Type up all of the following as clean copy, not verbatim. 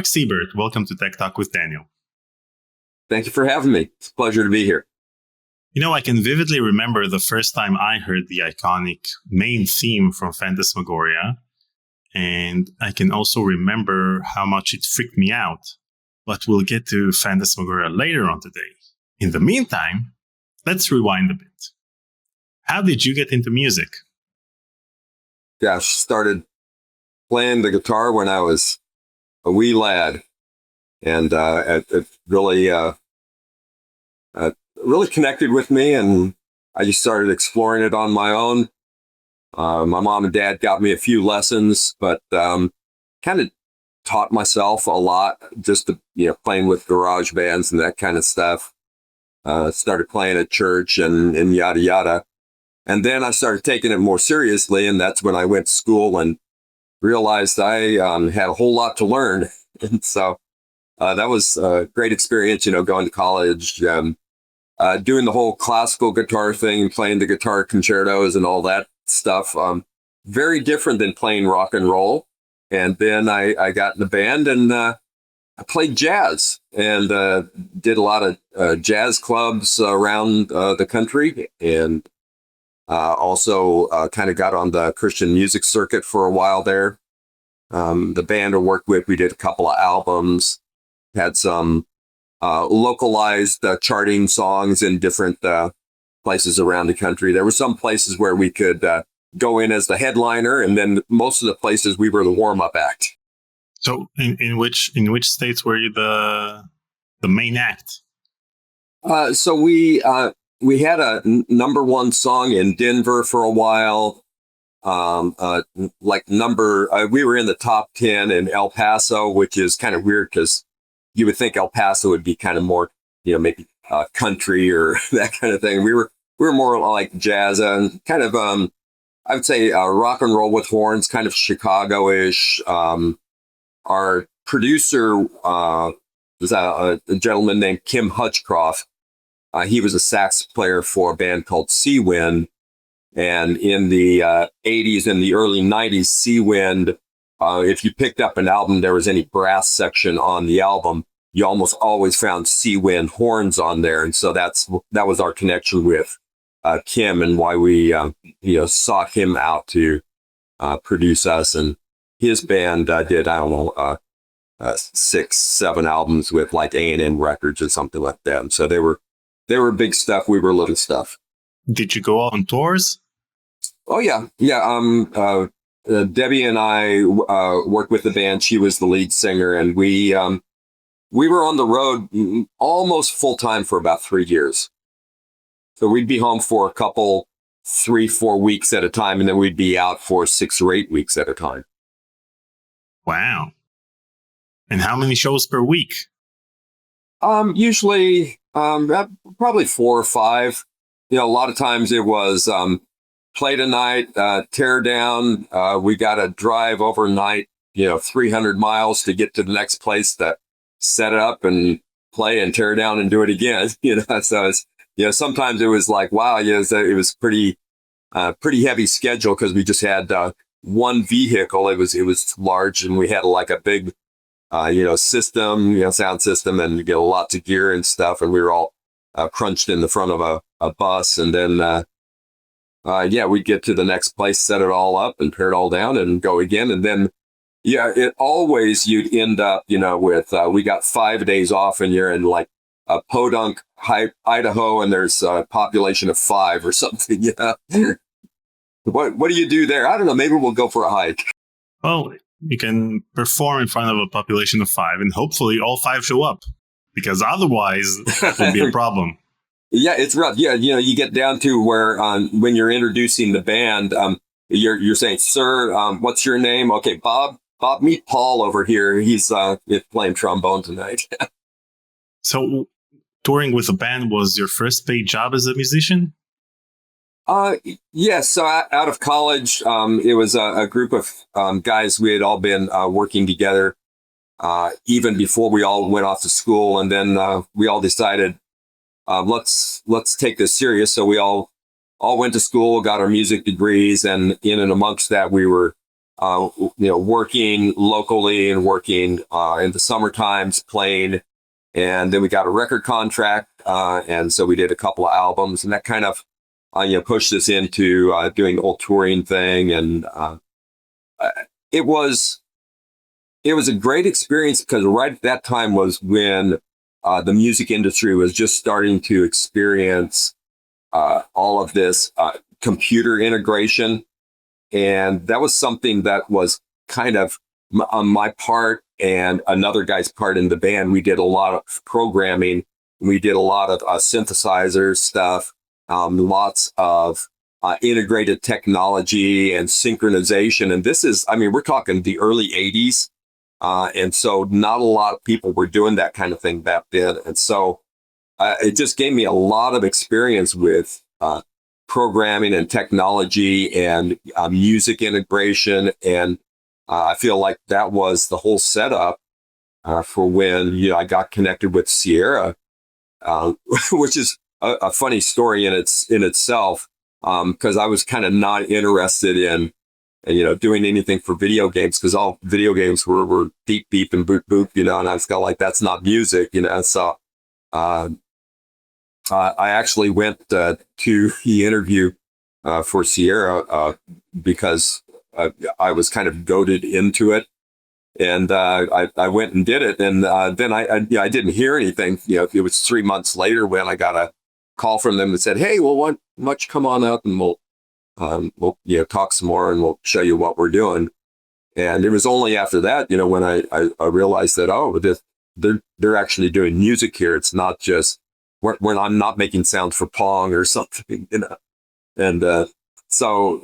Mark Seibert, welcome to Tech Talk with Daniel. Thank you for having me. It's a pleasure to be here. You know, I can vividly remember the first time I heard the iconic main theme from Phantasmagoria, and I can also remember how much it freaked me out. But we'll get to Phantasmagoria later on today. In the meantime, let's rewind a bit. How did you get into music? Gosh, started playing the guitar when I was a wee lad, and it really connected with me, and I just started exploring it on my own. My mom and dad got me a few lessons, but kind of taught myself a lot, just playing with garage bands and that kind of stuff. Started playing at church and yada yada, and then I started taking it more seriously, and that's when I went to school and realized I had a whole lot to learn. And so that was a great experience, going to college, doing the whole classical guitar thing, playing the guitar concertos and all that stuff. Very different than playing rock and roll. And then I got in the band and I played jazz and did a lot of jazz clubs around the country, and also kind of got on the Christian music circuit for a while there. The band I worked with, we did a couple of albums, had some localized charting songs in different places around the country. There were some places where we could go in as the headliner, and then most of the places we were the warm-up act. So in which states were you the main act? So we had a number one song in Denver for a while. We were in the top 10 in El Paso, which is kind of weird because you would think El Paso would be kind of more, maybe country or that kind of thing. We were more like jazz and kind of, I would say rock and roll with horns, kind of Chicago-ish. Our producer was a gentleman named Kim Hutchcroft. He was a sax player for a band called Seawind. And in the 80s and the early 90s, Seawind, if you picked up an album, there was any brass section on the album, you almost always found Seawind horns on there. And so that was our connection with Kim, and why we sought him out to produce us. And his band did, 6-7 albums with like A&M Records or something like that. And so they were big stuff. We were little stuff. Did you go on tours? Oh, yeah. Yeah. Debbie and I worked with the band. She was the lead singer, and we were on the road almost full time for about 3 years. So we'd be home for a couple, 3-4 weeks at a time, and then we'd be out for 6 or 8 weeks at a time. Wow. And how many shows per week? Usually probably 4 or 5. A lot of times it was play tonight, tear down. We got to drive overnight, 300 miles to get to the next place to set up and play and tear down and do it again. So it's, sometimes it was like, wow, it was pretty heavy schedule because we just had one vehicle. It was large, and we had like a big, system, sound system, and get lots of gear and stuff. And we were all crunched in the front of a bus, and then we'd get to the next place, set it all up and tear it all down and go again. And then you'd end up with we got 5 days off, and you're in like Podunk, Idaho, and there's a population of 5 or something. What do you do there? I don't know, maybe we'll go for a hike. Well, you can perform in front of a population of 5, and hopefully all 5 show up, because otherwise it will be a problem. Yeah, it's rough. Yeah, you get down to where when you're introducing the band, you're saying, "Sir, what's your name?" Okay, Bob, meet Paul over here. He's playing trombone tonight. So, touring with a band was your first paid job as a musician? Yes. So out of college, it was a group of guys. We had all been working together even before we all went off to school, and then we all decided, let's take this serious. So we all went to school, got our music degrees, and in and amongst that, we were working locally and working in the summer times playing. And then we got a record contract. And so we did a couple of albums, and that kind of, pushed us into doing the whole touring thing. And it was a great experience because right at that time was when the music industry was just starting to experience all of this computer integration. And that was something that was kind of on my part and another guy's part in the band. We did a lot of programming. We did a lot of synthesizer stuff, lots of integrated technology and synchronization. And this is, we're talking the early 80s. And so not a lot of people were doing that kind of thing back then. And so it just gave me a lot of experience with programming and technology and music integration. And I feel like that was the whole setup for when I got connected with Sierra, which is a funny story in itself, because I was kind of not interested in doing anything for video games, because all video games were beep beep and boop boop, and I was kind of like, that's not music, So I actually went to the interview for Sierra because I was kind of goaded into it, and I went and did it, and then I didn't hear anything. It was 3 months later when I got a call from them that said, "Hey, well, why don't you come on out and we'll talk some more and we'll show you what we're doing." And it was only after that, when I realized that they're actually doing music here. It's not just when I'm not making sounds for Pong or something, And so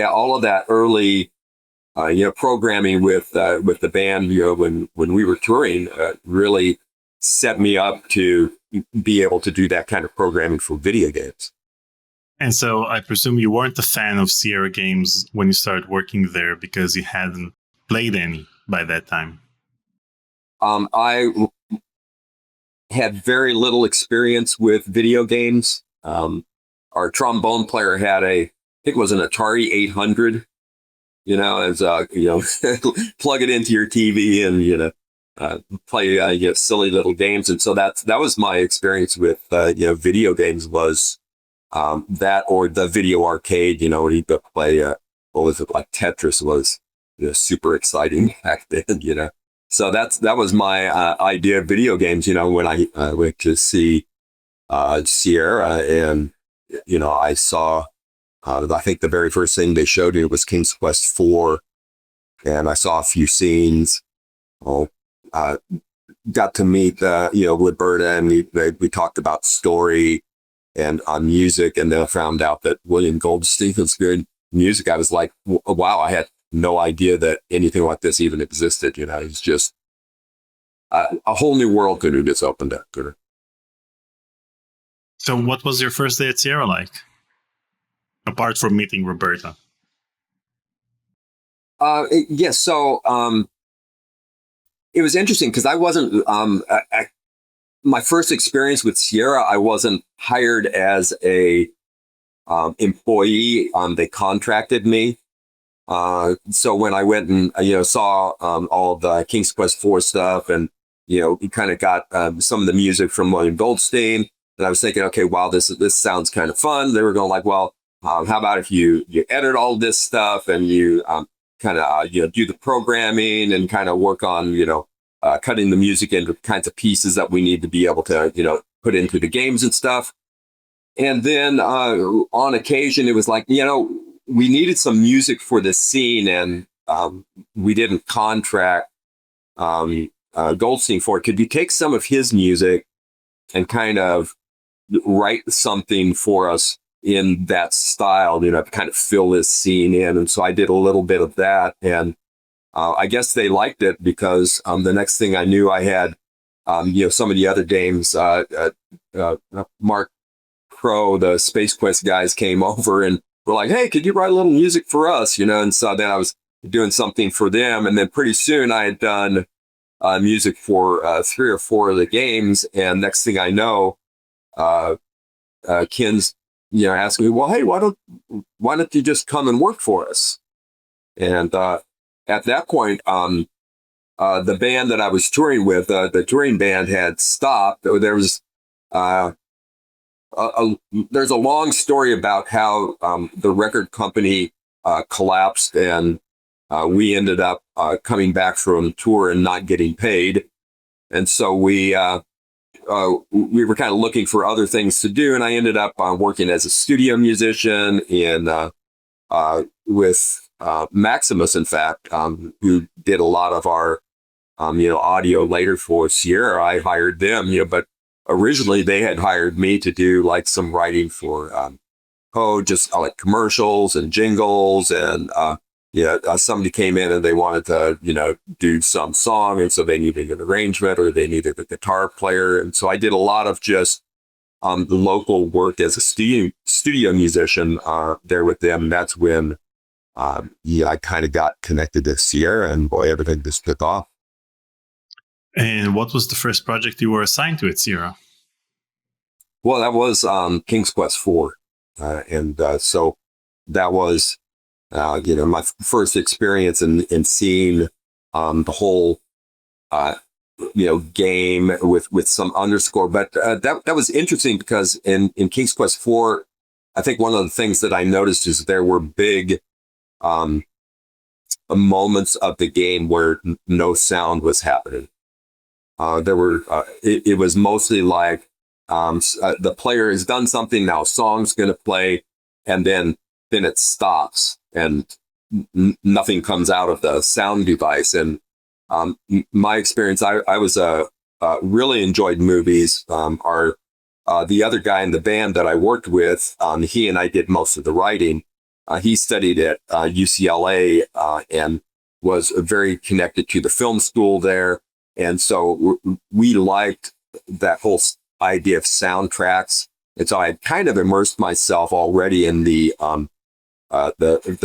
all of that early programming with the band, when we were touring, really set me up to be able to do that kind of programming for video games. And so I presume you weren't a fan of Sierra games when you started working there because you hadn't played any by that time. I had very little experience with video games. Our trombone player had I think it was an Atari 800, as plug it into your TV and, play silly little games. And so that was my experience with, video games was that or the video arcade, when you could play, what was it, like Tetris was super exciting back then, So that was my idea of video games, when I went to see Sierra, and, I saw, I think the very first thing they showed me was King's Quest IV, and I saw a few scenes. Got to meet, Liberta, and we talked about story and music, and then I found out that William Goldstein was good music. I was like, wow, I had no idea that anything like this even existed. It's just a whole new world could have just opened up. So what was your first day at Sierra like? Apart from meeting Roberta. So it was interesting because I wasn't, my first experience with Sierra, I wasn't hired as a employee. They contracted me. So when I went and, saw all the King's Quest IV stuff, and, we kind of got some of the music from William Goldstein, and I was thinking, okay, wow, this sounds kind of fun. They were going like, well, how about if you edit all this stuff and you kind of, do the programming and kind of work on, cutting the music into kinds of pieces that we need to be able to, put into the games and stuff. And then on occasion, it was like, we needed some music for this scene, and we didn't contract Goldstein for it. Could you take some of his music and kind of write something for us in that style, kind of fill this scene in? And so I did a little bit of that, and I guess they liked it because the next thing I knew, I had some of the other games. Mark Crow, the Space Quest guys, came over and were like, "Hey, could you write a little music for us?" And so then I was doing something for them, and then pretty soon I had done music for 3 or 4 of the games, and next thing I know, Ken's asking me, "Well, hey, why don't you just come and work for us?" And at that point, the band that I was touring with, the touring band had stopped. There was there's a long story about how the record company collapsed, and we ended up coming back from tour and not getting paid. And so we were kind of looking for other things to do, and I ended up working as a studio musician with Maximus, in fact, who did a lot of our audio later for Sierra. I hired them, but originally they had hired me to do like some writing for just like commercials and jingles, and somebody came in and they wanted to do some song, and so they needed an arrangement or they needed a guitar player, and so I did a lot of just the local work as a studio musician there with them. That's when I kind of got connected to Sierra, and boy, everything just took off. And what was the first project you were assigned to at Sierra? Well, that was King's Quest IV. So that was, my first experience in seeing the whole, game with some underscore. But that was interesting because in King's Quest IV, I think one of the things that I noticed is there were big moments of the game where no sound was happening. It was mostly like the player has done something, now a song's going to play, and then it stops and nothing comes out of the sound device. And my experience, I was really enjoyed movies. The other guy in the band that I worked with, he and I did most of the writing. He studied at UCLA and was very connected to the film school there. And so we liked that whole idea of soundtracks. And so I had kind of immersed myself already in the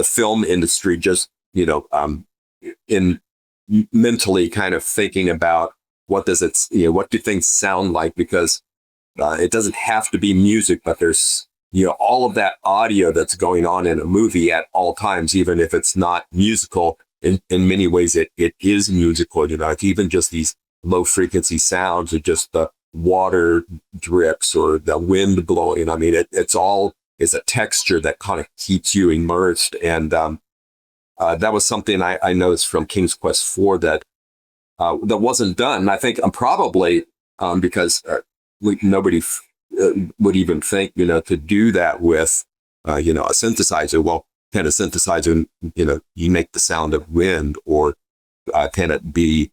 film industry, just, in mentally kind of thinking about what do things sound like? Because it doesn't have to be music, but there's, all of that audio that's going on in a movie at all times, even if it's not musical. In many ways, it is musical, even just these low frequency sounds or just the water drips or the wind blowing. I mean, it's a texture that kind of keeps you immersed. And that was something I noticed from King's Quest IV that wasn't done. And I think probably because nobody would even think, to do that with, a synthesizer. Well, can a synthesizer, you make the sound of wind, or can it be,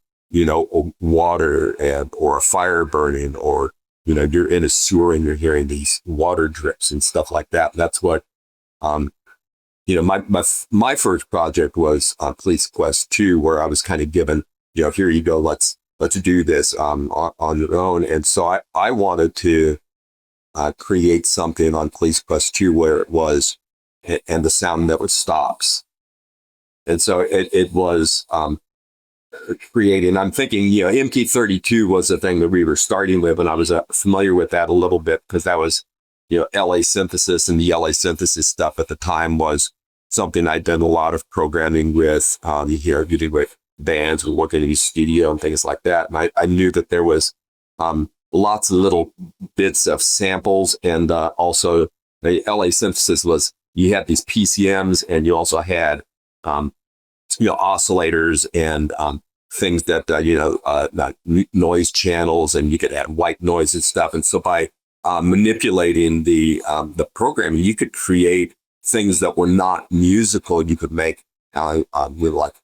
water or a fire burning, or, you're in a sewer and you're hearing these water drips and stuff like that. That's what, my first project was Police Quest 2, where I was kind of given, here you go, let's do this on your own. And so I wanted to create something on Police Quest 2 where it was, and the sound never stops. And so it was creating, I'm thinking, MT32 was the thing that we were starting with, and I was familiar with that a little bit because that was, LA Synthesis, and the LA Synthesis stuff at the time was something I'd done a lot of programming with. You did with bands, we working in the studio and things like that. And I knew that there was lots of little bits of samples, and also the LA Synthesis was, you had these PCMs, and you also had, oscillators and things that, noise channels, and you could add white noise and stuff. And so by manipulating the programming, you could create things that were not musical. You could make with like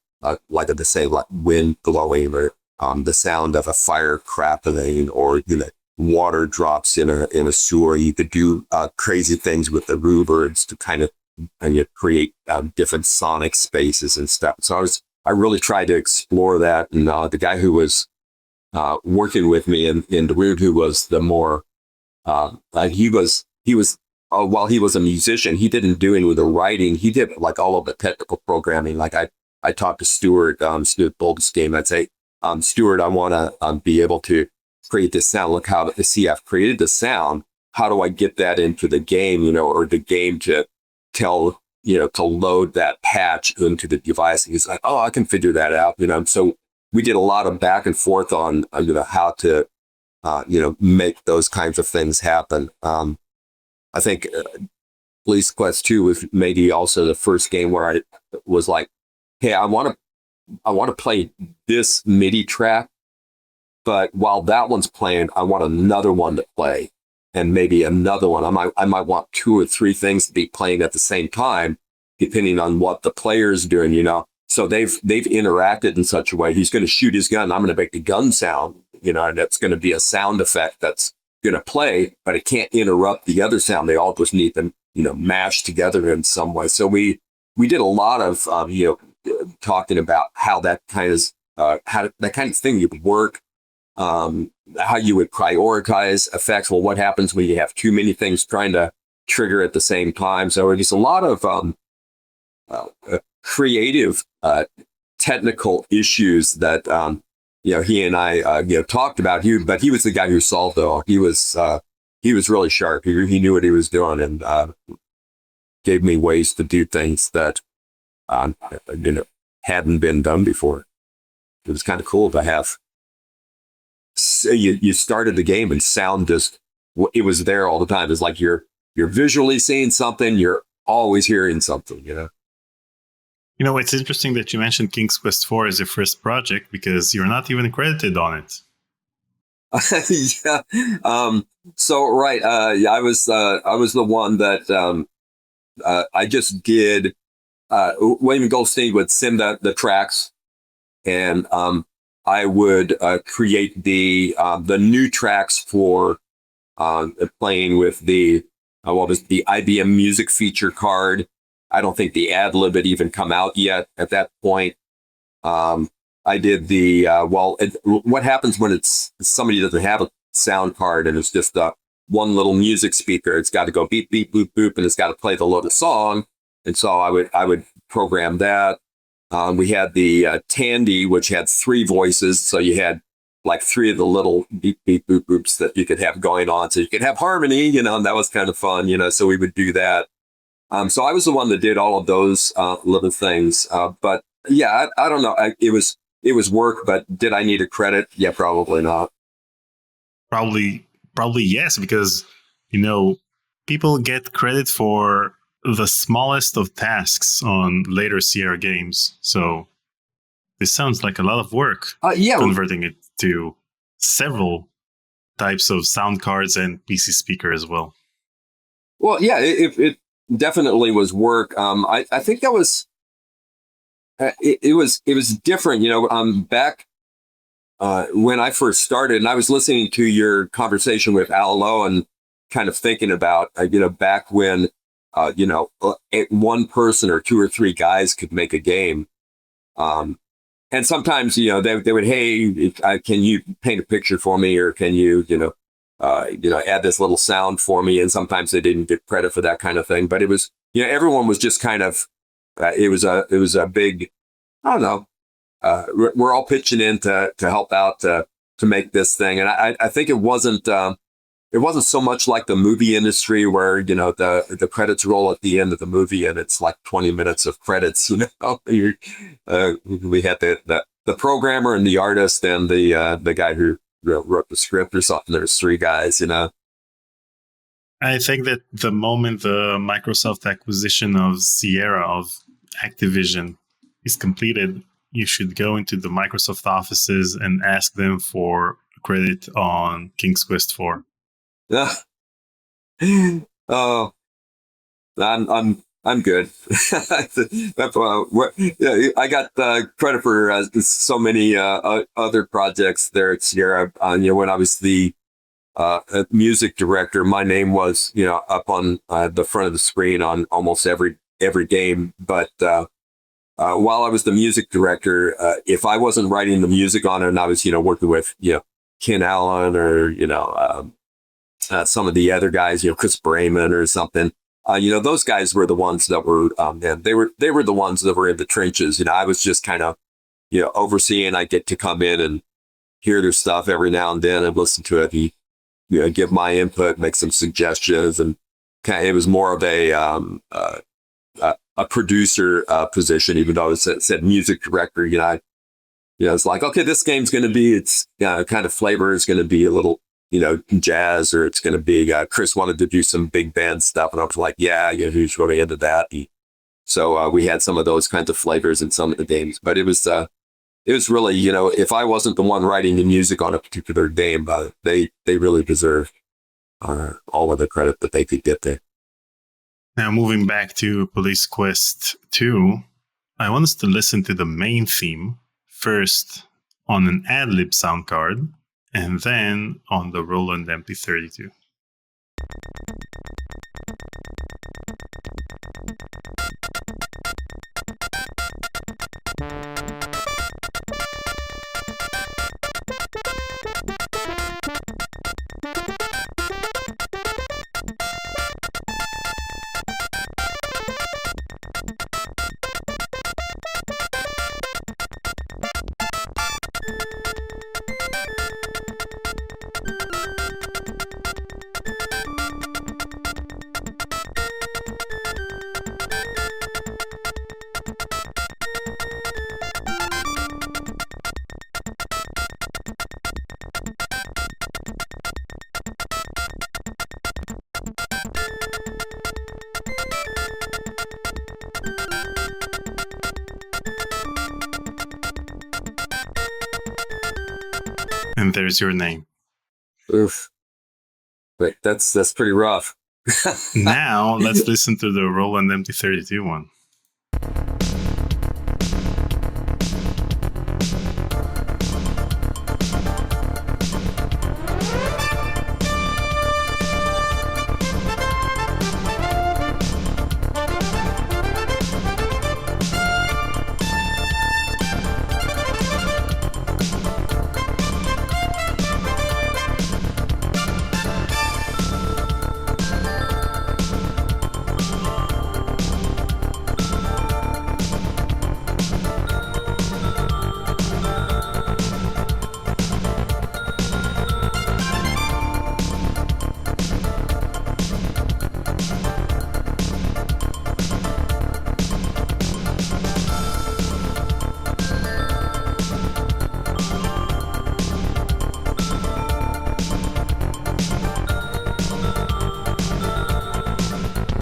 they say, like wind blowing, or the sound of a fire crackling, or water drops in a sewer. You could do crazy things with the reverbs to kind of create different sonic spaces and stuff. So I really tried to explore that. And the guy who was working with me in the room, who was the more he was while he was a musician, he didn't do any of the writing. He did like all of the technical programming. Like I talked to Stuart Boldesgame. I'd say, Stuart, I want to be able to create this sound. Look how I've created the sound. How do I get that into the game, or the game to tell, to load that patch into the device. And he's like, oh, I can figure that out. So we did a lot of back and forth on how to, make those kinds of things happen. I think Police Quest 2 was maybe also the first game where I was like, hey, I want to play this MIDI track, but while that one's playing, I want another one to play, and maybe another one. I might want 2 or 3 things to be playing at the same time, depending on what the player's doing. So they've interacted in such a way. He's going to shoot his gun. I'm going to make the gun sound. And it's going to be a sound effect that's going to play, but it can't interrupt the other sound. They all just need them, mashed together in some way. So we did a lot of, talking about how that kind of thing would work, how you would prioritize effects. Well, what happens when you have too many things trying to trigger at the same time? So it's a lot of creative, technical issues that he and I talked about. But he was the guy who solved it all. He was really sharp. He knew what he was doing, and gave me ways to do things that hadn't been done before. It was kind of cool to have. So you started the game and sound it was there all the time. It's like you're visually seeing something. You're always hearing something. It's interesting that you mentioned King's Quest 4 as your first project, because you're not even credited on it. Yeah. So right. I was the one that I just did. William Goldstein would send the tracks, and I would create the new tracks for playing with the IBM Music feature card. I don't think the ad lib had even come out yet at that point. I did what happens when it's somebody doesn't have a sound card and it's just one little music speaker? It's got to go beep, beep, boop, boop, and it's got to play the load of song. And so I would program that. We had the Tandy, which had 3 voices. So you had like 3 of the little beep, beep, boop, boops that you could have going on. So you could have harmony, and that was kind of fun, so we would do that. So I was the one that did all of those little things. But yeah, I don't know. It was work, but did I need a credit? Yeah, probably not. Probably yes, because, people get credit for the smallest of tasks on later Sierra games. So this sounds like a lot of work. Converting it to several types of sound cards and PC speaker as well. Well, yeah, it definitely was work. I think that was it was different. Back when I first started, and I was listening to your conversation with Al Lowe and kind of thinking about back when one person or 2 or 3 guys could make a game. And sometimes, they would, hey, can you paint a picture for me, or can you, add this little sound for me? And sometimes they didn't get credit for that kind of thing. But it was, everyone was just kind of, it was a big, I don't know, we're all pitching in to help out to make this thing. And I think it wasn't so much like the movie industry where, the credits roll at the end of the movie and it's like 20 minutes of credits. We had the programmer and the artist and the guy who wrote the script or something. There's 3 guys, I think that the moment the Microsoft acquisition of Sierra, of Activision, is completed, you should go into the Microsoft offices and ask them for credit on King's Quest 4. Oh, I'm good. I got credit for so many other projects there at Sierra. When I was the music director, my name was up on the front of the screen on almost every game. But while I was the music director, if I wasn't writing the music on it, and I was working with Ken Allen or some of the other guys, Chris Brayman or something. Those guys were the ones that were, they were the ones that were in the trenches. I was just kind of, overseeing. I get to come in and hear their stuff every now and then and listen to it and, give my input, make some suggestions. And it was more of a a producer position, even though it said music director. It's like, okay, this game's going to be its kind of flavor is going to be a little, jazz, or it's going to be, Chris wanted to do some big band stuff. And I was like, who's really into that? So we had some of those kinds of flavors in some of the games, but it was really, if I wasn't the one writing the music on a particular game, they really deserve all of the credit that they could get there. Now, moving back to Police Quest 2, I want us to listen to the main theme first on an ad-lib sound card, and then on the Roland MT32. And there's your name. Oof. But that's pretty rough. Now, let's listen to the Roland MT32 one.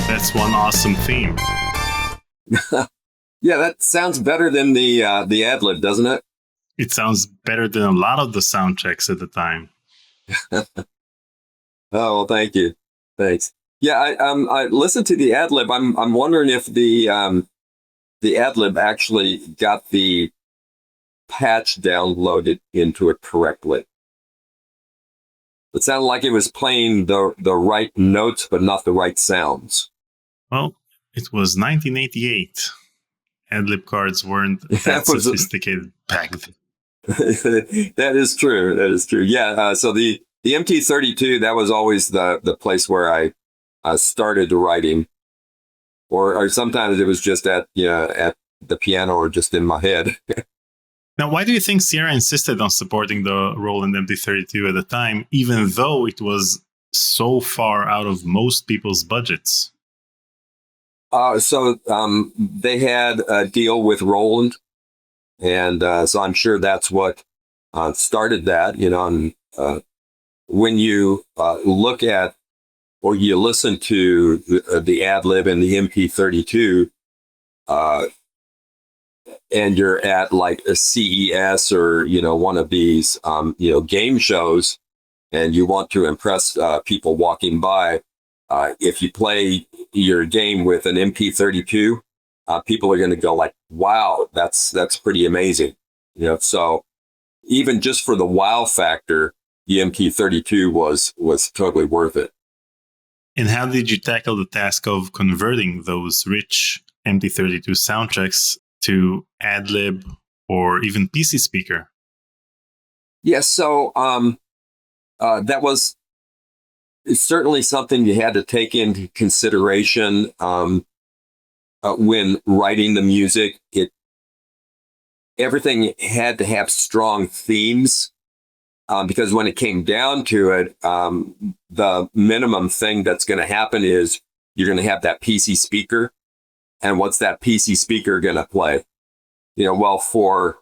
That's one awesome theme. Yeah, that sounds better than the ad-lib, doesn't it? It sounds better than a lot of the sound checks at the time. Oh, well, thank you. Thanks. Yeah, I listened to the ad-lib. I'm wondering if the ad-lib actually got the patch downloaded into it correctly. It sounded like it was playing the right notes, but not the right sounds. Well, it was 1988. Ad-lib cards weren't that sophisticated back then. That is true. That is true. Yeah. So the MT32, that was always the place where I started writing, or sometimes it was just at the piano or just in my head. Now, why do you think Sierra insisted on supporting the Roland MT32 at the time, even though it was so far out of most people's budgets? So they had a deal with Roland, and so I'm sure that's what started that. And when you look at or you listen to the ad-lib and the MP32, and you're at like a CES or one of these game shows, and you want to impress people walking by, if you play your game with an MP32, people are going to go like, "Wow, that's pretty amazing." So even just for the wow factor, the MP32 was totally worth it. And how did you tackle the task of converting those rich MT32 soundtracks to ad-lib or even PC speaker? Yeah, so that was certainly something you had to take into consideration when writing the music. Everything had to have strong themes, because when it came down to it, the minimum thing that's going to happen is you're going to have that PC speaker, And what's that PC speaker going to play? Well, for,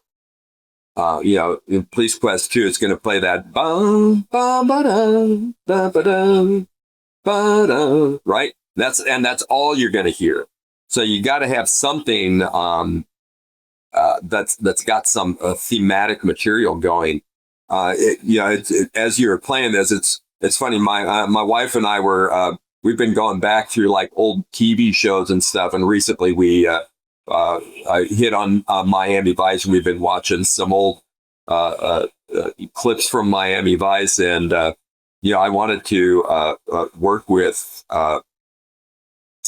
in Police Quest 2, it's going to play that bum, bum, ba-dum, ba, ba-dum, ba-dum, right? That's all you're going to hear. So you got to have something that's got some thematic material going. As you're playing this, it's funny. My wife and I we've been going back through like old TV shows and stuff, and recently I hit on Miami Vice. We've been watching some old clips from Miami Vice, and I wanted to work with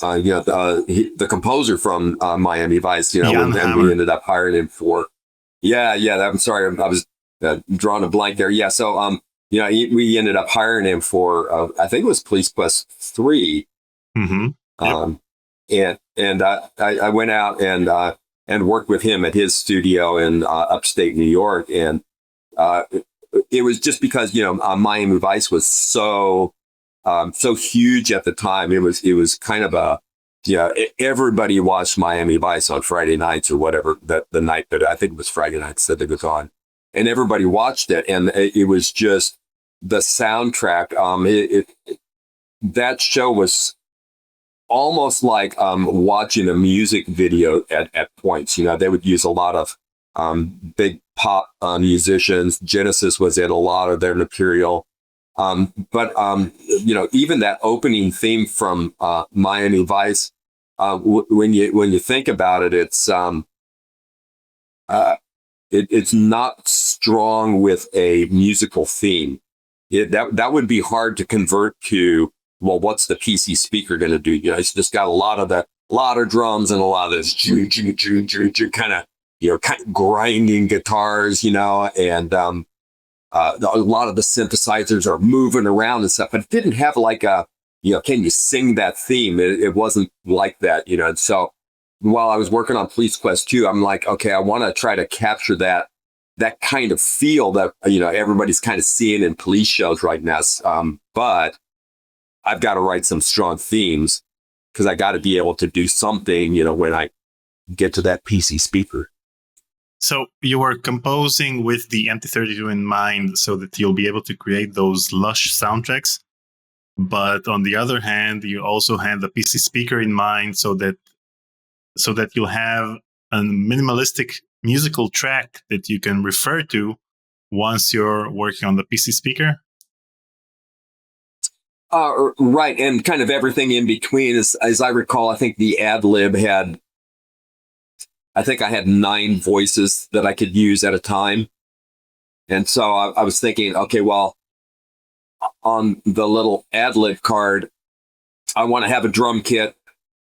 the composer from Miami Vice. And we ended up hiring him for. Yeah. I'm sorry, I was drawing a blank there. Yeah, so we ended up hiring him for I think it was Police Quest 3. Mm-hmm. Yep. And I went out and worked with him at his studio in upstate New York, and it was just because Miami Vice was so huge at the time. It was kind of everybody watched Miami Vice on Friday nights or whatever the night that I think it was Friday nights that it was on, and everybody watched it, and it was just the soundtrack. That show was almost like watching a music video at points. They would use a lot of big pop musicians. Genesis was in a lot of their material. But even that opening theme from Miami Vice, when you think about it, it's not strong with a musical theme. That would be hard to convert to. Well, what's the PC speaker going to do? It's just got a lot of drums and a lot of this kind of grinding guitars, and a lot of the synthesizers are moving around and stuff. But it didn't have like can you sing that theme? It wasn't like that, And so while I was working on Police Quest 2, I'm like, okay, I want to try to capture that kind of feel that everybody's kind of seeing in police shows right now. But I've got to write some strong themes because I got to be able to do something, when I get to that PC speaker. So you were composing with the MT32 in mind so that you'll be able to create those lush soundtracks. But on the other hand, you also had the PC speaker in mind so that you'll have a minimalistic musical track that you can refer to once you're working on the PC speaker. Right, and kind of everything in between. As I recall, I think the ad lib had, I had 9 voices that I could use at a time. And so I was thinking, okay, well, on the little ad lib card, I want to have a drum kit.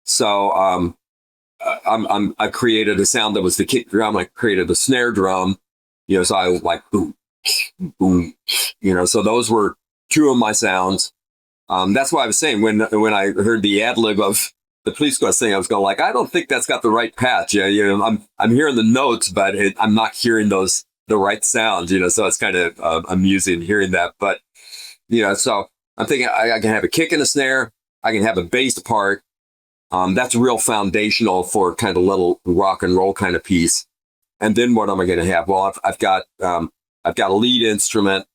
So I created a sound that was the kick drum. I created a snare drum, so I was like, boom, boom, so those were 2 of my sounds. That's why I was saying when I heard the ad lib of the Police Quest thing, I was going like, I don't think that's got the right patch. I'm hearing the notes, but I'm not hearing the right sounds. So it's kind of amusing hearing that. But so I'm thinking I can have a kick and a snare. I can have a bass part. That's real foundational for kind of little rock and roll kind of piece. And then what am I going to have? Well, I've got a lead instrument.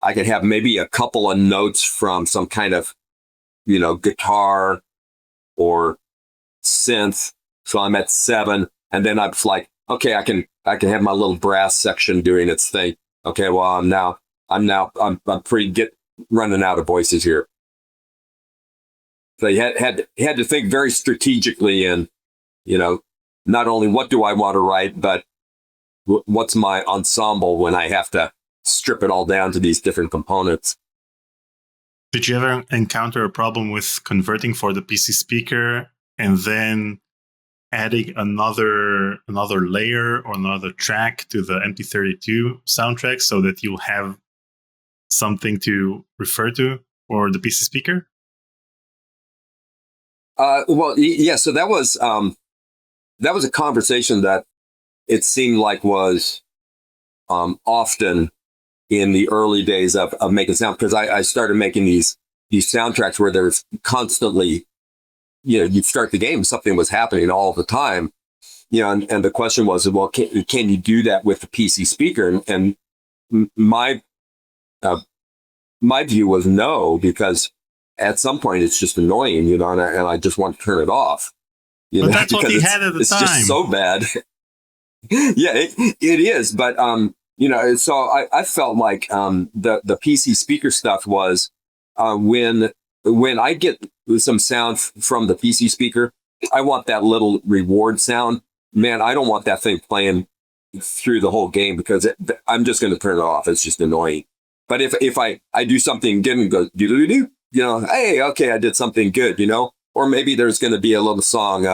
I could have maybe a couple of notes from some kind of, guitar or synth. So I'm at 7, and then I'm like, okay, I can have my little brass section doing its thing. Okay, well, I'm pretty running out of voices here. So you had to think very strategically, and not only what do I want to write, but what's my ensemble when I have to strip it all down to these different components. Did you ever encounter a problem with converting for the PC speaker and then adding another layer or another track to the MT32 soundtrack so that you'll have something to refer to for the PC speaker? Well, yeah. So that was a conversation that it seemed like was often in the early days of making sound, because I started making these soundtracks where there's constantly you'd start the game, something was happening all the time. And the question was, well, can you do that with the PC speaker? And my view was no, because at some point it's just annoying, and I just want to turn it off. But that's what he had at the time. It's just so bad. Yeah, it is. But, so I felt like the PC speaker stuff was when I get some sound from the PC speaker, I want that little reward sound. Man, I don't want that thing playing through the whole game, because I'm just going to turn it off. It's just annoying. But if I do something good and go doo-doo-doo, hey, okay, I did something good, or maybe there's going to be a little song,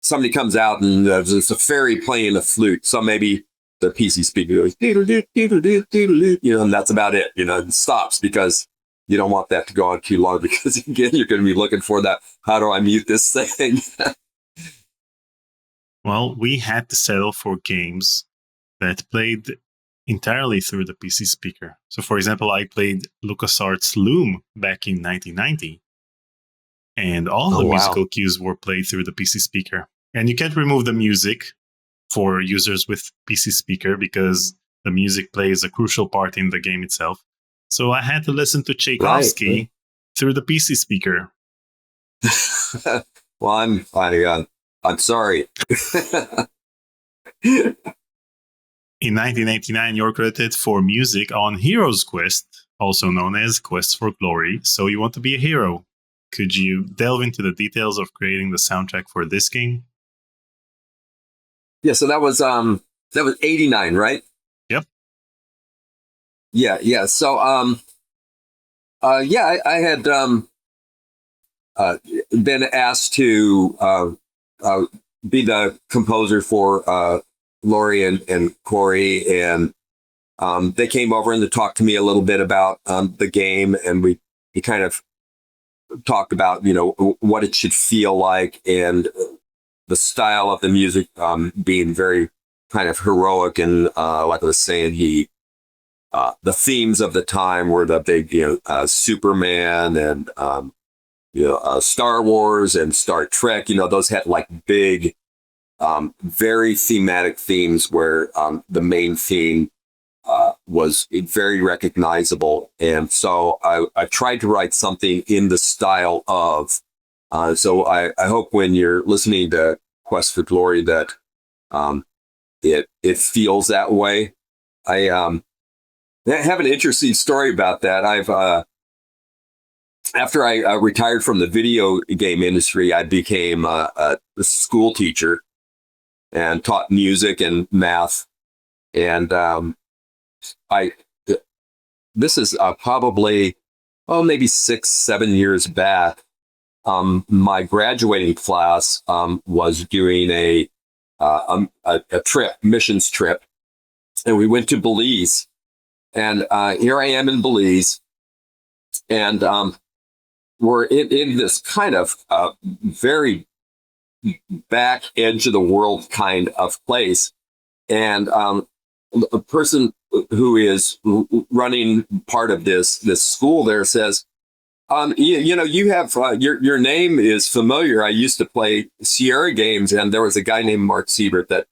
somebody comes out and there's a fairy playing a flute. So maybe the PC speaker goes doo-doo-doo, doo-doo-doo, doo-doo-doo, and that's about it, it stops, because you don't want that to go on too long, because again, you're going to be looking for that. How do I mute this thing? Well, we had to settle for games that played entirely through the PC speaker. So, for example, I played LucasArts Loom back in 1990, and all the musical cues were played through the PC speaker. And you can't remove the music for users with PC speaker, because the music plays a crucial part in the game itself. So I had to listen to Tchaikovsky through the PC speaker. Well, I'm sorry. In 1989, you're credited for music on Hero's Quest, also known as Quest for Glory. So you want to be a hero. Could you delve into the details of creating the soundtrack for this game? Yeah, so that was 89, right? Yep. Yeah. So I had been asked to be the composer for Lori and Corey, and they came over and they talked to me a little bit about the game, and we kind of talked about what it should feel like, and the style of the music being very kind of heroic, and like I was saying, the themes of the time were the big Superman and Star Wars and Star Trek. Those had like big very thematic themes, where the main theme was very recognizable. And so I tried to write something in the style of, so I hope when you're listening to Quest for Glory that it feels that way. I have an interesting story about that. After I retired from the video game industry, I became a school teacher and taught music and math. And this is probably, maybe 6-7 years back. My graduating class was doing a missions trip, and we went to Belize. And here I am in Belize, and we're in this kind of very back edge of the world kind of place. And a person who is running part of this school there says, you have your name is familiar. I used to play Sierra games, and there was a guy named Mark Seibert that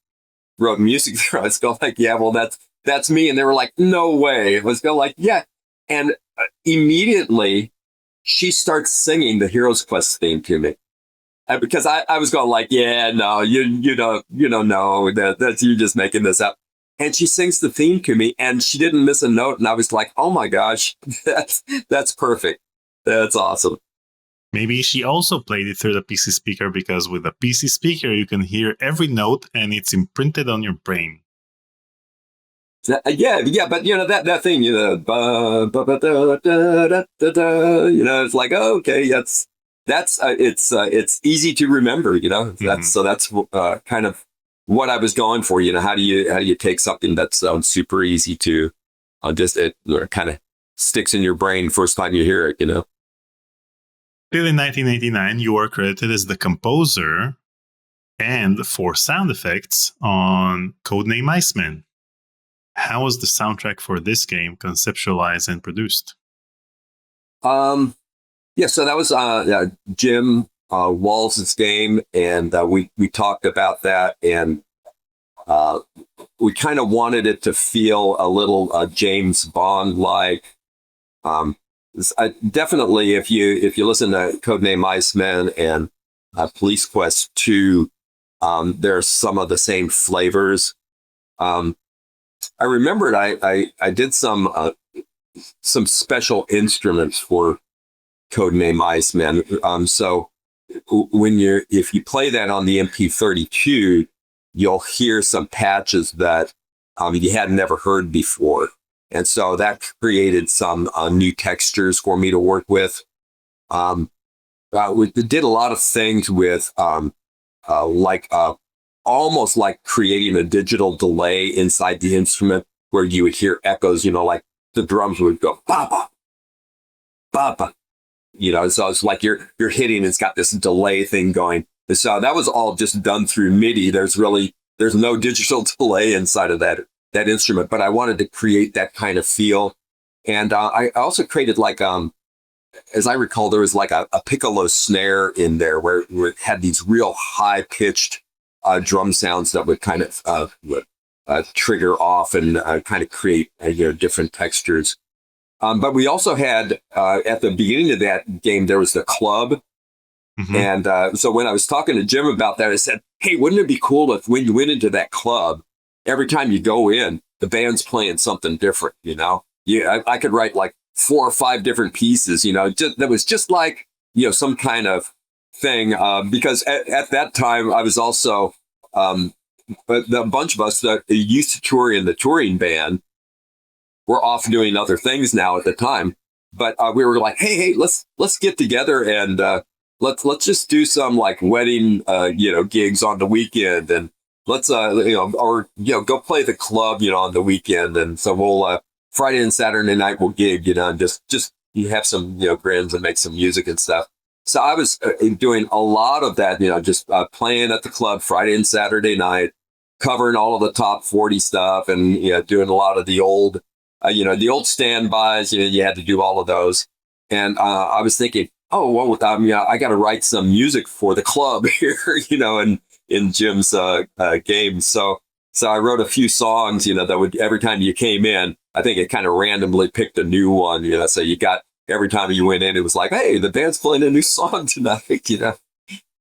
wrote music there. I was going like, yeah, well, that's me. And they were like, no way. I was going like, yeah. And immediately she starts singing the Hero's Quest theme to me. Because I was going like, yeah, no, you don't know that's you just making this up. And she sings the theme to me, and she didn't miss a note. And I was like, oh my gosh, that's perfect. That's awesome. Maybe she also played it through the PC speaker, because with the PC speaker, you can hear every note and it's imprinted on your brain. Yeah, but that thing, it's like, oh, okay, it's easy to remember, that's kind of what I was going for. How do you take something that sounds super easy to just it kind of sticks in your brain first time you hear it, Still in 1989, you were credited as the composer and for sound effects on Codename Iceman. How was the soundtrack for this game conceptualized and produced? Yeah, so that was Jim Walls' game, and we talked about that, and we kind of wanted it to feel a little James Bond like. Definitely, if you listen to Codename Iceman and Police Quest 2, there's some of the same flavors. I remembered I did some special instruments for Codename Iceman. So if you play that on the MP32, you'll hear some patches that you had never heard before. And so that created some new textures for me to work with. We did a lot of things with almost like creating a digital delay inside the instrument where you would hear echoes, like the drums would go, ba-ba, ba-ba. So it's like you're hitting, it's got this delay thing going. So that was all just done through MIDI. There's no digital delay inside of that instrument, but I wanted to create that kind of feel. And I also created as I recall, there was like a piccolo snare in there where it had these real high pitched drum sounds that would kind of trigger off and kind of create different textures. But we also had, at the beginning of that game, there was the club. Mm-hmm. And so when I was talking to Jim about that, I said, hey, wouldn't it be cool if when you went into that club, every time you go in, the band's playing something different, Yeah, I could write like 4 or 5 different pieces, that was just like, some kind of thing. Because at that time, I was also, but a bunch of us that used to tour in the touring band, we're off doing other things now at the time, but we were like, hey, let's get together and let's just do some like wedding gigs on the weekend, and let's go play the club on the weekend, and so we'll Friday and Saturday night we'll gig and just you have some grins and make some music and stuff. So I was doing a lot of that, just playing at the club Friday and Saturday night, covering all of the top 40 stuff, and doing a lot of the old. The old standbys, you had to do all of those. And I was thinking, oh, well, I got to write some music for the club here, in Jim's game. So I wrote a few songs, that would, every time you came in, I think it kind of randomly picked a new one, so you got, every time you went in, it was like, hey, the band's playing a new song tonight,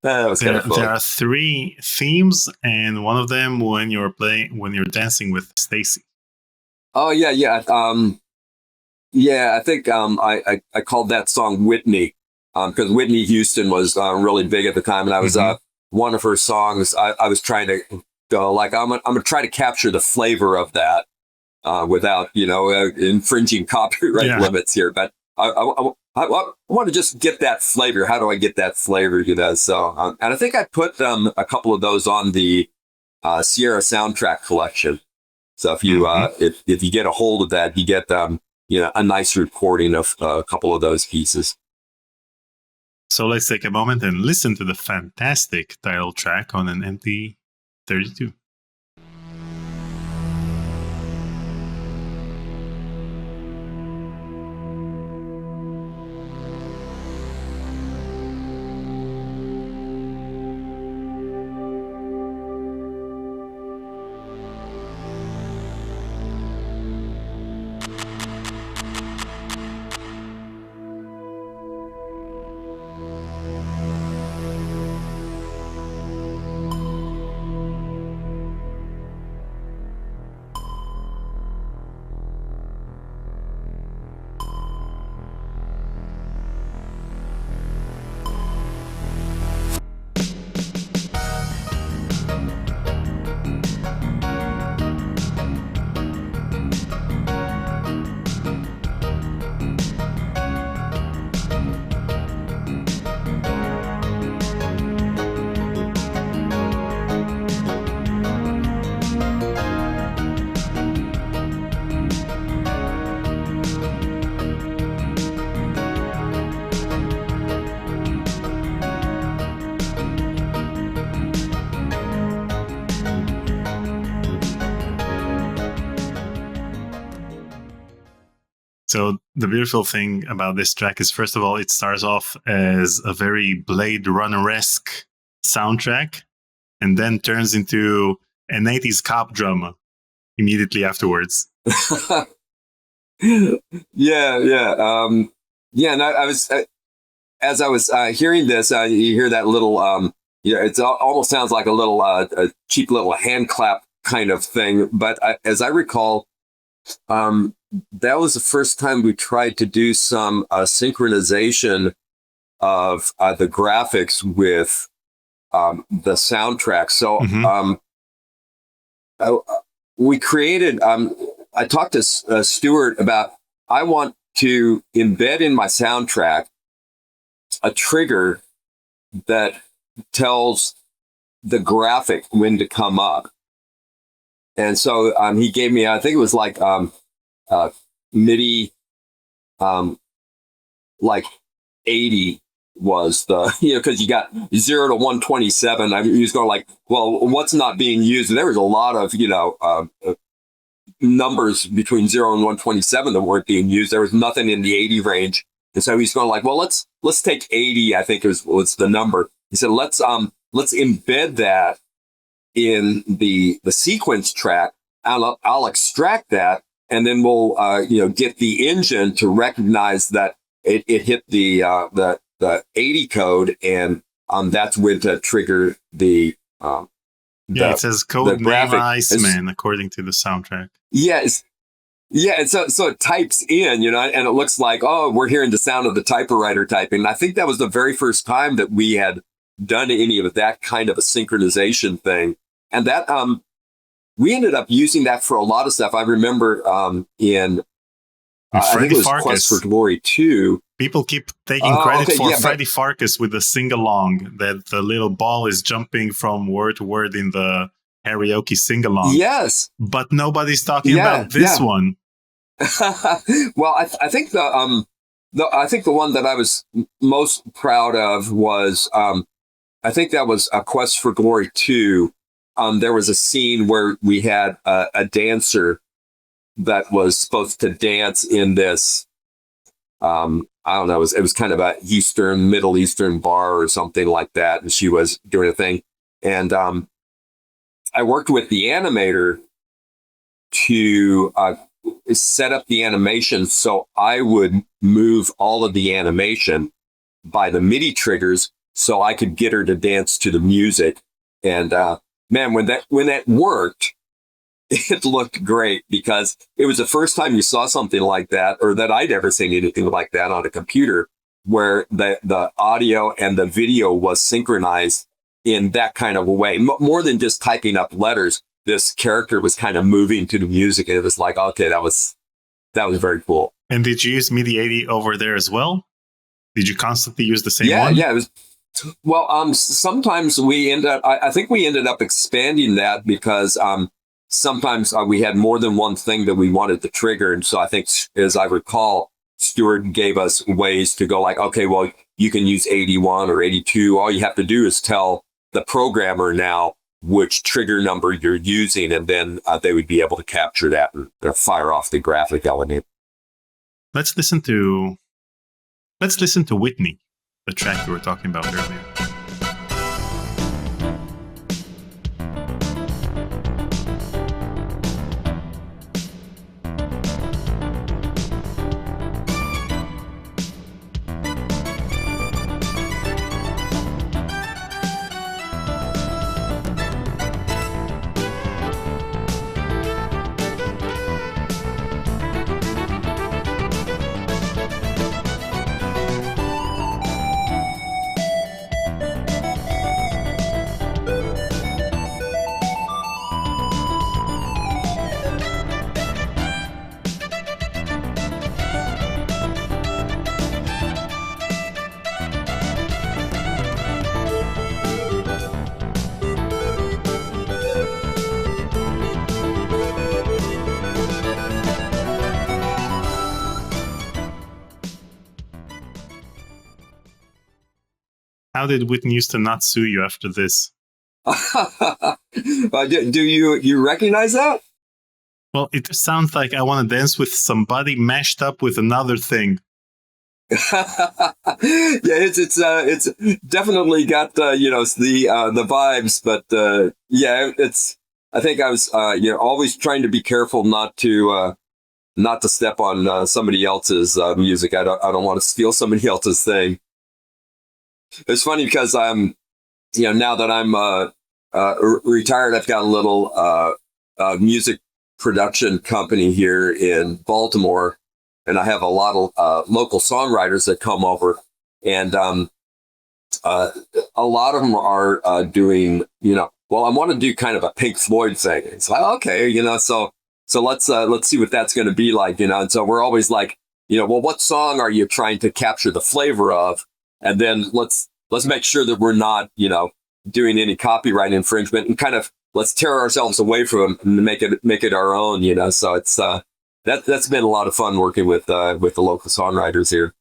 That was kind of fun. There are 3 themes, and one of them when you're dancing with Stacy. Oh, yeah. I think I called that song Whitney, because Whitney Houston was really big at the time, and I was one of her songs. I was trying to go like I'm gonna try to capture the flavor of that without infringing copyright limits here. But I want to just get that flavor. How do I get that flavor? So and I think I put a couple of those on the Sierra soundtrack collection. So if you if you get a hold of that, you get a nice recording of a couple of those pieces. So let's take a moment and listen to the fantastic title track on an MP32. So the beautiful thing about this track is, first of all, it starts off as a very Blade Runner-esque soundtrack and then turns into an 80s cop drama immediately afterwards. Yeah. And I was, as I was hearing this, you hear that little, it almost sounds like a little a cheap little hand clap kind of thing. But as I recall, that was the first time we tried to do some synchronization of the graphics with the soundtrack. So we created, I talked to Stuart about, I want to embed in my soundtrack a trigger that tells the graphic when to come up. And so he gave me, I think it was like MIDI, like 80 was the, because you got 0 to 127. I mean, he was going like, well, what's not being used? And there was a lot of, numbers between 0 and 127 that weren't being used. There was nothing in the 80 range. And so he's going like, well, let's take 80, I think was the number. He said, let's embed that in the sequence track. I'll extract that, and then we'll get the engine to recognize that it hit the 80 code, and that's when to trigger the it says code name Iceman according to the soundtrack. Yes. Yeah, and so it types in, and it looks like, oh, we're hearing the sound of the typewriter typing. And I think that was the very first time that we had done any of that kind of a synchronization thing. And that we ended up using that for a lot of stuff. I remember in I think it was Farkas. Quest for Glory 2. People keep taking credit for Freddy Farkas with the sing-along, that the little ball is jumping from word to word in the karaoke sing-along. Yes. But nobody's talking about this one. Well, I think the one that I was most proud of was I think that was a Quest for Glory 2. There was a scene where we had a dancer that was supposed to dance in this. I don't know. It was kind of a Middle Eastern bar or something like that, and she was doing a thing. And I worked with the animator to set up the animation so I would move all of the animation by the MIDI triggers so I could get her to dance to the music. And man, when that worked, it looked great, because it was the first time you saw something like that, or that I'd ever seen anything like that on a computer, where the audio and the video was synchronized in that kind of a way. More than just typing up letters, this character was kind of moving to the music, and it was like, okay, that was very cool. And did you use MIDI 80 over there as well? Did you constantly use the same one? Yeah, it was. Well, sometimes I think we ended up expanding that, because sometimes we had more than one thing that we wanted to trigger. And so I think, as I recall, Stuart gave us ways to go like, okay, well, you can use 81 or 82. All you have to do is tell the programmer now which trigger number you're using, and then they would be able to capture that and fire off the graphic element. Let's listen to Whitney, the track you were talking about earlier. How did Whitney Houston not sue you after this? Do you recognize that? Well, it just sounds like I want to dance with somebody mashed up with another thing. Yeah, it's definitely got the vibes, but yeah, it's. I think I was always trying to be careful not to step on somebody else's music. I don't want to steal somebody else's thing. It's funny because now that I'm retired, I've got a little music production company here in Baltimore, and I have a lot of local songwriters that come over, and a lot of them are doing, well, I want to do kind of a Pink Floyd thing. It's like, okay, so let's see what that's going to be like, and so we're always like, well, what song are you trying to capture the flavor of? And then let's make sure that we're not, doing any copyright infringement, and kind of let's tear ourselves away from them and make it our own, so it's that's been a lot of fun working with the local songwriters here.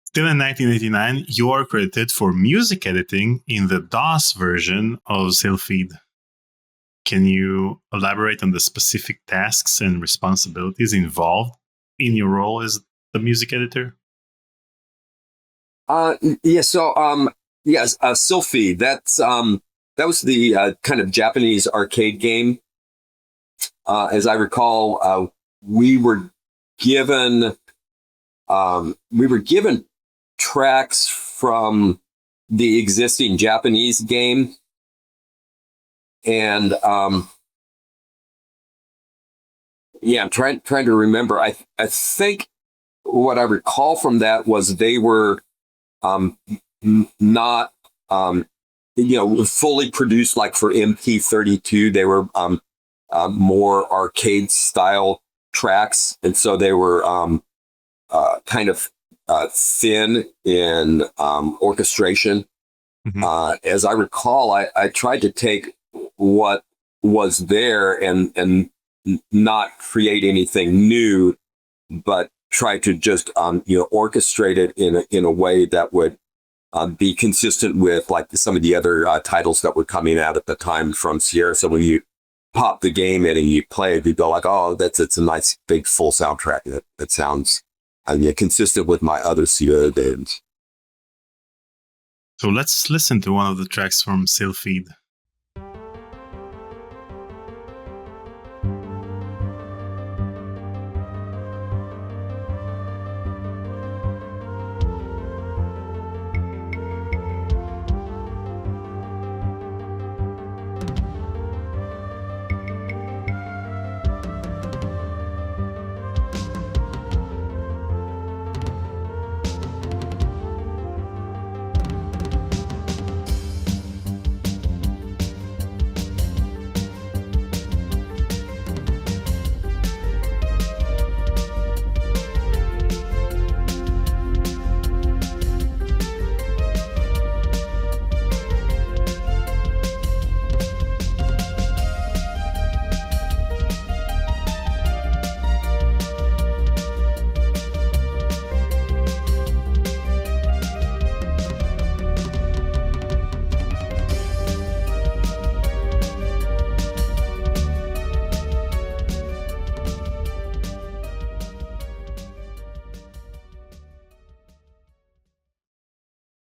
Still in 1989, you are credited for music editing in the DOS version of Sylphid. Can you elaborate on the specific tasks and responsibilities involved in your role as the music editor? Yeah. So, yes, Sylphid. That was the kind of Japanese arcade game. As I recall, we were given tracks from the existing Japanese game, and I'm trying to remember. I think what I recall from that was they were not fully produced like for MT32. They were more arcade style tracks, and so they were kind of thin in orchestration. Mm-hmm. As I recall, I tried to take what was there and not create anything new, but try to just orchestrate it in a way that would be consistent with like some of the other titles that were coming out at the time from Sierra. So when you pop the game in and you play it, you go like, oh, it's a nice big full soundtrack that sounds consistent with my other Sierra games. So let's listen to one of the tracks from Sylphid.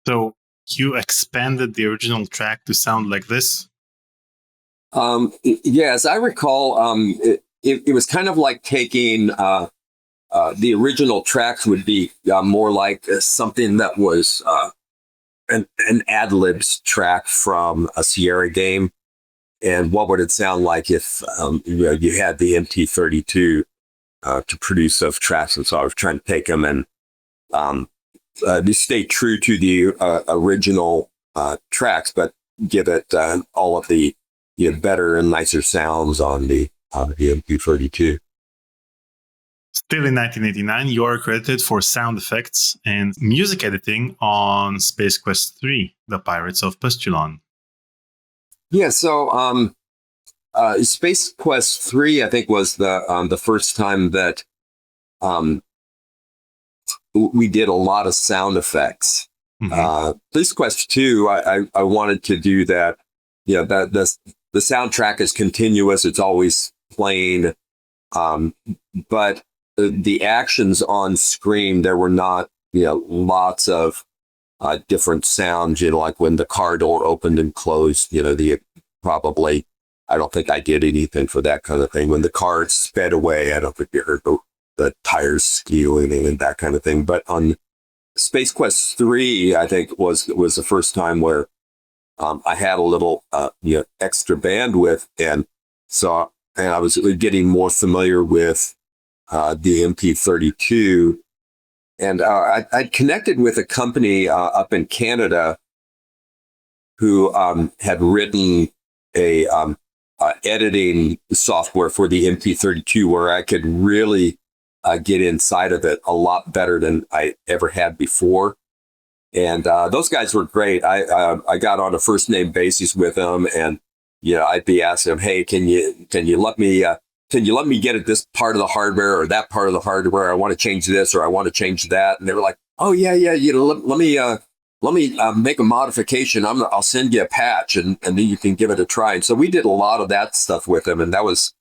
So you expanded the original track to sound like this? Yeah, as I recall, it was kind of like taking the original tracks would be more like something that was an ad-libs track from a Sierra game. And what would it sound like if you had the MT32 to produce those tracks? And so I was trying to take them and to stay true to the original tracks, but give it all of the better and nicer sounds on the MT32. Still in 1989, you are credited for sound effects and music editing on Space Quest 3, The Pirates of Pustulon. Yeah, so Space Quest 3, I think, was the first time that we did a lot of sound effects. Mm-hmm. Space Quest 2, I wanted to do that. The soundtrack is continuous. It's always playing. But the actions on screen, there were not, lots of different sounds, like when the car door opened and closed, probably, I don't think I did anything for that kind of thing. When the car sped away, I don't think you heard the tires squealing and that kind of thing. But on Space Quest 3, I think was the first time where I had a little, extra bandwidth. And I was getting more familiar with the MP32. And I connected with a company up in Canada who had written a editing software for the MP32 where I could really get inside of it a lot better than I ever had before. And those guys were great. I got on a first name basis with them, and I'd be asking them, "Hey, can you let me get at this part of the hardware or that part of the hardware? I want to change this or I want to change that." And they were like, "Oh yeah, let me make a modification. I'll send you a patch, and then you can give it a try." And so we did a lot of that stuff with them, and that was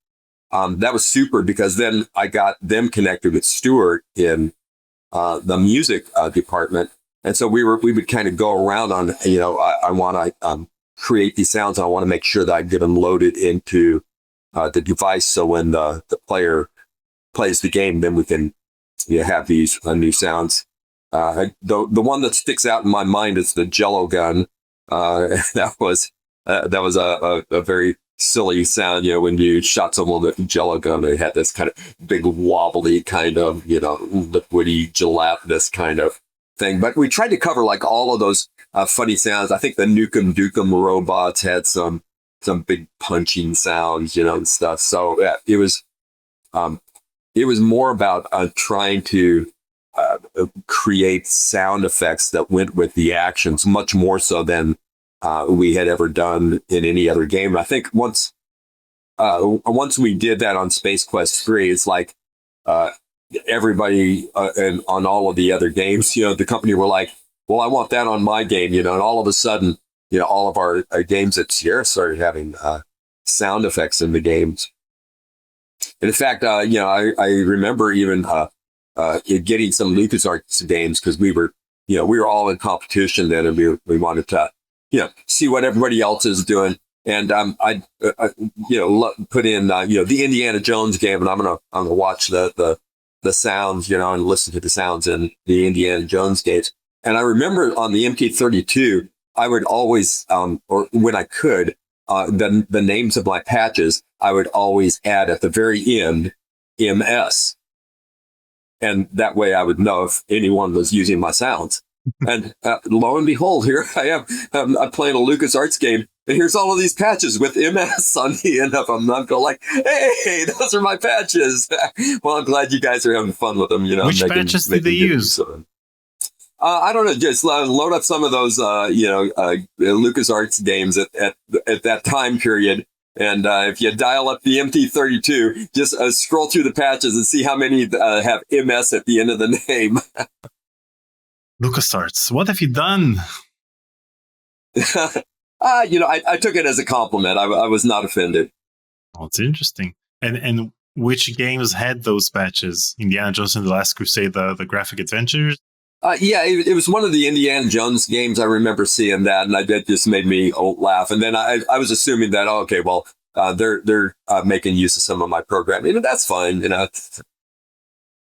super, because then I got them connected with Stuart in the music department. And so we would kind of go around on, I want to create these sounds. And I want to make sure that I get them loaded into the device. So when the player plays the game, then we can have these new sounds. The one that sticks out in my mind is the Jello gun. That was a very silly sound. When you shot someone with a Jello gun, they had this kind of big wobbly kind of, liquidy gelatinous kind of thing. But we tried to cover like all of those funny sounds. I think the Nukem Dukem robots had some big punching sounds, and stuff. So it was more about trying to create sound effects that went with the actions, much more so than we had ever done in any other game. I think once we did that on Space Quest 3, it's like everybody and on all of the other games, the company were like, "Well, I want that on my game," and all of a sudden, all of our games at Sierra started having sound effects in the games. And in fact, I remember even getting some LucasArts games, because we were all in competition then, and we wanted to see what everybody else is doing. And I put in the Indiana Jones game, and I'm gonna watch the sounds, and listen to the sounds in the Indiana Jones games. And I remember on the MT32, I would always, or when I could, the names of my patches, I would always add at the very end, MS. And that way I would know if anyone was using my sounds. And lo and behold, here I am. I'm playing a LucasArts game, and here's all of these patches with MS on the end of them. I'm going like, "Hey, those are my patches." Well, I'm glad you guys are having fun with them. Which patches did they use? I don't know. Just load up some of those, LucasArts games at that time period. And if you dial up the MT32, just scroll through the patches and see how many have MS at the end of the name. LucasArts, what have you done? I took it as a compliment. I was not offended. Oh, it's interesting. And which games had those patches? Indiana Jones and the Last Crusade, the graphic adventures? It was one of the Indiana Jones games. I remember seeing that, and that just made me laugh. And then I was assuming that, they're making use of some of my programming, and that's fine.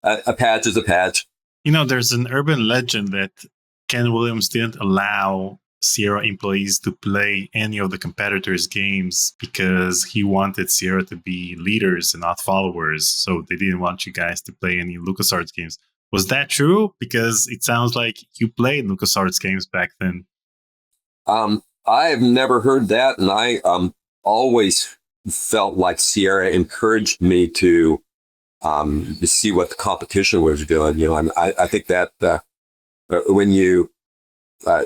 A patch is a patch. There's an urban legend that Ken Williams didn't allow Sierra employees to play any of the competitors' games because he wanted Sierra to be leaders and not followers. So they didn't want you guys to play any LucasArts games. Was that true? Because it sounds like you played LucasArts games back then. I've never heard that, and I always felt like Sierra encouraged me to see what the competition was doing. I think that when you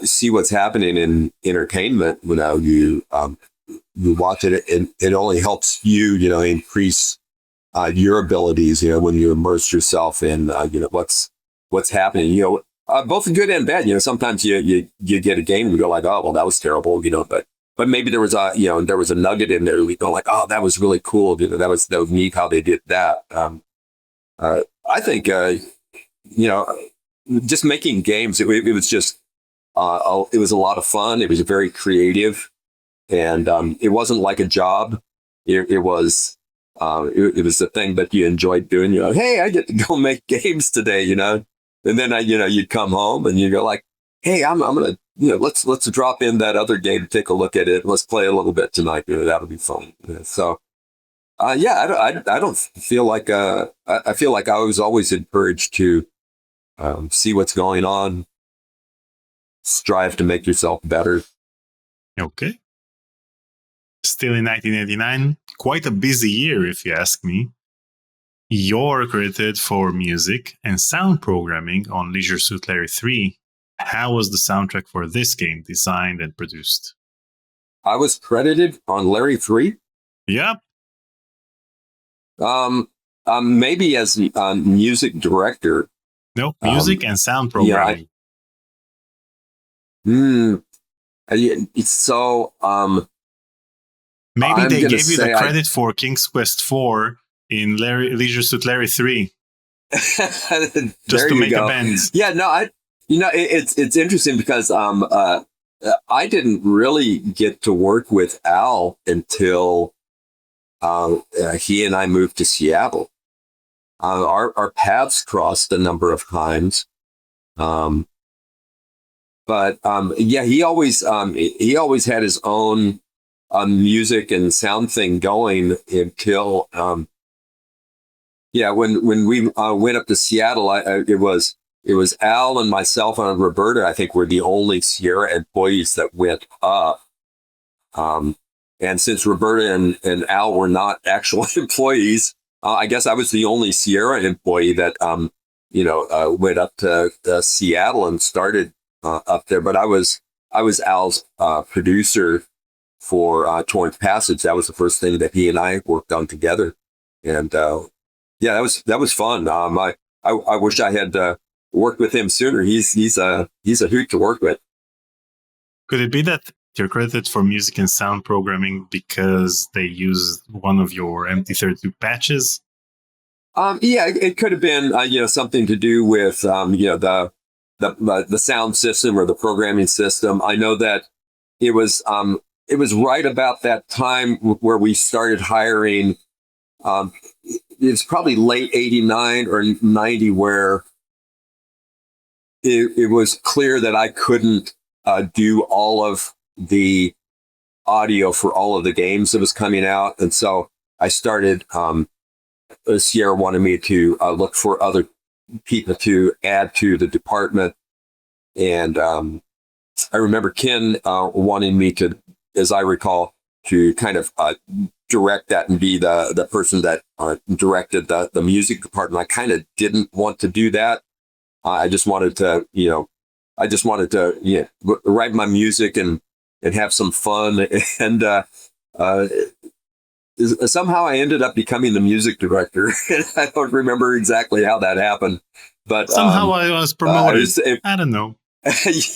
see what's happening in entertainment, you watch it, it only helps you, increase your abilities, when you immerse yourself in, what's happening, both good and bad. Sometimes you get a game and you go like, "Oh, well, that was terrible," but but maybe there was a nugget in there. We go like, oh, that was really cool. That was neat how they did that. I think, just making games, it was just, it was a lot of fun. It was very creative, and it wasn't like a job. It was the thing that you enjoyed doing. Hey, I get to go make games today, and then you'd come home and you go like, hey, I'm gonna, let's drop in that other game, take a look at it. Let's play a little bit tonight. That'll be fun. So, I don't feel like I feel like I was always encouraged to see what's going on, strive to make yourself better. Okay. Still in 1989, quite a busy year, if you ask me. You're credited for music and sound programming on Leisure Suit Larry 3. How was the soundtrack for this game designed and produced? I was credited on Larry 3? Yep. Maybe as music director. No, music and sound programming. So, maybe they gave you the credit for King's Quest 4 in Leisure Suit Larry 3. Just to make amends. Yeah, no, it's interesting because I didn't really get to work with Al until he and I moved to Seattle. Our paths crossed a number of times. But he always had his own music and sound thing going until when we went up to Seattle, it was Al and myself and Roberta, I think, were the only Sierra employees that went up. And since Roberta and Al were not actual employees, I guess I was the only Sierra employee that went up to Seattle and started up there. But I was Al's producer for Torrance Passage. That was the first thing that he and I worked on together, and that was fun. I wish I had worked with him sooner. He's a hoot to work with. Could it be that you're credited for music and sound programming because they used one of your MT32 patches? It could have been something to do with the sound system or the programming system. I know that it was right about that time where we started hiring. It's probably late 89 or 90 where it was clear that I couldn't do all of the audio for all of the games that was coming out. And so I started, Sierra wanted me to look for other people to add to the department. And I remember Ken wanting me to, as I recall, to kind of direct that and be the person that directed the music department. I kind of didn't want to do that. I just wanted to, write my music and have some fun. And somehow I ended up becoming the music director. I don't remember exactly how that happened, but somehow I was promoted. I don't know.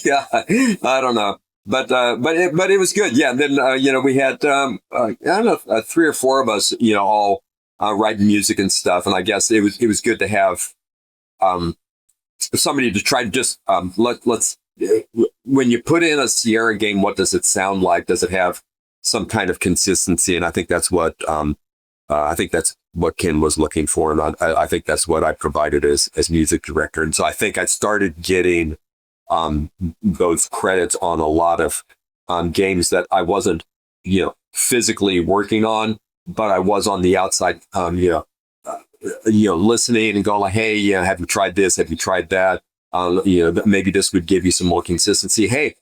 Yeah, I don't know. But it was good. Yeah. And then, we had, I don't know, 3 or 4 of us, all writing music and stuff. And I guess it was good to have somebody to try to just, let's, when you put in a Sierra game, what does it sound like? Does it have some kind of consistency? And I think that's what, Ken was looking for. And I think that's what I provided as music director. And so I think I started getting those credits on a lot of games that I wasn't, physically working on, but I was on the outside, listening and going like, hey, have you tried this? Have you tried that? Maybe this would give you some more consistency. Hey,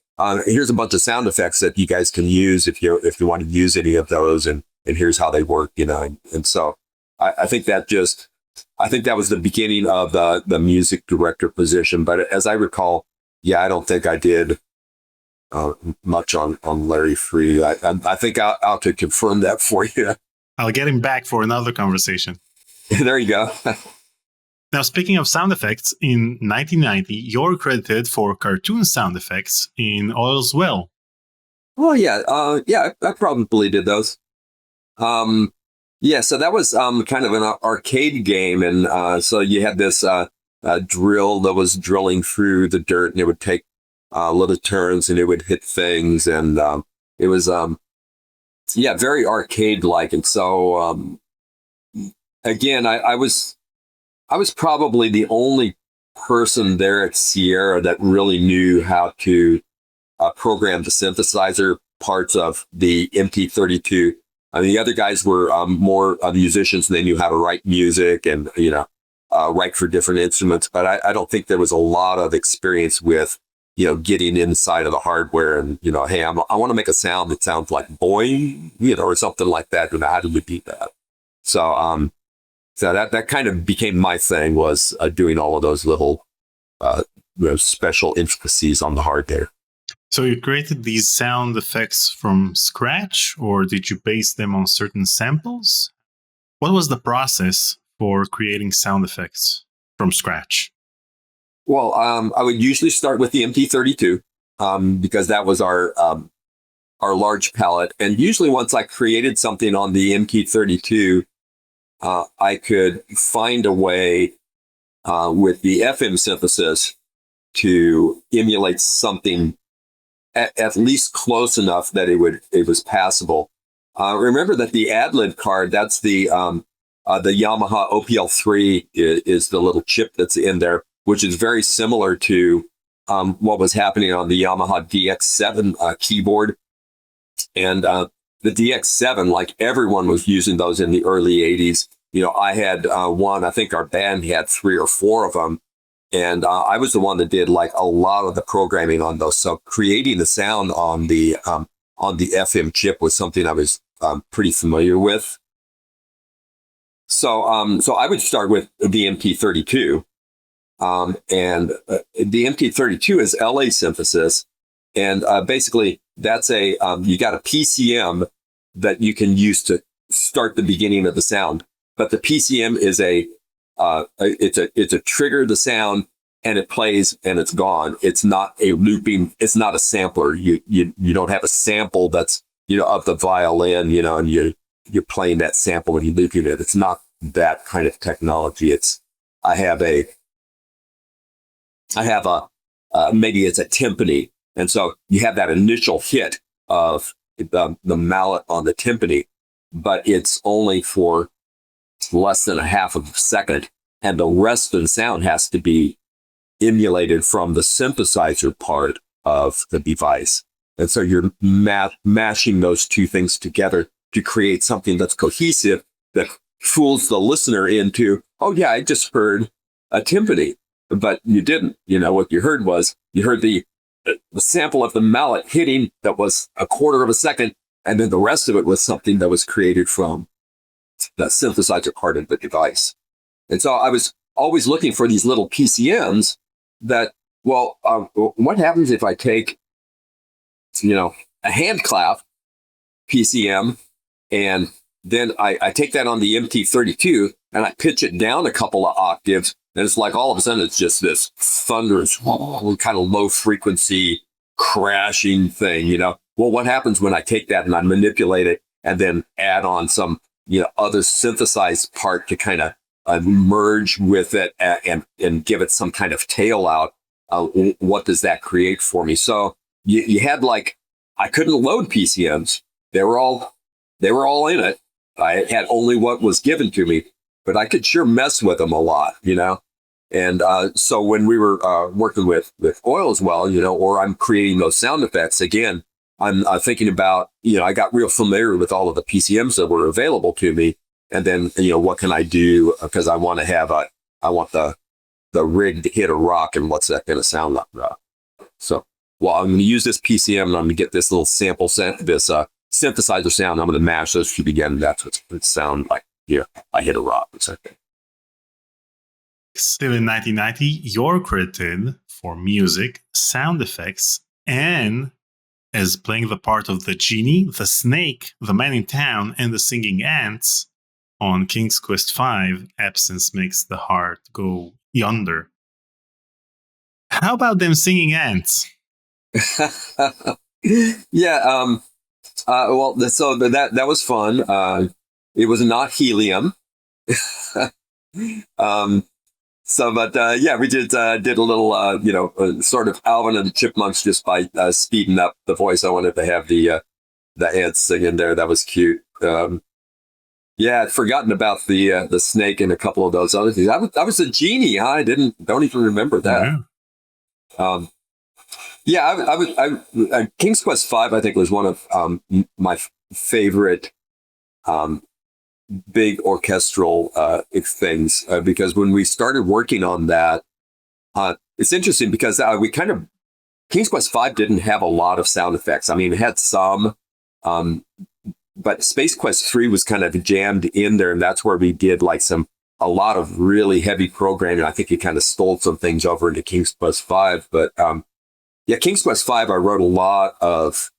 here's a bunch of sound effects that you guys can use if you want to use any of those, and here's how they work, And so I think that was the beginning of the music director position. But as I recall, I don't think I did much on Larry 3. I think I'll to confirm that for you. I'll get him back for another conversation. There you go. Now, speaking of sound effects, in 1990, you're credited for cartoon sound effects in All's Well. Oh yeah, I probably did those. Yeah, so that was kind of an arcade game, and so you had this drill that was drilling through the dirt, and it would take little turns, and it would hit things, and it was yeah, very arcade-like. And so again, I was probably the only person there at Sierra that really knew how to program the synthesizer parts of the MT32. The other guys were more musicians, and they knew how to write music and, write for different instruments. But I don't think there was a lot of experience with, getting inside of the hardware and, hey, I want to make a sound that sounds like boing, or something like that. And how do we do that? So, so that kind of became my thing, was doing all of those little special intricacies on the hardware. So you created these sound effects from scratch, or did you base them on certain samples? What was the process for creating sound effects from scratch? Well, I would usually start with the MT32 because that was our large palette. And usually once I created something on the MT32, I could find a way with the FM synthesis to emulate something at least close enough that it was passable. Remember that the ad-lib card, that's the Yamaha OPL3 is the little chip that's in there, which is very similar to what was happening on the Yamaha DX7 keyboard. And the DX7, like everyone was using those in the early 80s. I had one, I think our band had 3 or 4 of them. And I was the one that did like a lot of the programming on those. So creating the sound on the FM chip was something I was pretty familiar with. So I would start with the MT32, and the MT32 is LA synthesis, and basically that's you got a PCM that you can use to start the beginning of the sound, but the PCM is it's a trigger the sound, and it plays and it's gone. It's not a looping. It's not a sampler. You don't have a sample that's of the violin, and you're playing that sample and you're looping it. It's not that kind of technology. I have a maybe it's a timpani, and so you have that initial hit of the mallet on the timpani, but it's only for less than a half of a second, and the rest of the sound has to be emulated from the synthesizer part of the device. And so you're mashing those two things together to create something that's cohesive, that fools the listener into, oh yeah, I just heard a timpani, but you didn't. What you heard was, you heard the sample of the mallet hitting that was a quarter of a second, and then the rest of it was something that was created from the synthesizer part of the device. And so I was always looking for these little PCMs that, what happens if I take, a hand clap PCM, and then I take that on the MT32 and I pitch it down a couple of octaves, and it's like all of a sudden it's just this thunderous kind of low frequency crashing thing, Well, what happens when I take that and I manipulate it and then add on some, other synthesized part to kind of merge with it and give it some kind of tail out? What does that create for me? So you had I couldn't load PCMs. They were all in it. I had only what was given to me, but I could sure mess with them a lot, And so when we were working with oil as well, or I'm creating those sound effects, again, I'm thinking about, I got real familiar with all of the PCMs that were available to me. And then, what can I do? Because I want the rig to hit a rock, and what's that going to sound like? So, I'm going to use this PCM, and I'm going to get this little sample this synthesizer sound. I'm going to mash those two together. That's what it sounds like. Yeah, I hit a rock. Exactly. Still in 1990, you're credited for music, sound effects, and as playing the part of the genie, the snake, the man in town, and the singing ants on King's Quest V, Absence Makes the Heart Go Yonder. How about them singing ants? Yeah. So that was fun. It was not helium. um, yeah, we did a little, sort of Alvin and the Chipmunks just by speeding up the voice. I wanted to have the ants singing there. That was cute. Yeah, I'd forgotten about the snake and a couple of those other things. I was a genie. Huh? Don't even remember that. Um, yeah, King's Quest V, I think, was one of my favorite big orchestral things because when we started working on that, it's interesting because King's Quest V didn't have a lot of sound effects. I mean, it had some, but Space Quest 3 was kind of jammed in there, and that's where we did a lot of really heavy programming. I think it kind of stole some things over into King's Quest V, but yeah, King's Quest V, I wrote a lot of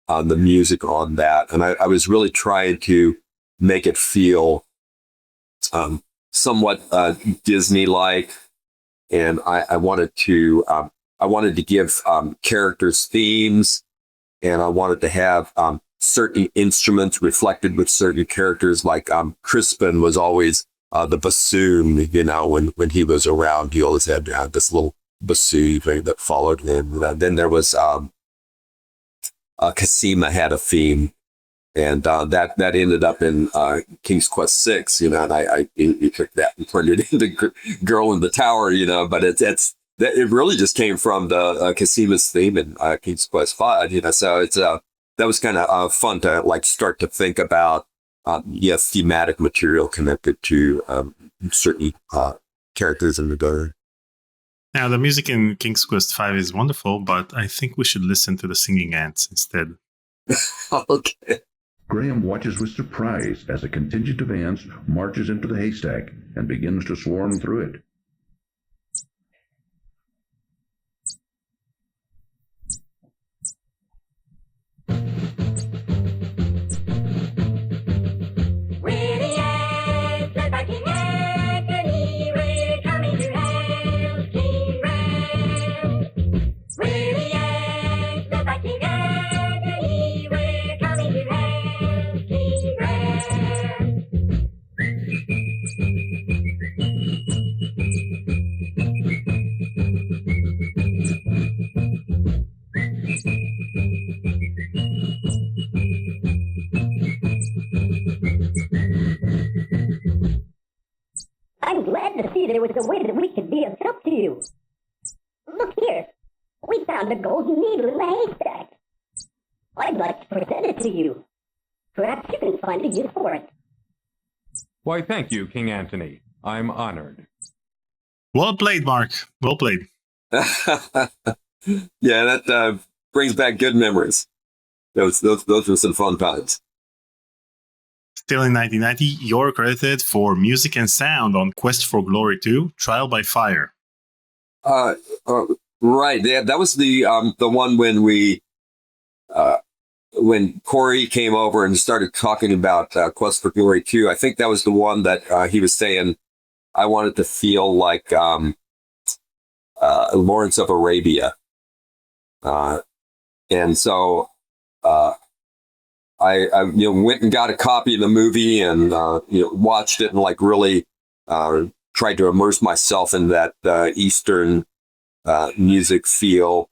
the music on that, and I was really trying to make it feel somewhat Disney-like, and I wanted to give characters themes, and I wanted to have certain instruments reflected with certain characters. Like Crispin was always the bassoon. When he was around, he always had this little bassoon thing that followed him. And then there was Cosima had a theme. And that ended up in King's Quest VI, and I took that and turned it into Girl in the Tower, but it really just came from the Cosima's theme in King's Quest V, so it's that was kind of fun to start to think about thematic material connected to certain characters in the game. Now, the music in King's Quest V is wonderful, but I think we should listen to the singing ants instead. Okay. Graham watches with surprise as a contingent of ants marches into the haystack and begins to swarm through it. I'm glad to see there was a way that we could be of help to you. Look here. We found a golden needle in the haystack. I'd like to present it to you. Perhaps you can find a use for it. Why, thank you, King Antony. I'm honored. Well played, Mark. Well played. Yeah, that brings back good memories. Those were some fun times. Still in 1990, you're credited for music and sound on Quest for Glory 2, Trial by Fire. Right. Yeah, that was the one when when Corey came over and started talking about Quest for Glory 2. I think that was the one that he was saying, I wanted to feel like Lawrence of Arabia. And so I went and got a copy of the movie and watched it and really tried to immerse myself in that Eastern music feel.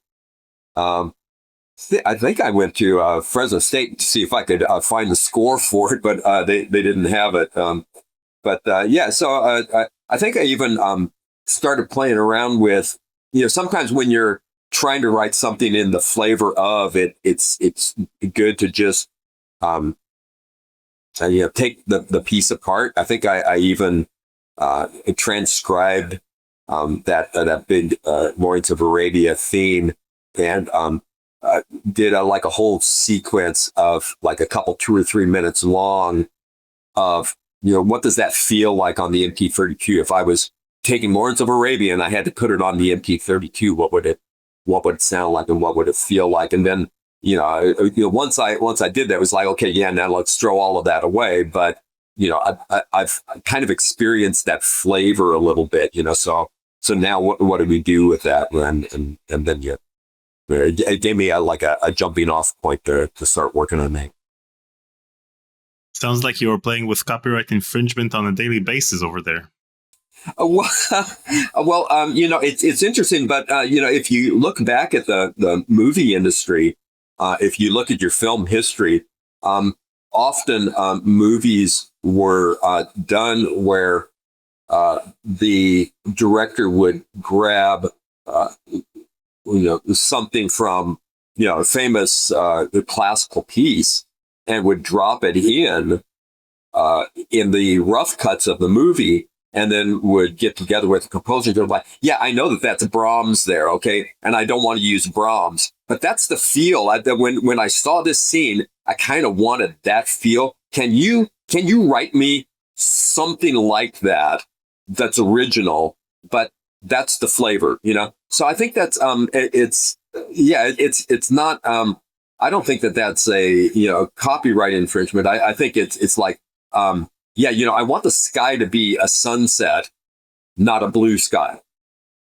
I think I went to Fresno State to see if I could find the score for it, but they didn't have it. Yeah, so I think I even started playing around with, sometimes when you're trying to write something in the flavor of it, it's good to just take the piece apart. I think I even transcribed that big Lawrence of Arabia theme and did a whole sequence of a couple 2 or 3 minutes long of what does that feel like on the MT32? If I was taking Lawrence of Arabia and I had to put it on the MT32, what would it sound like and what would it feel like? And then once I did that, it was like, okay, yeah, now let's throw all of that away. But I've kind of experienced that flavor a little bit, so now what do we do with that? And then It gave me a jumping off point to start working on that. Sounds like you're playing with copyright infringement on a daily basis over there. It's interesting, but if you look back at the movie industry, if you look at your film history, often movies were done where the director would grab something from a famous classical piece and would drop it in the rough cuts of the movie, and then would get together with the composer and go like, yeah, I know that that's Brahms there, okay, and I don't want to use Brahms, but that's the feel. When I saw this scene, I kind of wanted that feel. Can you write me something like that that's original, but that's the flavor, So I think that's it's not. I don't think that that's a copyright infringement. I think it's like I want the sky to be a sunset, not a blue sky.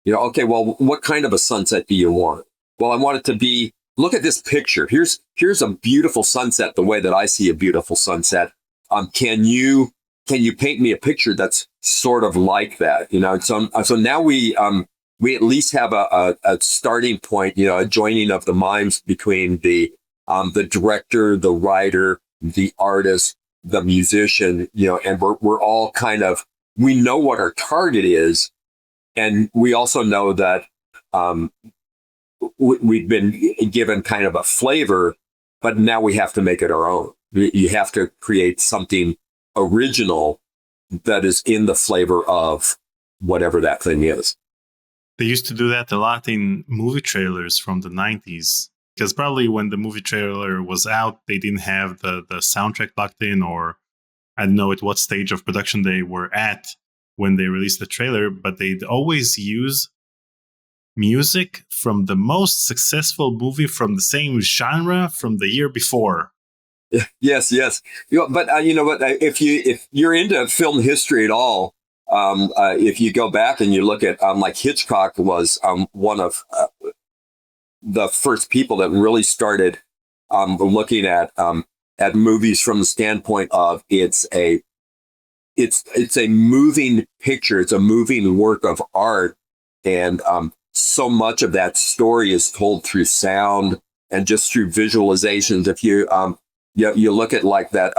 Okay, well, what kind of a sunset do you want? Well, I want it to be, look at this picture. Here's a beautiful sunset, the way that I see a beautiful sunset. Can you paint me a picture that's sort of like that? So now we at least have a starting point, a joining of the minds between the director, the writer, the artist, the musician, and we're all we know what our target is. And we also know that we've been given kind of a flavor, but now we have to make it our own. You have to create something original that is in the flavor of whatever that thing is. They used to do that a lot in movie trailers from the 90s. Because probably when the movie trailer was out, they didn't have the soundtrack locked in, or I don't know at what stage of production they were at when they released the trailer, but they'd always use music from the most successful movie from the same genre from the year before. Yes. But you know what? If you're into film history at all, if you go back and you look at like Hitchcock was one of the first people that really started looking at movies from the standpoint of it's a moving picture, it's a moving work of art, and so much of that story is told through sound and just through visualizations. If you look at like that,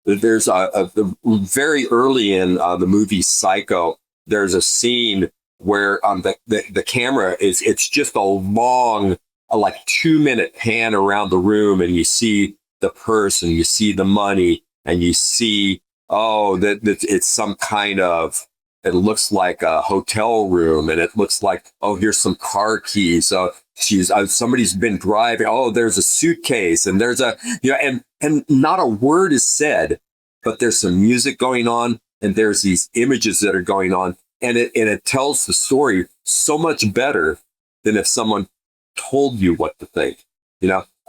there's a very early in the movie Psycho, there's a scene where the camera it's just a long, like 2-minute pan around the room, and you see the purse and you see the money and you see, that it's some kind of, it looks like a hotel room, and it looks like, here's some car keys. So somebody's been driving. There's a suitcase, and there's and not a word is said, but there's some music going on, and there's these images that are going on, and it tells the story so much better than if someone told you what to think.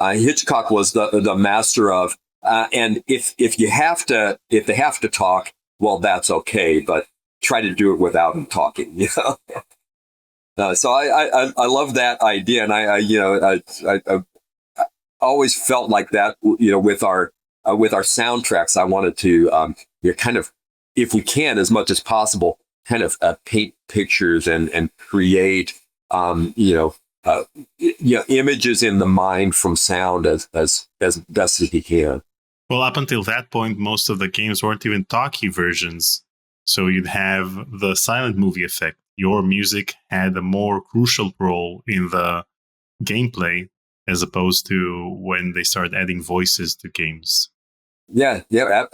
Hitchcock was the master of, and if they have to talk, well, that's okay, but try to do it without them talking. So I love that idea, and I always felt like that. With our soundtracks, I wanted to kind of, if we can, as much as possible, kind of paint pictures and create images in the mind from sound as best as you can. Well, up until that point, most of the games weren't even talkie versions. So you'd have the silent movie effect. Your music had a more crucial role in the gameplay as opposed to when they started adding voices to games. Yeah,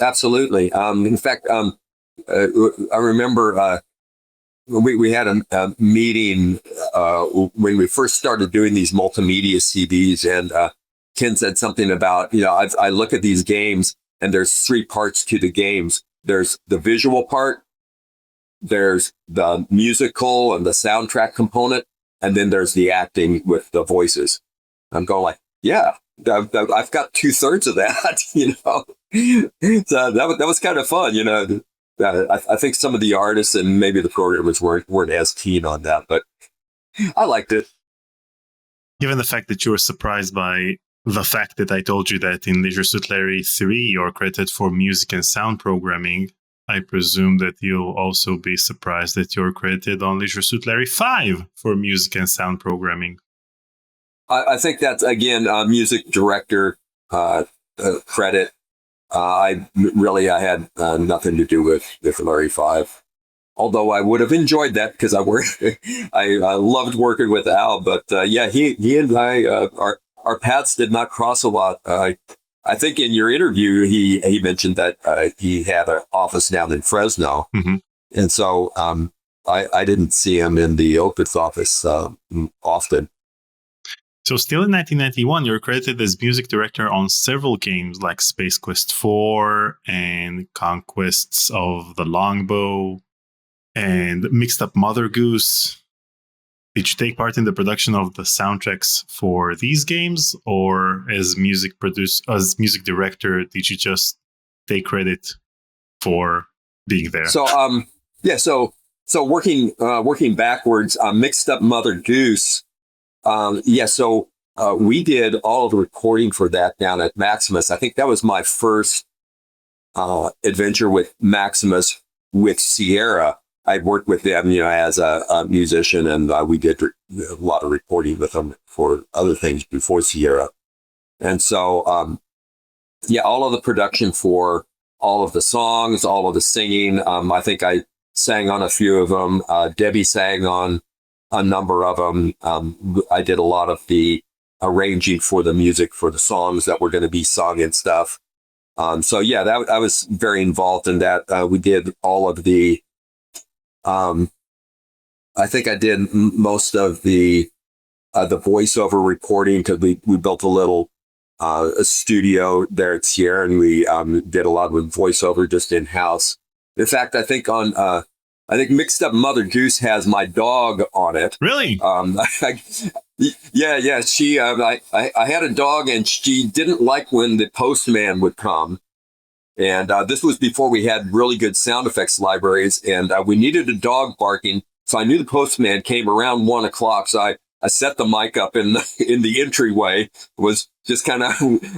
absolutely. In fact, I remember we had a meeting when we first started doing these multimedia CDs, and Ken said something about, I look at these games and there's 3 parts to the games. There's the visual part, there's the musical and the soundtrack component, and then there's the acting with the voices. I'm going like, yeah, I've got 2/3 of that, So that was kind of fun, I think some of the artists and maybe the programmers weren't as keen on that, but I liked it. Given the fact that you were surprised by the fact that I told you that in Leisure Suit Larry 3 you're credited for music and sound programming, I presume that you'll also be surprised that you're credited on Leisure Suit Larry 5 for music and sound programming. I think that's, again, music director credit. I had nothing to do with Larry 5. Although I would have enjoyed that because I loved working with Al. But he and I, our paths did not cross a lot. I think in your interview, he mentioned that he had an office down in Fresno. Mm-hmm. And so I didn't see him in the Opus office often. So still in 1991, you're credited as music director on several games like Space Quest 4 and Conquests of the Longbow and Mixed Up Mother Goose. Did you take part in the production of the soundtracks for these games, or as music director, did you just take credit for being there? So so working backwards, Mixed Up Mother Goose. We did all of the recording for that down at Maximus. I think that was my first adventure with Maximus with Sierra. I worked with them, as a musician, and we did a lot of recording with them for other things before Sierra. And so, all of the production for all of the songs, all of the singing. I think I sang on a few of them. Debbie sang on a number of them. I did a lot of the arranging for the music for the songs that were going to be sung and stuff. I was very involved in that. We did all of the, I think I did most of the voiceover recording because we built a little a studio there at Sierra, and we did a lot with voiceover just in house. In fact, I think Mixed Up Mother Goose has my dog on it. Really? Yeah. She, I had a dog, and she didn't like when the postman would come. And this was before we had really good sound effects libraries, and we needed a dog barking. So I knew the postman came around 1 o'clock. So I set the mic up in the entryway, was just kind of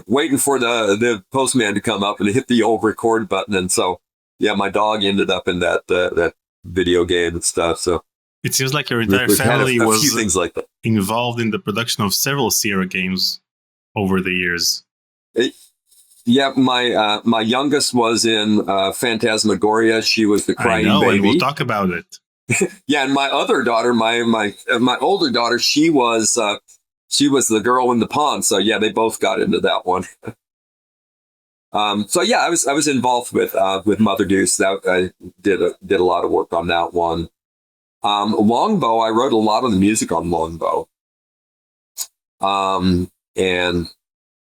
waiting for the postman to come up and hit the old record button. And so, my dog ended up in that video game and stuff. So it seems like your entire family a was few things like that. Involved in the production of several Sierra games over the years. My youngest was in Phantasmagoria. She was the crying baby. And we'll talk about it. And my other daughter, my older daughter, she was the girl in the pond. So they both got into that one. I was involved with Mother Goose. That I did a lot of work on that one. Longbow, I wrote a lot of the music on Longbow. And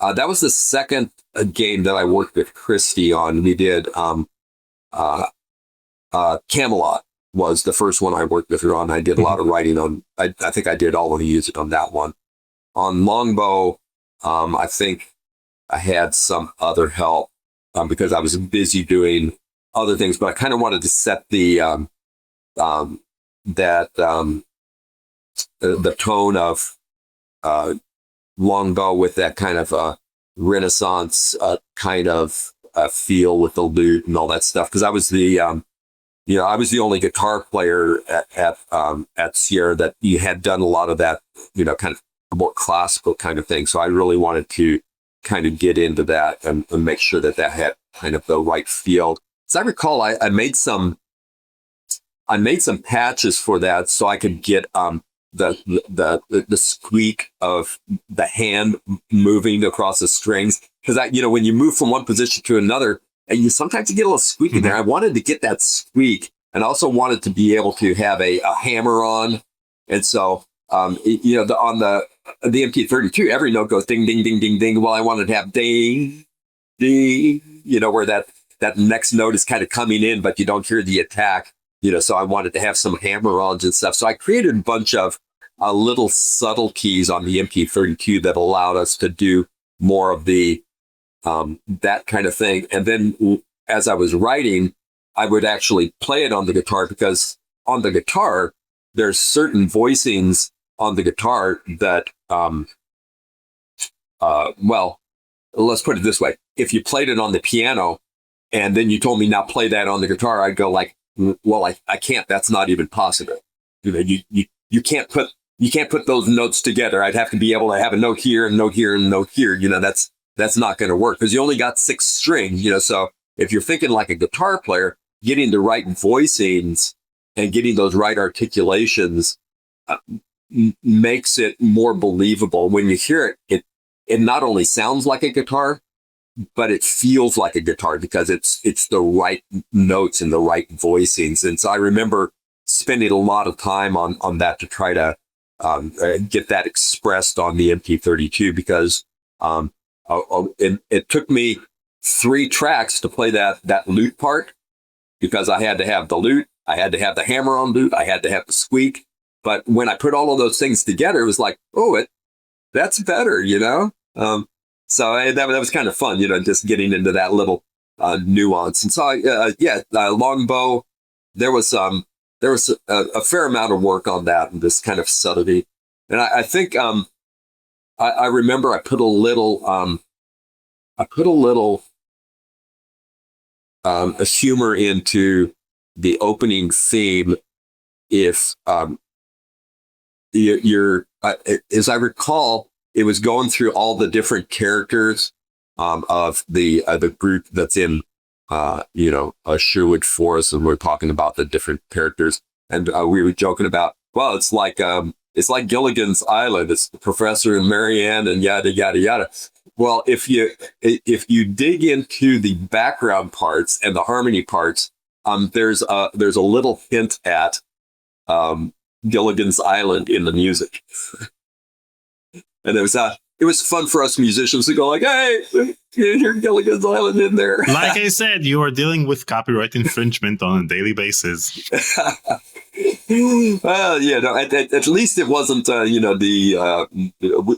that was the second game that I worked with Christy on. We did Camelot was the first one I worked with her on. I did a lot of writing on. I think I did all of the music on that one. On Longbow, I think I had some other help because I was busy doing other things, but I kind of wanted to set the tone of Longbow with that kind of Renaissance kind of feel with the lute and all that stuff. Because I was the I was the only guitar player at Sierra that had done a lot of that, kind of more classical kind of thing. So I really wanted to kind of get into that and make sure that had kind of the right feel. As I recall, I made some patches for that so I could get the squeak of the hand moving across the strings. Because when you move from one position to another, and sometimes you get a little squeak in there. I wanted to get that squeak, and also wanted to be able to have a hammer on. And so, on the MT32, every note goes ding, ding, ding, ding, ding. Well, I wanted to have ding, ding, where that next note is kind of coming in, but you don't hear the attack. So I wanted to have some hammer-ons and stuff. So I created a bunch of little subtle keys on the MT32 that allowed us to do more of the that kind of thing. And then as I was writing, I would actually play it on the guitar, because on the guitar, there's certain voicings on the guitar that, well, let's put it this way. If you played it on the piano and then you told me now play that on the guitar, I'd go like, well, I can't. That's not even possible. You know, you can't put those notes together. I'd have to be able to have a note here and note here and note here. You know, that's not going to work because you only got 6 strings. You know, so if you're thinking like a guitar player, getting the right voicings and getting those right articulations makes it more believable. When you hear it, it not only sounds like a guitar, but it feels like a guitar because it's the right notes and the right voicings. And so I remember spending a lot of time on that to try to get that expressed on the MP32 because it took me 3 tracks to play that lute part because I had to have the lute, I had to have the hammer-on lute, I had to have the squeak. But when I put all of those things together, it was like, oh, that's better, you know? So that was kind of fun, you know, just getting into that little nuance. And so, longbow, there was a fair amount of work on that and this kind of subtlety. And I think I remember I put a little a humor into the opening theme. If you're as I recall, it was going through all the different characters of the group that's in a Sherwood Forest, and we're talking about the different characters, and we were joking about, well, it's like Gilligan's Island. It's the Professor and Marianne and yada yada yada. Well, if you dig into the background parts and the harmony parts, there's a little hint at Gilligan's Island in the music. And it was fun for us musicians to go like, hey, you hear Gilligan's Island in there. Like I said, you are dealing with copyright infringement on a daily basis. Well, yeah, no, at least it wasn't,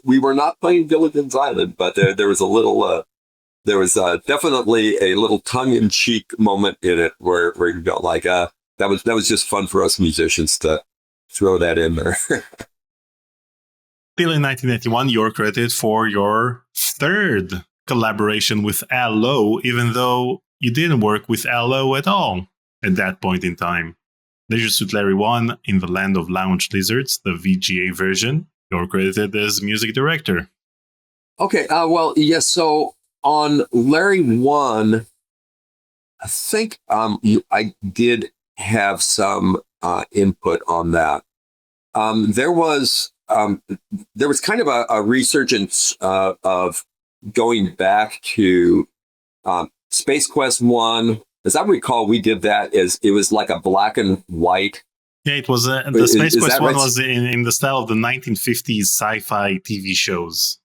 we were not playing Gilligan's Island, but there was a little, there was definitely a little tongue-in-cheek moment in it where you go like, that was just fun for us musicians to throw that in there. Still in 1981, you're credited for your 3rd collaboration with Al Lowe, even though you didn't work with Al Lowe at all at that point in time. Leisure Suit Larry 1 in the Land of Lounge Lizards, the VGA version, you're credited as music director. Okay, well, yes, so on Larry 1, I think I did have some input on that. There was kind of a resurgence of going back to Space Quest 1. As I recall, we did that it was like a black and white. Yeah, it was the Space Quest 1 was in the style of the 1950s sci-fi TV shows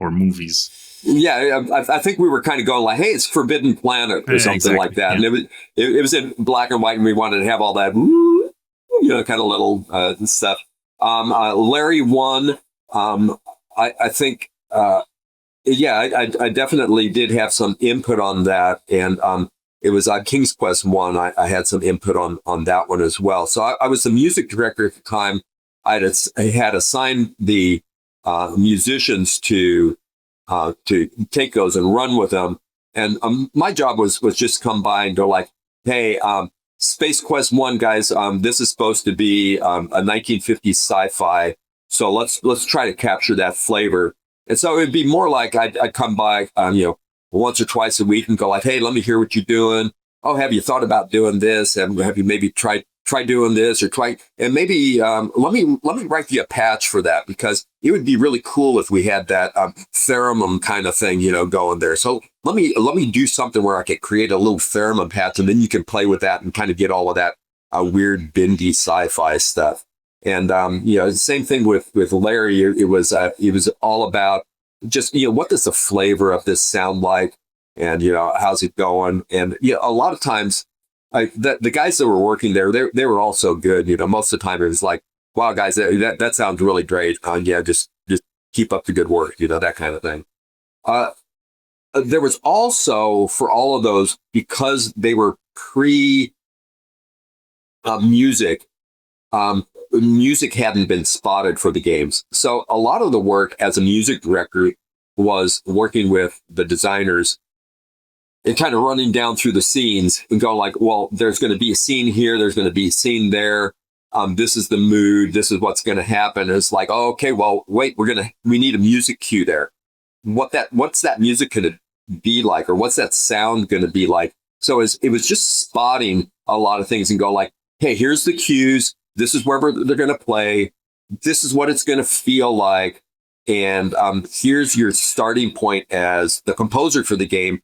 or movies. Yeah, I think we were kind of going like, hey, it's Forbidden Planet or something exactly. Like that. Yeah. And it was in black and white, and we wanted to have all that, kind of little stuff. Larry 1, I think, I definitely did have some input on that. And it was King's Quest 1. I had some input on that one as well. So I was the music director at the time. I had assigned the musicians to take those and run with them. And my job was just come by and go like, hey, Space Quest 1, guys, this is supposed to be a 1950s sci-fi. So let's try to capture that flavor. And so it'd be more like I'd come by, once or twice a week and go like, hey, let me hear what you're doing. Oh, have you thought about doing this? Have you maybe tried doing this or and maybe let me write you a patch for that, because it would be really cool if we had that theremin kind of thing, going there. So let me do something where I could create a little theremin patch, and then you can play with that and kind of get all of that weird bendy sci-fi stuff. And same thing with Larry. It was all about just what does the flavor of this sound like, and how's it going. And a lot of times the guys that were working there, they were all so good. Most of the time it was like, wow, guys, that sounds really great. Just keep up the good work, that kind of thing. There was also, for all of those, because they were pre music, music hadn't been spotted for the games. So a lot of the work as a music director was working with the designers and kind of running down through the scenes and going like, well, there's going to be a scene here. There's going to be a scene there. This is the mood. This is what's going to happen. And it's like, oh, okay, well, wait, we need a music cue there. What's that music going to be like? Or what's that sound going to be like? So it was just spotting a lot of things and go like, hey, here's the cues. This is where they're going to play. This is what it's going to feel like. And here's your starting point as the composer for the game.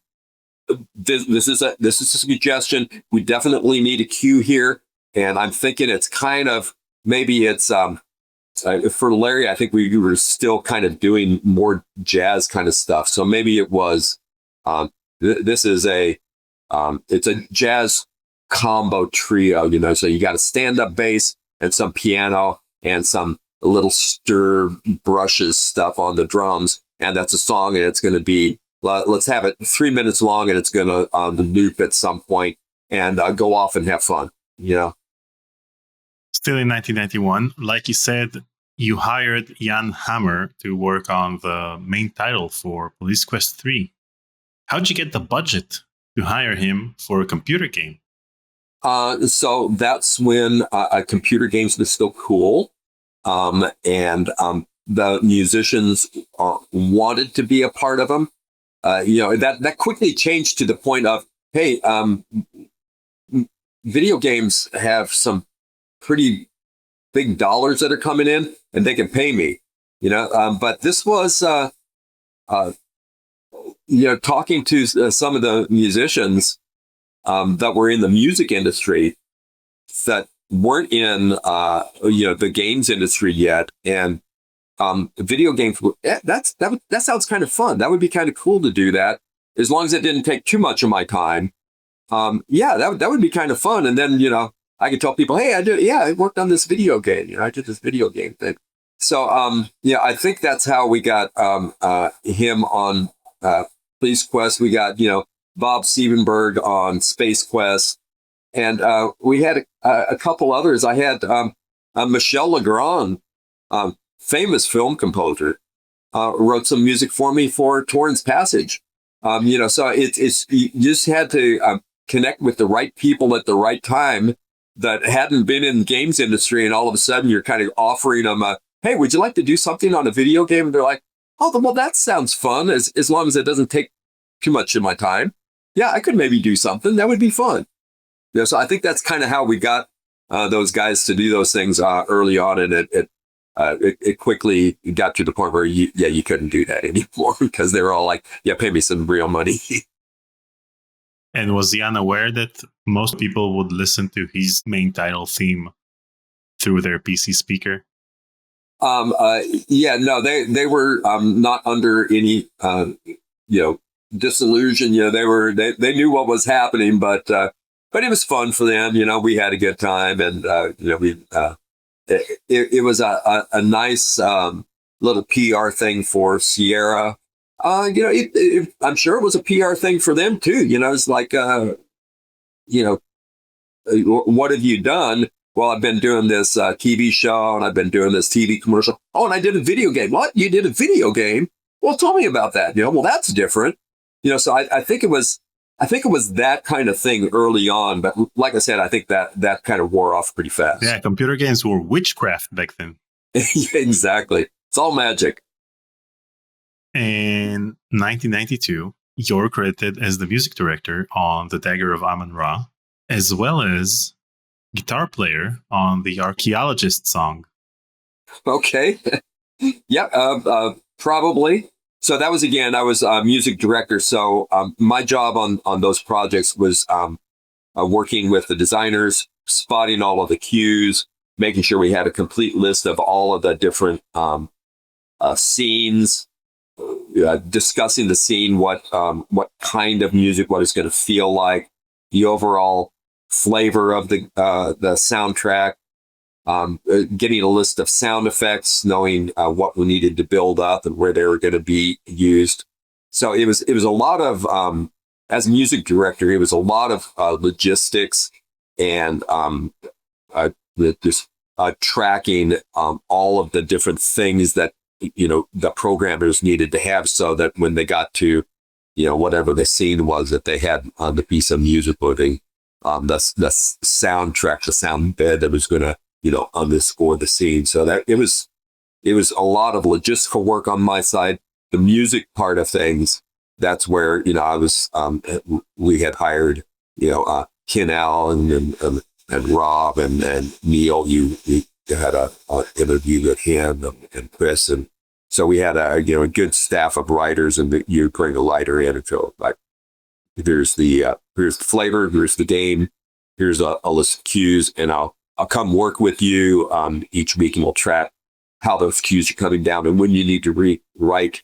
This is a suggestion. We definitely need a cue here. And I'm thinking it's kind of, maybe it's, for Larry, I think we were still kind of doing more jazz kind of stuff. So maybe it was, this is it's a jazz combo trio, you know, so you got a stand-up bass and some piano and some little stir brushes stuff on the drums. And that's a song, and it's going to be, let's have it 3 minutes long, and it's going to loop at some point and go off and have fun, you know. Still in 1991, like you said, you hired Jan Hammer to work on the main title for Police Quest 3. How'd you get the budget to hire him for a computer game? So that's when computer games were still cool. And the musicians wanted to be a part of them. You know, that quickly changed to the point of, hey, video games have some pretty big dollars that are coming in and they can pay me, you know. But this was, you know, talking to some of the musicians that were in the music industry that weren't in, you know, the games industry yet. And video games, that sounds kind of fun. That would be kind of cool to do that, as long as it didn't take too much of my time. Yeah, that would be kind of fun. And then, you know, I could tell people, hey, I worked on this video game. You know, I did this video game thing. So, yeah, I think that's how we got him on Police Quest. We got, you know, Bob Siebenberg on Space Quest. And we had a couple others. I had Michel Legrand, famous film composer, wrote some music for me for Torrance Passage. You know, so it's you just had to connect with the right people at the right time that hadn't been in the games industry, and all of a sudden you're kind of offering them, hey, would you like to do something on a video game? And they're like, oh, well, that sounds fun, as long as it doesn't take too much of my time. Yeah, I could maybe do something. That would be fun. Yeah, so I think that's kind of how we got those guys to do those things early on, and it quickly got to the point where you couldn't do that anymore because they were all like, yeah, pay me some real money. And was Jan aware that most people would listen to his main title theme through their PC speaker? Yeah, no, they were not under any you know, disillusion. You know, they knew what was happening, but it was fun for them. You know, we had a good time, and you know, it was a nice little PR thing for Sierra. You know, I'm sure it was a PR thing for them too. You know, it's like, you know, what have you done? Well, I've been doing this TV show, and I've been doing this TV commercial. Oh, and I did a video game. What? You did a video game? Well, tell me about that. You know, well, that's different. You know, so I think it was that kind of thing early on. But like I said, I think that kind of wore off pretty fast. Yeah, computer games were witchcraft back then. Exactly. It's all magic. In 1992, you're credited as the music director on The Dagger of Amun-Ra, as well as guitar player on the Archaeologist song. Okay. Yeah, probably. So that was, again, I was a music director. So my job on those projects was working with the designers, spotting all of the cues, making sure we had a complete list of all of the different scenes, discussing the scene, what kind of music, what it's going to feel like, the overall flavor of the soundtrack, getting a list of sound effects, knowing what we needed to build up and where they were going to be used. So it was a lot of, as music director, it was a lot of logistics and just tracking all of the different things that, the programmers needed to have so that when they got to, whatever the scene was that they had on the piece of music moving, the soundtrack, the sound bed that was going to, underscore the scene. So that it was a lot of logistical work on my side. The music part of things, that's where, I was, we had hired, Ken Allen and Rob and Neil. You had a interview with him and Chris. And so we had a good staff of writers, and you bring a writer in and feel like, here's the flavor, here's the game, here's a list of cues, and I'll come work with you each week, and we'll track how those cues are coming down and when you need to rewrite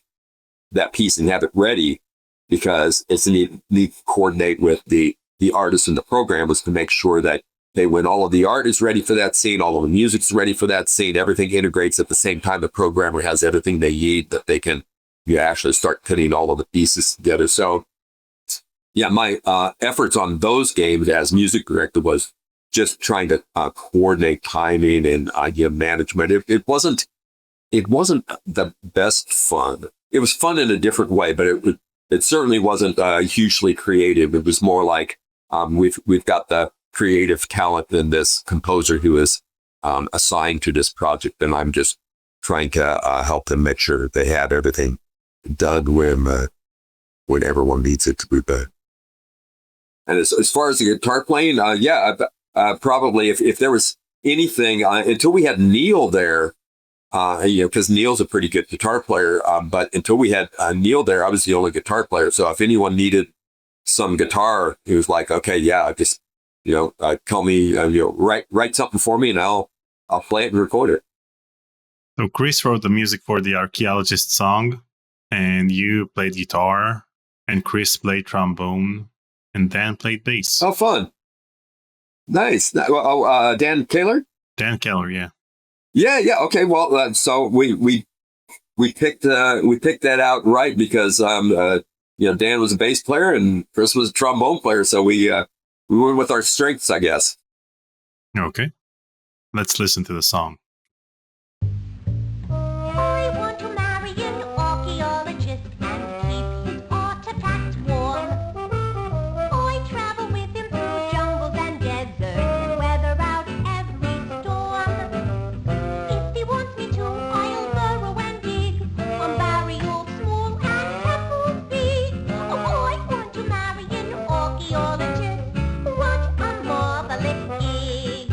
that piece and have it ready, because it's need to coordinate with the artists and the programmers to make sure that when all of the art is ready for that scene, all of the music's ready for that scene, everything integrates at the same time. The programmer has everything they need, that they can actually start putting all of the pieces together. So yeah, my efforts on those games as music director was just trying to coordinate timing and idea management. It wasn't the best fun. It was fun in a different way, but it certainly wasn't hugely creative. It was more like we've got the creative talent in this composer who is assigned to this project, and I'm just trying to help them make sure they had everything done when everyone needs it to be done. And as far as the guitar playing, probably if there was anything until we had Neil there, because Neil's a pretty good guitar player, but until we had Neil there, I was the only guitar player. So if anyone needed some guitar, he was like, okay, yeah, just tell me, write something for me, and I'll play it and record it. So Chris wrote the music for the Archaeologist song, and you played guitar, and Chris played trombone, and Dan played bass. Oh, fun! Nice. Dan Kaler. Dan Keller, yeah. Yeah. Okay. Well, so we picked that out right because Dan was a bass player and Chris was a trombone player, so we went with our strengths, I guess. Okay, let's listen to the song. I want to marry an archaeologist and keep his artifacts warm. I travel with him through jungles and deserts and weather out every storm. If he wants me to, I'll burrow and dig on burials small and pebbles big. I want to marry an archaeologist. What a marvelous gig.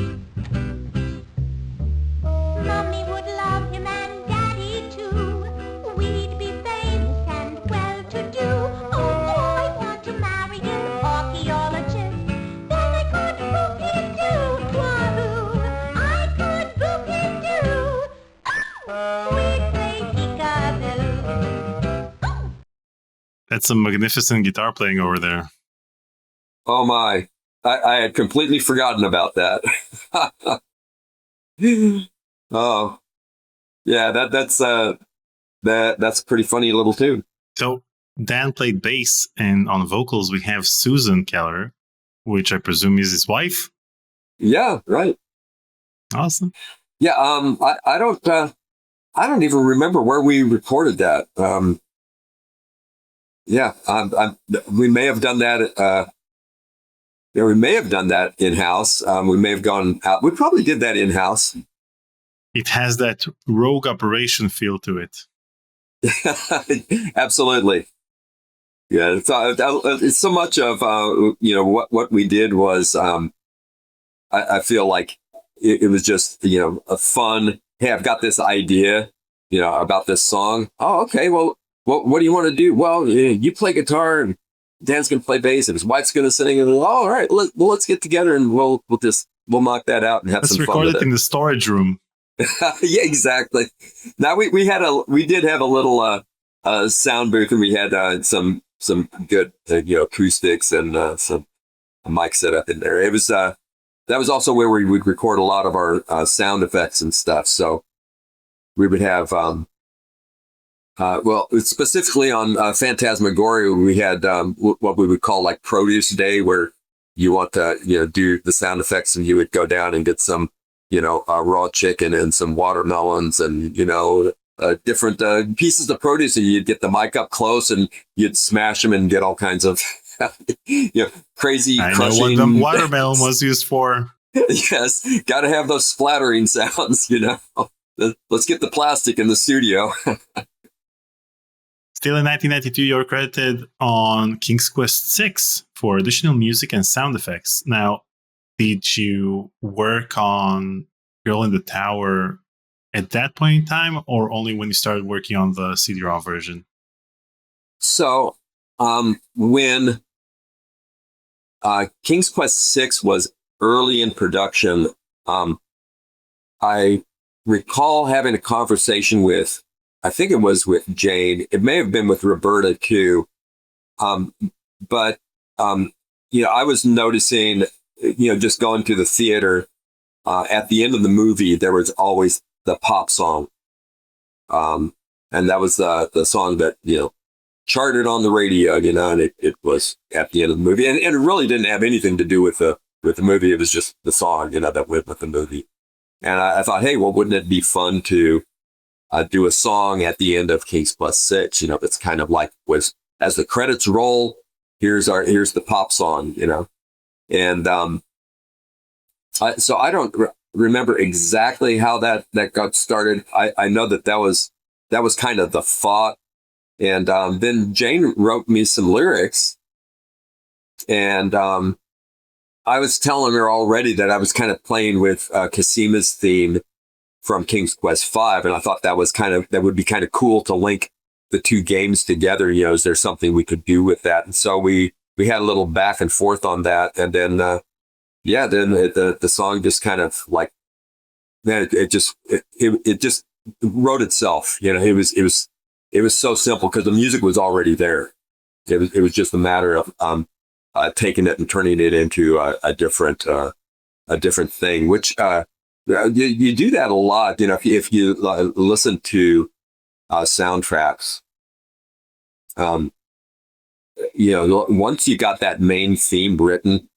Mommy would love him and Daddy too. We'd be famous and well-to-do. Oh, I want to marry an archaeologist. Then I could book it too. Wahoo! I could book it too. Oh, we'd play peekaboo. Oh. That's some magnificent guitar playing over there. Oh my! I had completely forgotten about that. Oh, yeah, that's a pretty funny little tune. So Dan played bass, and on vocals we have Susan Keller, which I presume is his wife. Yeah, right. Awesome. Yeah, I don't even remember where we recorded that. We may have done that. We may have done that in-house. We may have gone out. We probably did that in-house. It has that rogue operation feel to it. Absolutely. Yeah, it's so much of what we did was I feel like it was just a fun. Hey, I've got this idea about this song. Oh, okay. Well, what do you want to do? Well, you play guitar and Dan's gonna play bass and his wife's gonna sing. And all right, let's get together and we'll knock that out and have some fun with it. Let's record it in the storage room. Yeah, exactly. Now we did have a little sound booth, and we had some good acoustics and some mic set up in there. It was that was also where we would record a lot of our sound effects and stuff. So we would have specifically on Phantasmagoria, we had what we would call like produce day, where you want to do the sound effects, and you would go down and get some raw chicken and some watermelons and, different pieces of produce. And you'd get the mic up close and you'd smash them and get all kinds of, crazy I know crushing. what the watermelon was used for. Yes, got to have those splattering sounds, Let's get the plastic in the studio. Still in 1992, you're credited on King's Quest VI for additional music and sound effects. Now, did you work on Girl in the Tower at that point in time, or only when you started working on the CD-ROM version? So, when King's Quest VI was early in production, I recall having a conversation with, I think it was with Jane. It may have been with Roberta too. But I was noticing, just going to the theater, at the end of the movie, there was always the pop song. And that was the song that, charted on the radio, and it was at the end of the movie. And it really didn't have anything to do with the movie. It was just the song, that went with the movie. And I thought, hey, well, wouldn't it be fun to do a song at the end of King's Quest VI? It's kind of like as the credits roll, here's the pop song, And so I don't remember exactly how that got started. I know that was kind of the thought. And then Jane wrote me some lyrics, and I was telling her already that I was kind of playing with Casima's theme from King's Quest V, and I thought that would be kind of cool to link the two games together. Is there something we could do with that? And so we had a little back and forth on that, and then then the song just kind of like, it just wrote itself. It was so simple because the music was already there. It was just a matter of taking it and turning it into a different thing, which you do that a lot. If you listen to soundtracks, once you got that main theme written,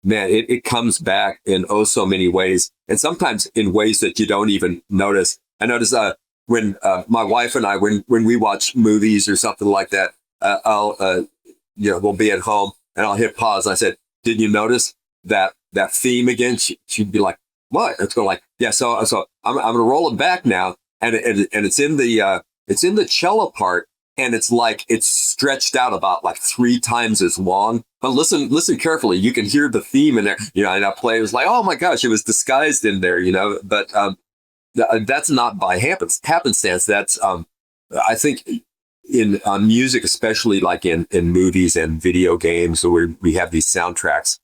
man, it comes back in so many ways, and sometimes in ways that you don't even notice. I notice when my wife and I, when we watch movies or something like that, we'll be at home and I'll hit pause. I said, "Did you notice that theme again?" She'd be like, "What?" It's going like, "Yeah." So I'm going to roll it back now, and it's in the cello part, and it's like it's stretched out about like 3 times as long. But listen carefully. You can hear the theme in there. And I play. It was like, oh my gosh, it was disguised in there. But that's not by happenstance. That's I think in music, especially like in movies and video games, where we have these soundtracks,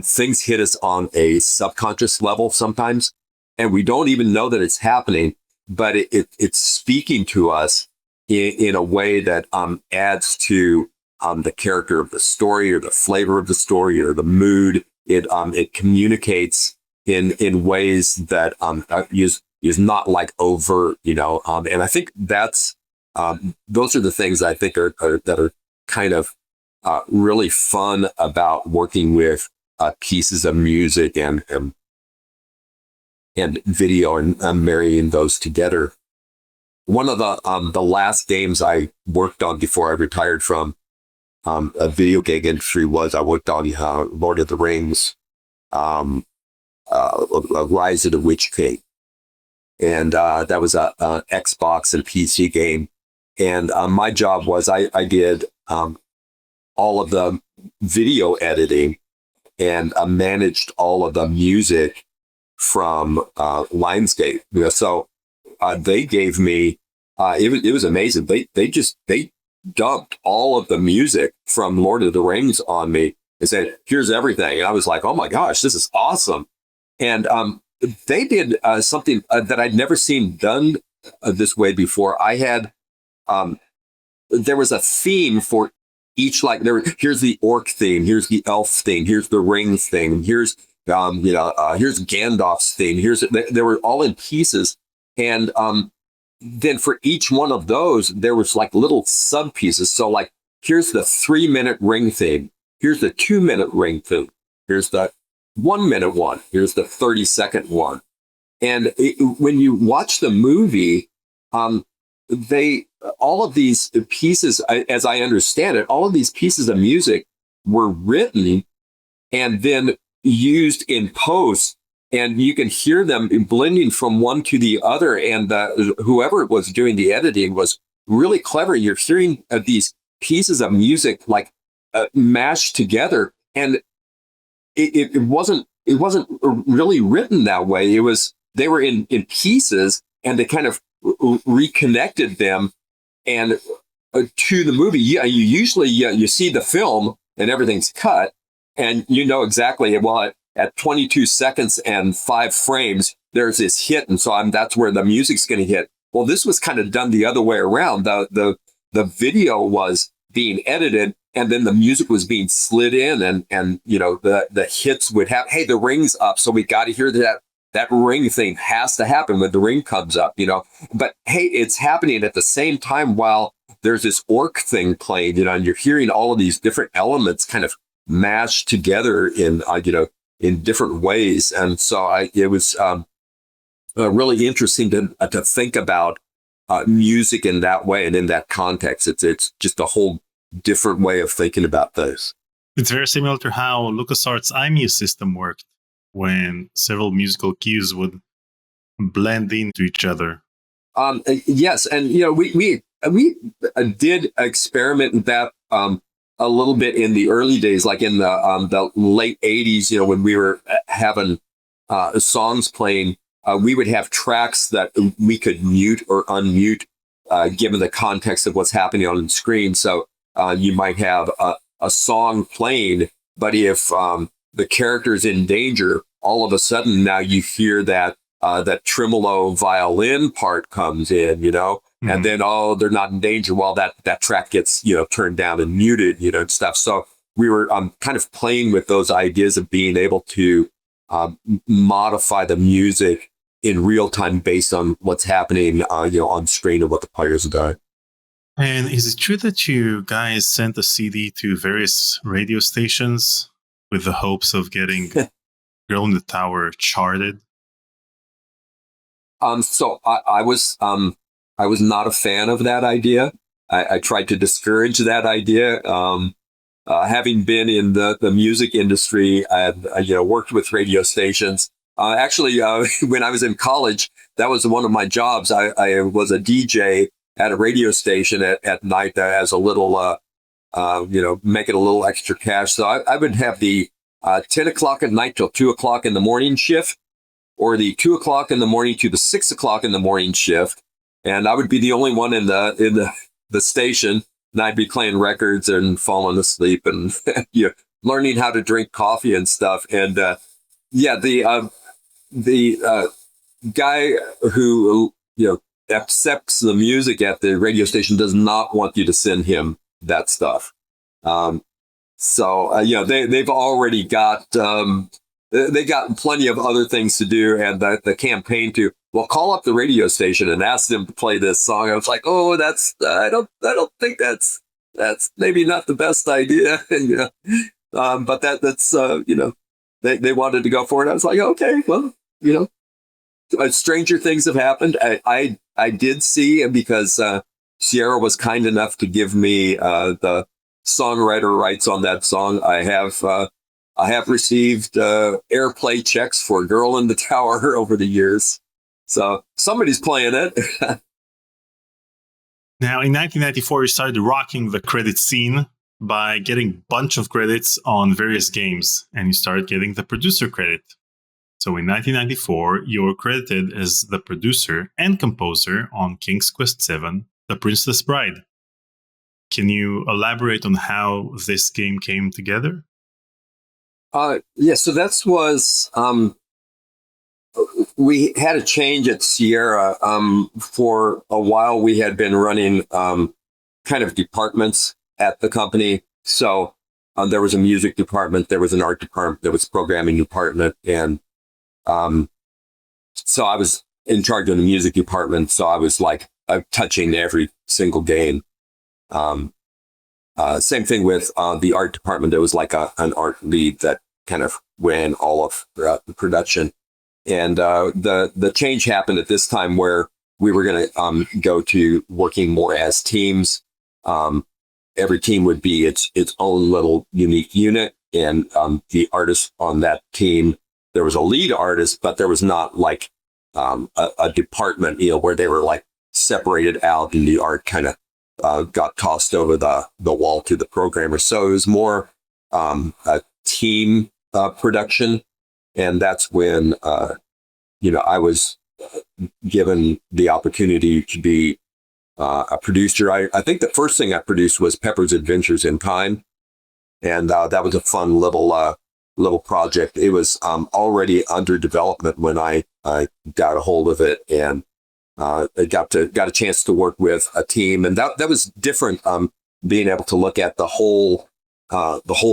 things hit us on a subconscious level sometimes, and we don't even know that it's happening, but it's speaking to us in a way that adds to the character of the story, or the flavor of the story, or the mood. It communicates in ways that is not like overt, and I think that's those are the things I think are kind of really fun about working with pieces of music and video, and marrying those together. One of the last games I worked on before I retired from a video game industry was I worked on Lord of the Rings, Rise of the Witch King. And that was a Xbox and PC game. And my job was I did all of the video editing and managed all of the music from Lionsgate. So they gave me, it was amazing. They dumped all of the music from Lord of the Rings on me and said, here's everything. And I was like, oh my gosh, this is awesome. And they did something that I'd never seen done this way before. I had, there was a theme for each, here's the orc theme, here's the elf theme, here's the ring theme, here's Gandalf's theme, they were all in pieces. And then for each one of those, there was like little sub pieces. So like, here's the 3-minute ring theme, here's the 2-minute ring theme, here's the 1-minute one, here's the 30-second one. And when you watch the movie, all of these pieces, as I understand it, all of these pieces of music were written and then used in post, and you can hear them blending from one to the other. And whoever was doing the editing was really clever. You're hearing these pieces of music like mashed together, and it wasn't really written that way. They were in pieces, and they kind of reconnected them and to the movie. You usually you see the film and everything's cut, and you know exactly, well, at 22 seconds and 5 frames, there's this hit, and so that's where the music's going to hit. Well, this was kind of done the other way around. The video was being edited, and then the music was being slid in, and you know, the hits would have, hey, the ring's up, so we got to hear that ring thing has to happen when the ring comes up, you know. But hey, it's happening at the same time while there's this orc thing playing, you know, and you're hearing all of these different elements kind of mashed together in, you know, in different ways. And so it was really interesting to think about music in that way and in that context. It's just a whole different way of thinking about this. It's very similar to how LucasArts' iMuse system worked, when several musical cues would blend into each other. Yes, and you know, we did experiment with that a little bit in the early days, like in the late 80s. You know, when we were having songs playing, we would have tracks that we could mute or unmute given the context of what's happening on the screen. So you might have a song playing, but if the character's in danger, all of a sudden now you hear that tremolo violin part comes in, you know, and then, oh, they're not in danger. Well, that track gets, you know, turned down and muted, you know, and stuff. So we were kind of playing with those ideas of being able to modify the music in real time based on what's happening, you know, on screen and what the players are doing. And is it true that you guys sent a CD to various radio stations with the hopes of getting Girl in the Tower charted? So I was not a fan of that idea. I tried to discourage that idea. Having been in the music industry, I you know, worked with radio stations. Actually, when I was in college, that was one of my jobs. I was a DJ at a radio station at night as a little, you know, making a little extra cash. So I would have the 10 o'clock at night till 2 o'clock in the morning shift, or the 2 o'clock in the morning to the 6 o'clock in the morning shift. And I would be the only one in the station, and I'd be playing records and falling asleep and you know, learning how to drink coffee and stuff. And yeah, the guy who, you know, accepts the music at the radio station does not want you to send him that stuff. So you know, they've already got they got plenty of other things to do, and the campaign to, well, call up the radio station and ask them to play this song. I was like, oh, I don't think that's maybe not the best idea. You know, but that's you know, they wanted to go for it. I was like, okay, well, you know, stranger things have happened. I did see, because Sierra was kind enough to give me the songwriter rights on that song. I have received airplay checks for Girl in the Tower over the years. So somebody's playing it. Now, in 1994, you started rocking the credit scene by getting a bunch of credits on various games, and you started getting the producer credit. So in 1994, you were credited as the producer and composer on King's Quest VII, The Princess Bride. Can you elaborate on how this game came together? Yeah, so that was, we had a change at Sierra. For a while, we had been running kind of departments at the company. So there was a music department, there was an art department, there was a programming department, and so I was in charge of the music department. So I was like touching every single game. Same thing with the art department. There was like an art lead that kind of ran all of the production. And the change happened at this time where we were going to go to working more as teams. Every team would be its own little unique unit, and the artist on that team, there was a lead artist, but there was not like a department, where they were like separated out, and the art kind of got tossed over the wall to the programmer. So it was more a team production, and that's when I was given the opportunity to be a producer. I think the first thing I produced was Pepper's Adventures in Time, and that was a fun little project. It was already under development when I got a hold of it, and I got a chance to work with a team, and that was different. Being able to look at the whole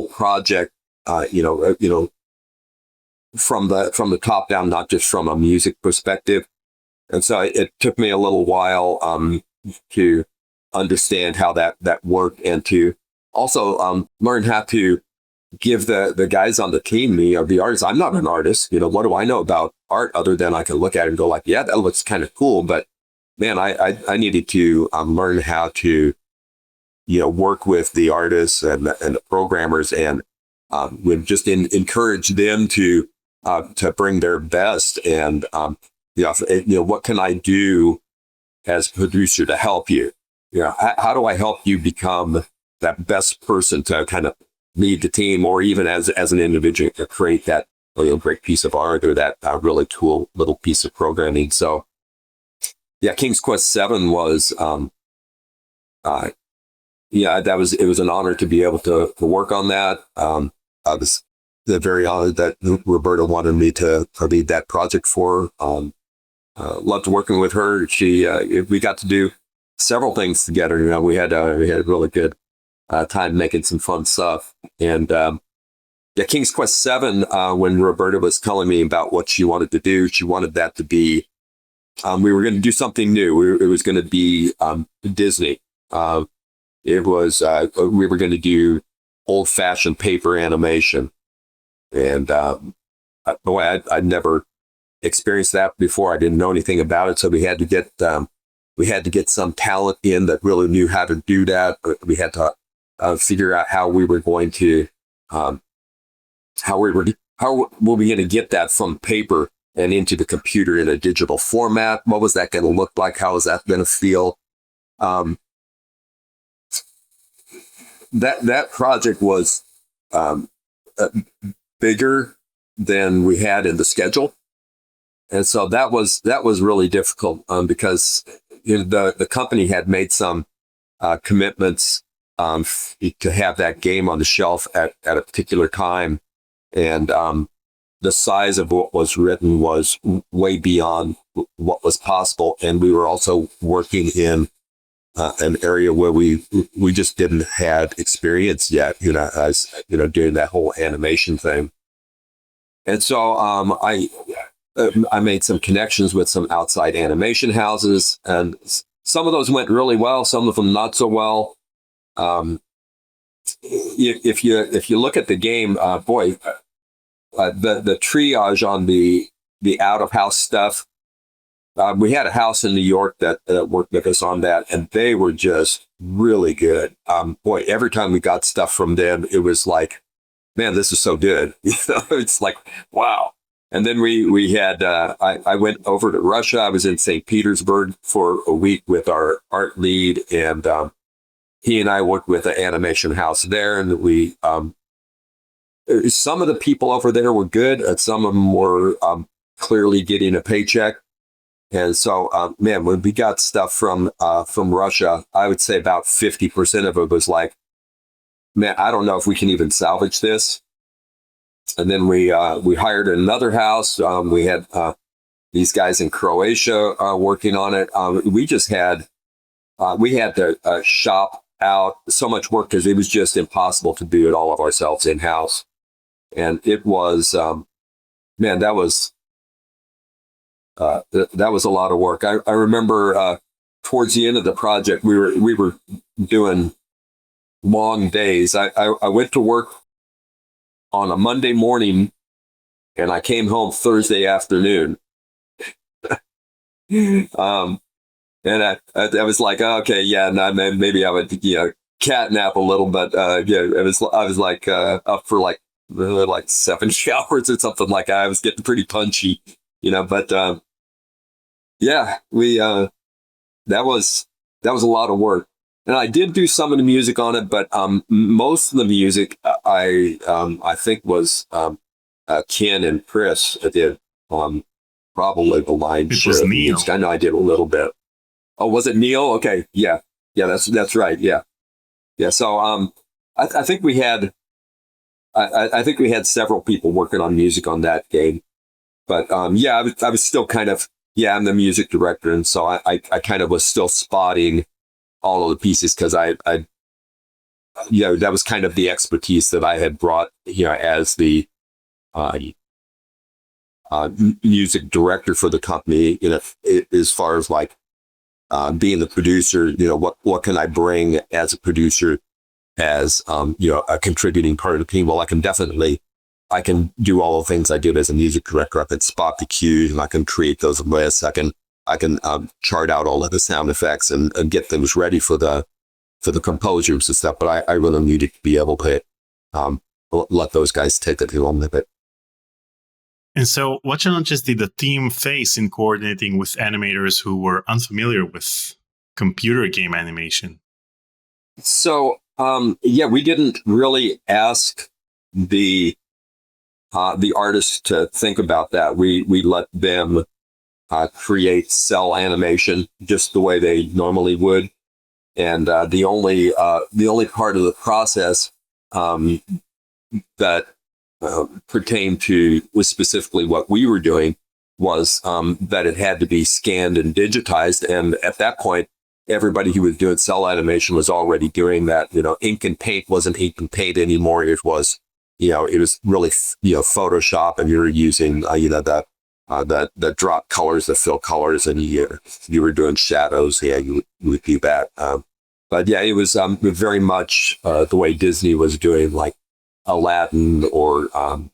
project, from the top down, not just from a music perspective. And so it took me a little while to understand how that worked, and to also learn how to give the guys on the team, the artists. I'm not an artist. What do I know about art other than I can look at it and go like, yeah, that looks kind of cool. But man, I needed to learn how to, work with the artists and the programmers, and would just encourage them to bring their best. And what can I do as a producer to help you? How do I help you become that best person to kind of lead the team, or even as an individual to create that great piece of art, or that really cool little piece of programming. So yeah, King's Quest 7 was it was an honor to be able to work on that. I was very honored that Roberta wanted me to lead that project for her. Loved working with her. We got to do several things together. We had a really good time making some fun stuff. And King's Quest 7, when Roberta was telling me about what she wanted to do, she wanted that to be, we were going to do something new. It was going to be Disney. We were going to do old-fashioned paper animation. And I'd never experienced that before. I didn't know anything about it. So we had to get some talent in that really knew how to do that. We had to figure out how we were going to, how were we going to get that from paper and into the computer in a digital format? What was that going to look like? How was that going to feel? That project was bigger than we had in the schedule, and so that was really difficult because the company had made some commitments to have that game on the shelf at a particular time, and the size of what was written was way beyond what was possible, and we were also working in an area where we just didn't have experience yet, as doing that whole animation thing. And so I made some connections with some outside animation houses, and some of those went really well, some of them not so well. If you look at the game, the triage on the out of house stuff. We had a house in New York that worked with us on that, and they were just really good. Every time we got stuff from them, it was like, man, this is so good. It's like, wow. And then we had, I went over to Russia. I was in St. Petersburg for a week with our art lead, and he and I worked with an animation house there, and we, some of the people over there were good, and some of them were clearly getting a paycheck. And so, man, when we got stuff from Russia, I would say about 50% of it was like, man, I don't know if we can even salvage this. And then we hired another house. We had these guys in Croatia working on it. We had to shop out so much work because it was just impossible to do it all of ourselves in house. And it was, man, that was a lot of work. I remember towards the end of the project, we were doing long days. I went to work on a Monday morning and I came home Thursday afternoon. And I was like, oh, okay, yeah, no, maybe I would, cat nap a little, but I was like up for like 7 hours or something like that. I was getting pretty punchy, but yeah, we that was a lot of work, and I did do some of the music on it, but most of the music I think was Ken and Chris did probably the lion's It share was of the Neil. music. I know I did a little bit. Oh, was it Neil? Okay, yeah, that's right, yeah. So I think we had I think we had several people working on music on that game, but I was still kind of I'm the music director, and so I kind of was still spotting all of the pieces because I that was kind of the expertise that I had brought as the music director for the company. As far as like being the producer, what can I bring as a producer, as a contributing part of the team? Well, I can do all the things I did as a music director. I can spot the cues, and I can create those lists. I can chart out all of the sound effects and get things ready for the composers and stuff. But I really needed to be able to let those guys take it home with it. And so, what challenges did the team face in coordinating with animators who were unfamiliar with computer game animation? So, we didn't really ask the artists to think about that. We let them create cell animation just the way they normally would, and the only part of the process that pertained to was specifically what we were doing was that it had to be scanned and digitized, and at that point, everybody who was doing cell animation was already doing that. Ink and paint wasn't ink and paint anymore. It was, it was really, Photoshop, and you were using, the drop colors, the fill colors, and you were doing shadows. Yeah, you would do that. But yeah, it was very much the way Disney was doing, like Aladdin or, I'm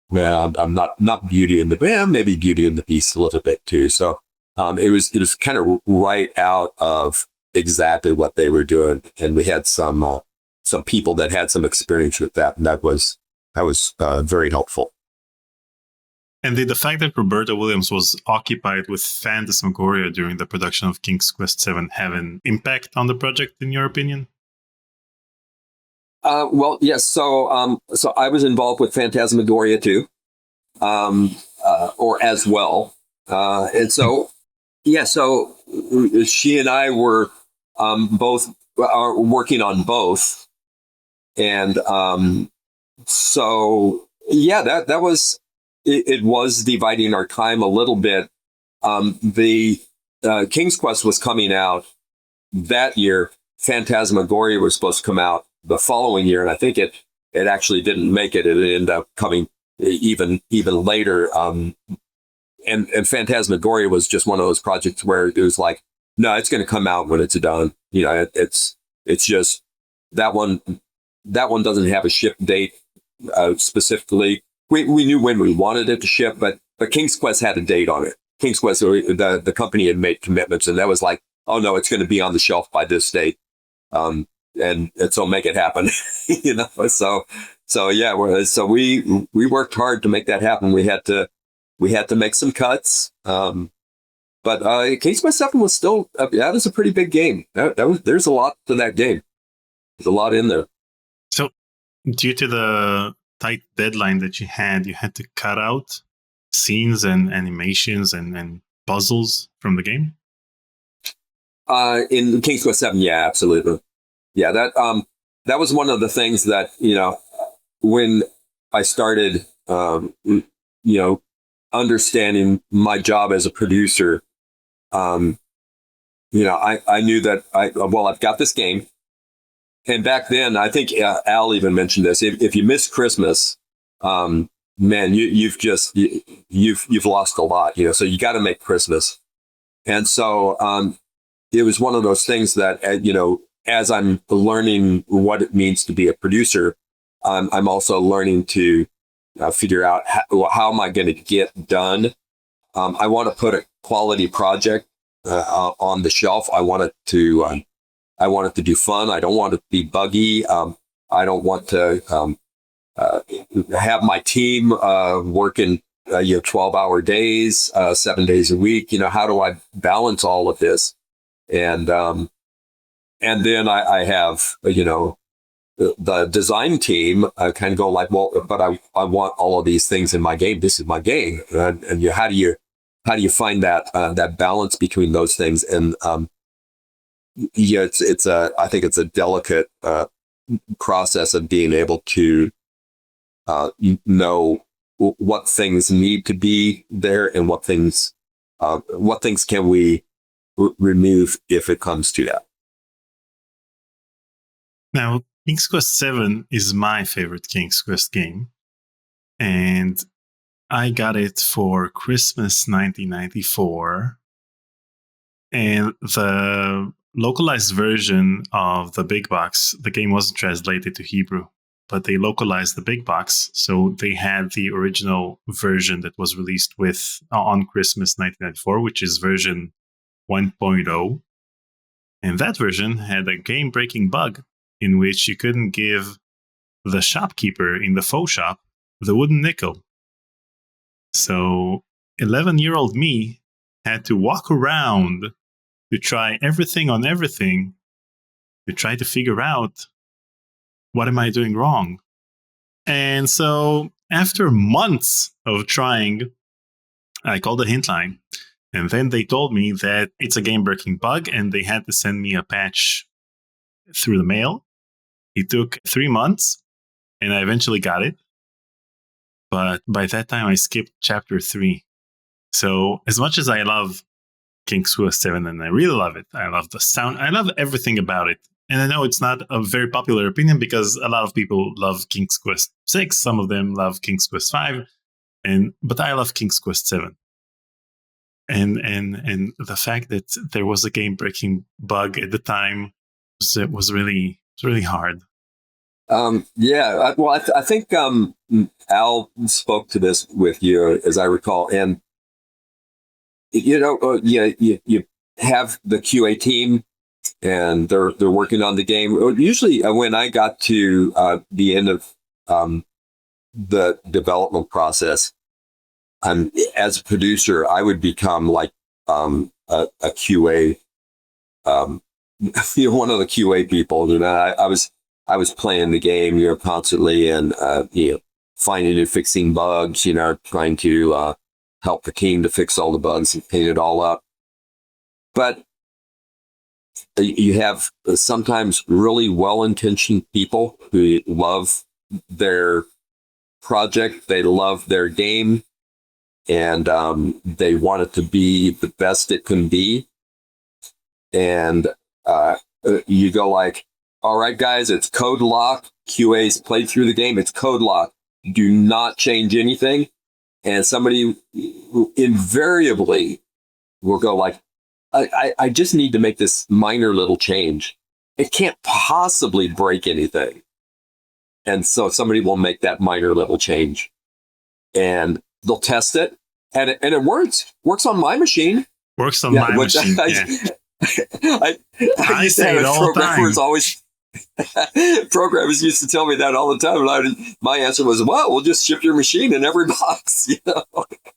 not Beauty and the maybe Beauty and the Beast a little bit too. So, it was kind of right out of exactly what they were doing, and we had some people that had some experience with that, and that was very helpful. And did the fact that Roberta Williams was occupied with Phantasmagoria during the production of King's Quest VII have an impact on the project, in your opinion? Well, yes. So I was involved with Phantasmagoria too, or as well, and so. Yeah, so she and I were both working on both, and so yeah, that was it was dividing our time a little bit. The King's Quest was coming out that year. Phantasmagoria was supposed to come out the following year, and I think it actually didn't make it. It ended up coming even later. And Phantasmagoria was just one of those projects where it was like, no, it's going to come out when it's done. It's just that one doesn't have a ship date specifically. We knew when we wanted it to ship, but King's Quest had a date on it. King's Quest, the company had made commitments, and that was like, oh no, it's going to be on the shelf by this date, and so make it happen. So yeah, so we worked hard to make that happen. We had to make some cuts, but King's Quest VII was still that was a pretty big game. There's a lot to that game. There's a lot in there. So, due to the tight deadline that you had to cut out scenes and animations and puzzles from the game. In King's Quest VII, yeah, absolutely, yeah. That was one of the things that when I started, understanding my job as a producer, I knew that I've got this game, and back then I think Al even mentioned this. If you miss Christmas, man, you've lost a lot. So you got to make Christmas, and so it was one of those things that as I'm learning what it means to be a producer, I'm also learning to figure out how am I going to get done. I want to put a quality project on the shelf. I want it to do fun. I don't want it to be buggy. I don't want to have my team working 12-hour days, 7 days a week. How do I balance all of this? And then I have the design team kind of go like, well, but I want all of these things in my game. This is my game, and how do you find that balance between those things? And I think it's a delicate process of being able to know what things need to be there and what things can we remove if it comes to that. Now, King's Quest VII is my favorite King's Quest game, and I got it for Christmas 1994, and the localized version of the big box, the game wasn't translated to Hebrew, but they localized the big box, so they had the original version that was released on Christmas 1994, which is version 1.0, and that version had a game-breaking bug in which you couldn't give the shopkeeper in the faux shop the wooden nickel. So 11-year-old me had to walk around to try everything on everything to try to figure out what am I doing wrong. And so after months of trying, I called the hint line, and then they told me that it's a game-breaking bug and they had to send me a patch through the mail. It took 3 months, and I eventually got it. But by that time, I skipped chapter 3. So as much as I love King's Quest 7, and I really love it, I love the sound, I love everything about it. And I know it's not a very popular opinion because a lot of people love King's Quest 6. Some of them love King's Quest 5. But I love King's Quest 7. And the fact that there was a game-breaking bug at the time was really hard. Well, I think Al spoke to this with you, as I recall, and you have the QA team, and they're working on the game. Usually, when I got to the end of the development process, as a producer, I would become like a QA. One of the QA people, and I was playing the game, constantly, and finding and fixing bugs, trying to help the team to fix all the bugs and clean it all up. But you have sometimes really well-intentioned people who love their project, they love their game, and they want it to be the best it can be. And you go like, all right, guys, it's code lock. QA's played through the game. It's code lock. Do not change anything. And somebody who invariably will go like, I just need to make this minor little change. It can't possibly break anything. And so somebody will make that minor little change. And they'll test it. And it works. Works on my machine. Works on my machine. I used to have a programmers always programmers used to tell me that all the time, and my answer was, well, we'll just ship your machine in every box,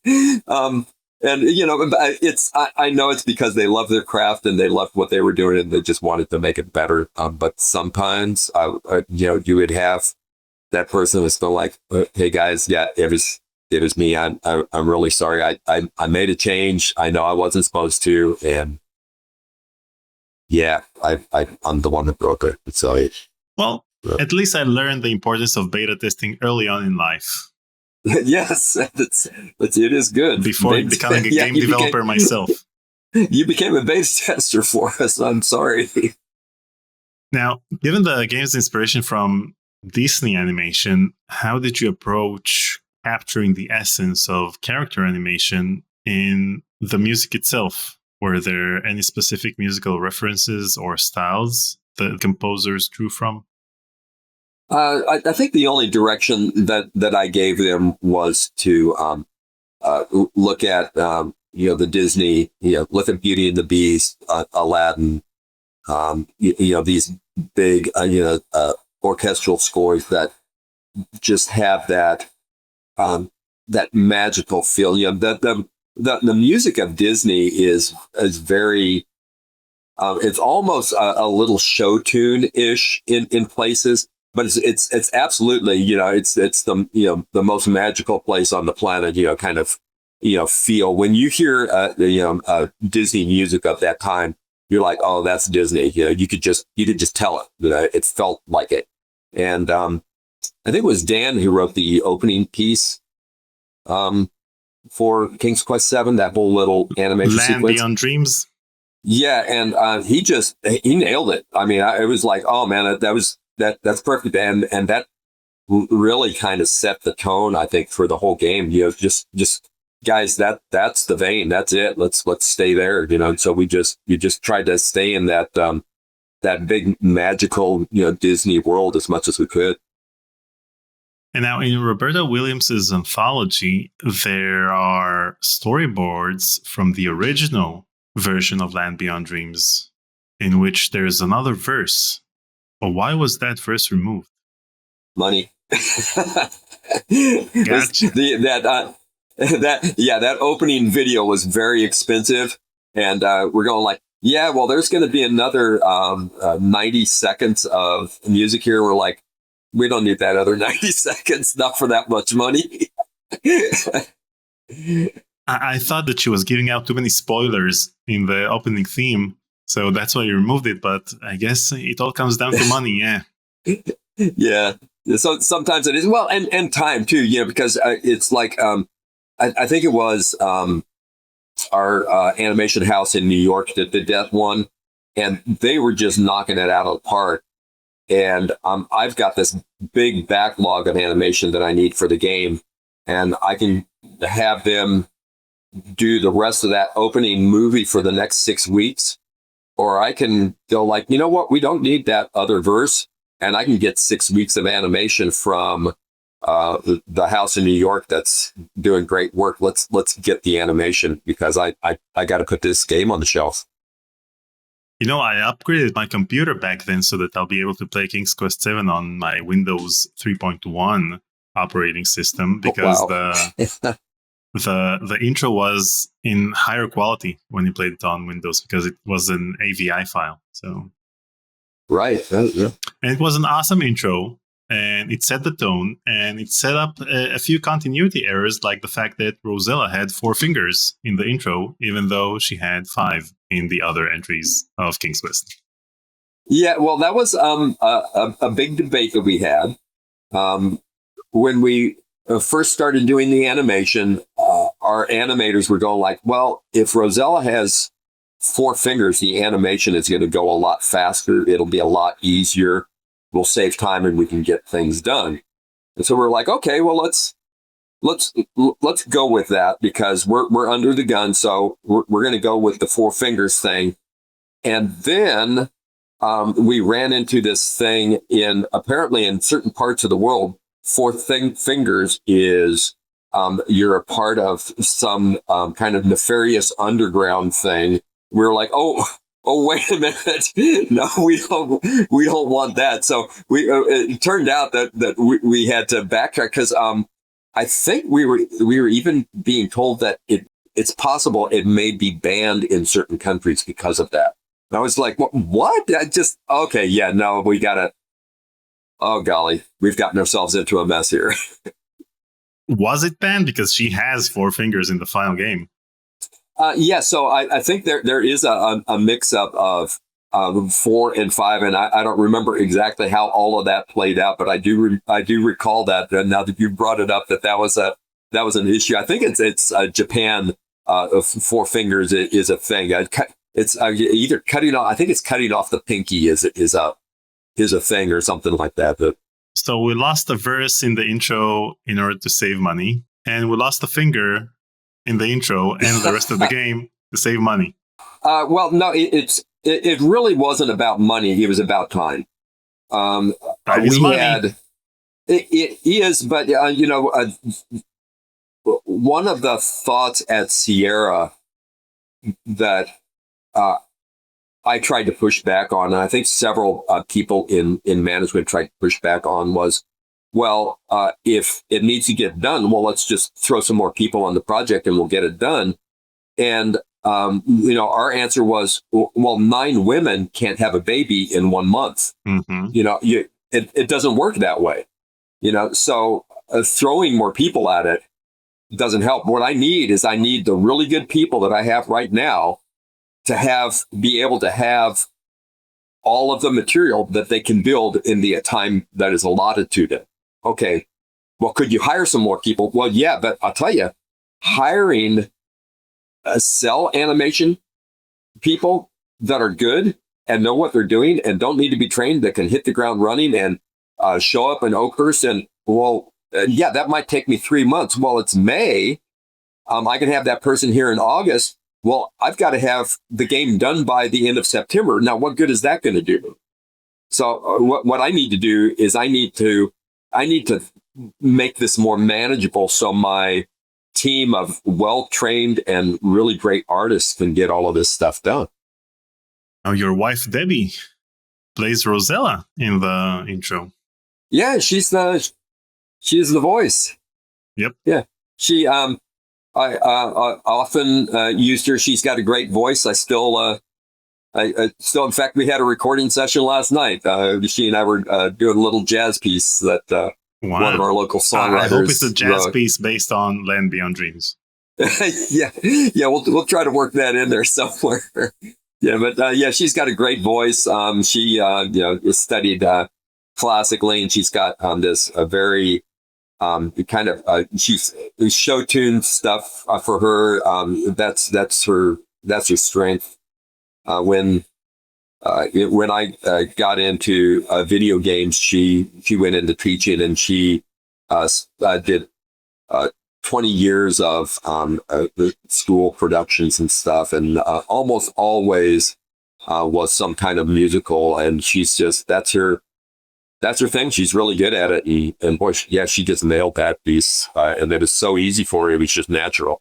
and it's I know it's because they love their craft and they loved what they were doing and they just wanted to make it better, but sometimes you would have that person was still like, hey guys, it was me, I'm really sorry, I made a change, I know I wasn't supposed to, and I'm the one that broke it. So at least I learned the importance of beta testing early on in life. Yes, it is good. Before becoming a game developer myself. You became a beta tester for us. I'm sorry. Now, given the game's inspiration from Disney animation, how did you approach capturing the essence of character animation in the music itself? Were there any specific musical references or styles the composers drew from? I think the only direction that I gave them was to look at the Disney, look at Beauty and the Beast, Aladdin, these big orchestral scores that just have that that magical feel. The music of Disney is very it's almost a little show tune ish in places. But it's absolutely, it's the most magical place on the planet, kind of, feel. When you hear, Disney music of that time, you're like, oh, that's Disney. You could just tell it. It felt like it. And I think it was Dan who wrote the opening piece for King's Quest VII, that whole little animation Land sequence. Beyond Dreams. Yeah, and he nailed it. I mean, it was like, oh man, that's perfect, and that really kind of set the tone, I think, for the whole game. Just guys, that's the vein, that's it. Let's stay there, So we just tried to stay in that big magical Disney world as much as we could. And now in Roberta Williams's anthology, there are storyboards from the original version of Land Beyond Dreams, in which there's another verse. But why was that verse removed? Money. Gotcha. That opening video was very expensive, and we're going like, yeah, well, there's going to be another 90 seconds of music here. We're like, we don't need that other 90 seconds, not for that much money. I thought that she was giving out too many spoilers in the opening theme, so that's why you removed it. But I guess it all comes down to money, yeah. Yeah. So sometimes it is. Well, and time too, because it's like, I think it was our animation house in New York that did that one, and they were just knocking it out of the park. And I've got this big backlog of animation that I need for the game, and I can have them do the rest of that opening movie for the next 6 weeks, or I can go like, you know what, we don't need that other verse, and I can get 6 weeks of animation from the house in New York that's doing great work. Let's get the animation, because I got to put this game on the shelf. I upgraded my computer back then so that I'll be able to play King's Quest VII on my Windows 3.1 operating system, because the intro was in higher quality when you played it on Windows, because it was an AVI file. So right, yeah. And it was an awesome intro, and it set the tone, and it set up a few continuity errors, like the fact that Rosella had 4 fingers in the intro, even though she had 5 in the other entries of King's Quest. Yeah, well, that was a big debate that we had when we first started doing the animation. Our animators were going like, well, if Rosella has 4 fingers, the animation is going to go a lot faster. It'll be a lot easier. We'll save time and we can get things done. And so we're like, okay, well, let's go with that, because we're under the gun. So we're going to go with the 4 fingers thing. And then we ran into this thing apparently in certain parts of the world. 4 fingers is you're a part of some kind of nefarious underground thing. We're like, oh, wait a minute. No, we don't want that. So it turned out that we had to backtrack, because I think we were even being told that it's possible it may be banned in certain countries because of that. And I was like, what? Okay, yeah, no, we gotta. Oh golly, we've gotten ourselves into a mess here. Was it banned? Because she has 4 fingers in the final game. Yeah, so I think there is a mix-up of 4 and 5, and I don't remember exactly how all of that played out, but I do recall that. And now that you brought it up, that was an issue. I think it's Japan. 4 fingers is a thing. It's either cutting off. I think it's cutting off the pinky is a thing or something like that. But so we lost a verse in the intro in order to save money, and we lost a finger in the intro and the rest of the game to save money. Well, no, it really wasn't about money. It was about time. Time is we money. had it is, but one of the thoughts at Sierra that I tried to push back on, and I think several people in management tried to push back on, was, well, if it needs to get done, well, let's just throw some more people on the project and we'll get it done. And our answer was, well, 9 women can't have a baby in 1 month. Mm-hmm. It doesn't work that way. So throwing more people at it doesn't help. What I need is the really good people that I have right now to be able to have all of the material that they can build in the time that is allotted to them. Okay, well, could you hire some more people? Well, yeah, but I'll tell you, hiring cell animation people that are good and know what they're doing and don't need to be trained, that can hit the ground running and show up in Oakhurst, and yeah, that might take me 3 months. Well, it's May. I can have that person here in August. Well, I've got to have the game done by the end of September. Now, what good is that going to do? So what I need to do is I need to make this more manageable so my team of well-trained and really great artists can get all of this stuff done. Now, your wife, Debbie, plays Rosella in the intro. Yeah, she's the voice. Yep. Yeah. She, I often used her. She's got a great voice. I still, in fact, we had a recording session last night. She and I were doing a little jazz piece that one of our local songwriters. I hope it's a jazz wrote. piece based on Land Beyond Dreams. yeah. We'll try to work that in there somewhere. Yeah, but yeah, she's got a great voice. She studied classically, and she's got this very kind of she's show tune stuff for her. That's her strength. When I got into video games, she went into teaching, and she did 20 years of the school productions and stuff, and almost always was some kind of musical. And she's just that's her thing. She's really good at it, and boy, she just nailed that piece, and it is so easy for her. It was just natural.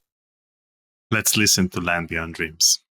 Let's listen to Land Beyond Dreams.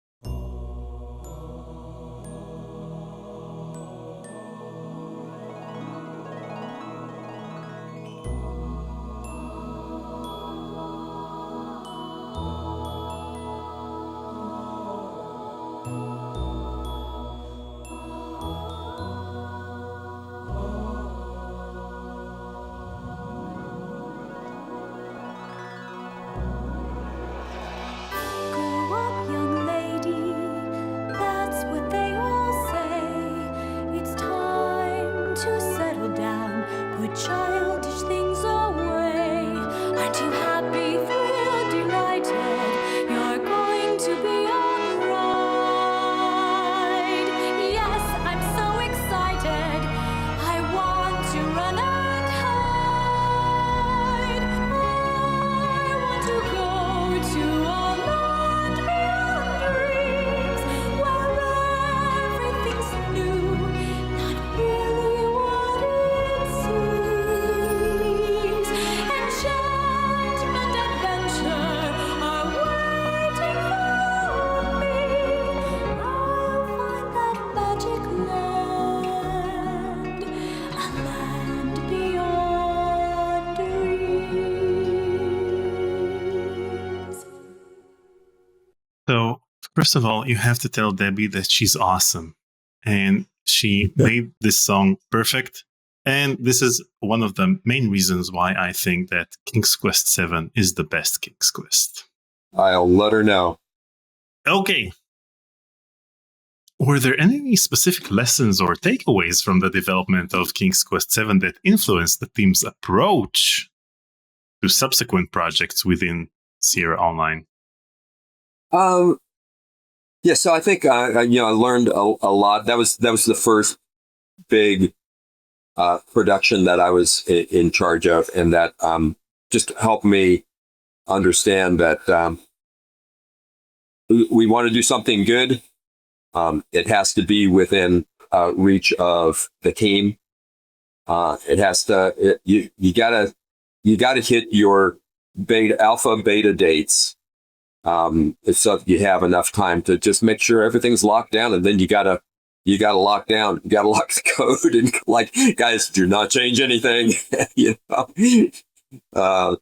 So, first of all, you have to tell Debbie that she's awesome. And she made this song perfect. And this is one of the main reasons why I think that King's Quest VII is the best King's Quest. I'll let her know. Okay. Were there any specific lessons or takeaways from the development of King's Quest VII that influenced the team's approach to subsequent projects within Sierra Online? Yeah, so I think I learned a lot. That was the first big production that I was in charge of, and that just helped me understand that we want to do something good. It has to be within reach of the team. It has to. You gotta hit your alpha beta dates. So you have enough time to just make sure everything's locked down, and then you gotta lock down. You gotta lock the code, and like, guys, do not change anything. you know. That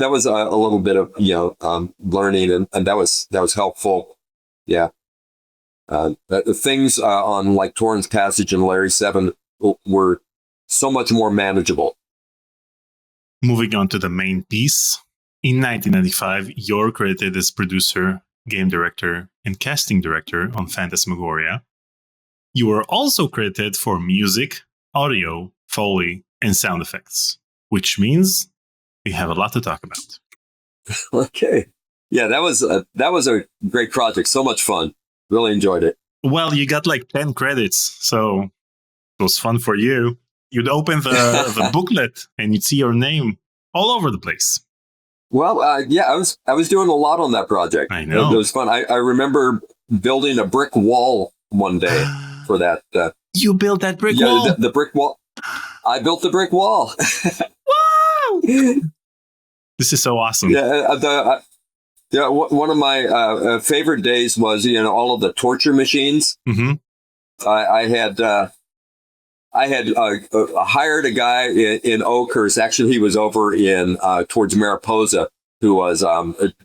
was a little bit of learning, and that was helpful. Yeah. The things on like Torrance Passage and Larry 7 were so much more manageable. Moving on to the main piece. In 1995, you're credited as producer, game director, and casting director on Phantasmagoria. You were also credited for music, audio, Foley, and sound effects, which means we have a lot to talk about. Okay. Yeah, that was a great project. So much fun. Really enjoyed it. Well, you got like 10 credits, so it was fun for you. You'd open the booklet and you'd see your name all over the place. Well, I was doing a lot on that project. I know. It was fun. I remember building a brick wall one day for that. You built that brick wall? The brick wall. I built the brick wall. Wow! This is so awesome. Yeah, one of my favorite days was all of the torture machines. Mm-hmm. I had hired a guy in Oakhurst. Actually, he was over in towards Mariposa, who was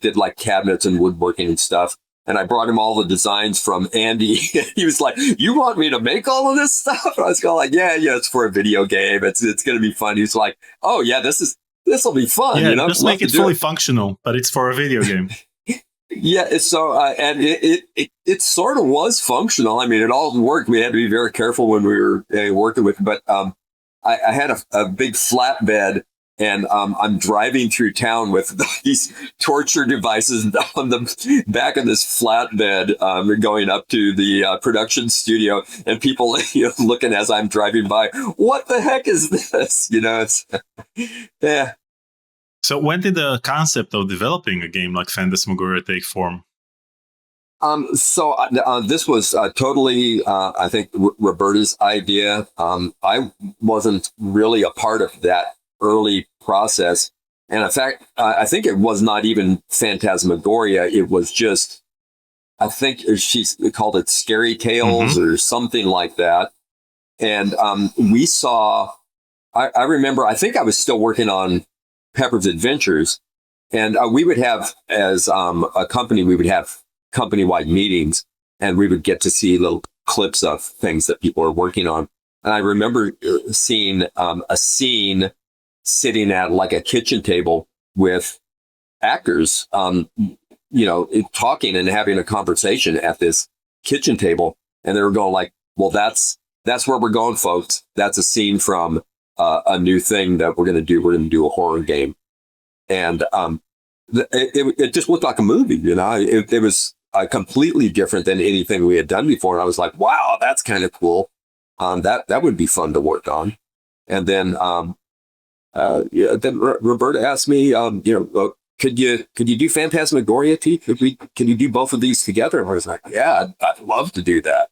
did like cabinets and woodworking and stuff. And I brought him all the designs from Andy. He was like, "You want me to make all of this stuff?" I was going like, "Yeah, it's for a video game. It's going to be fun." He's like, "Oh yeah, this will be fun." Yeah, just make it fully functional, but it's for a video game. Yeah, so and it sort of was functional. I mean, it all worked. We had to be very careful when we were working with it. But I had a big flatbed, and I'm driving through town with these torture devices on the back of this flatbed, going up to the production studio, and people looking as I'm driving by. What the heck is this? It's yeah. So when did the concept of developing a game like Phantasmagoria take form? This was totally, I think, Roberta's idea. I wasn't really a part of that early process. And in fact, I think it was not even Phantasmagoria. It was just, I think she called it Scary Tales or something like that. And we saw, I remember, I think I was still working on Pepper's Adventures, and we would have, as a company, we would have company-wide meetings, and we would get to see little clips of things that people are working on. And I remember seeing a scene sitting at like a kitchen table with actors, talking and having a conversation at this kitchen table, and they were going like, "Well, that's where we're going, folks. That's a scene from a new thing that we're going to do. We're going to do a horror game." And it just looked like a movie, It was completely different than anything we had done before. And I was like, wow, that's kind of cool. That would be fun to work on. And then then Roberta asked me, could you do Phantasmagoria, T? Can you do both of these together? And I was like, yeah, I'd love to do that.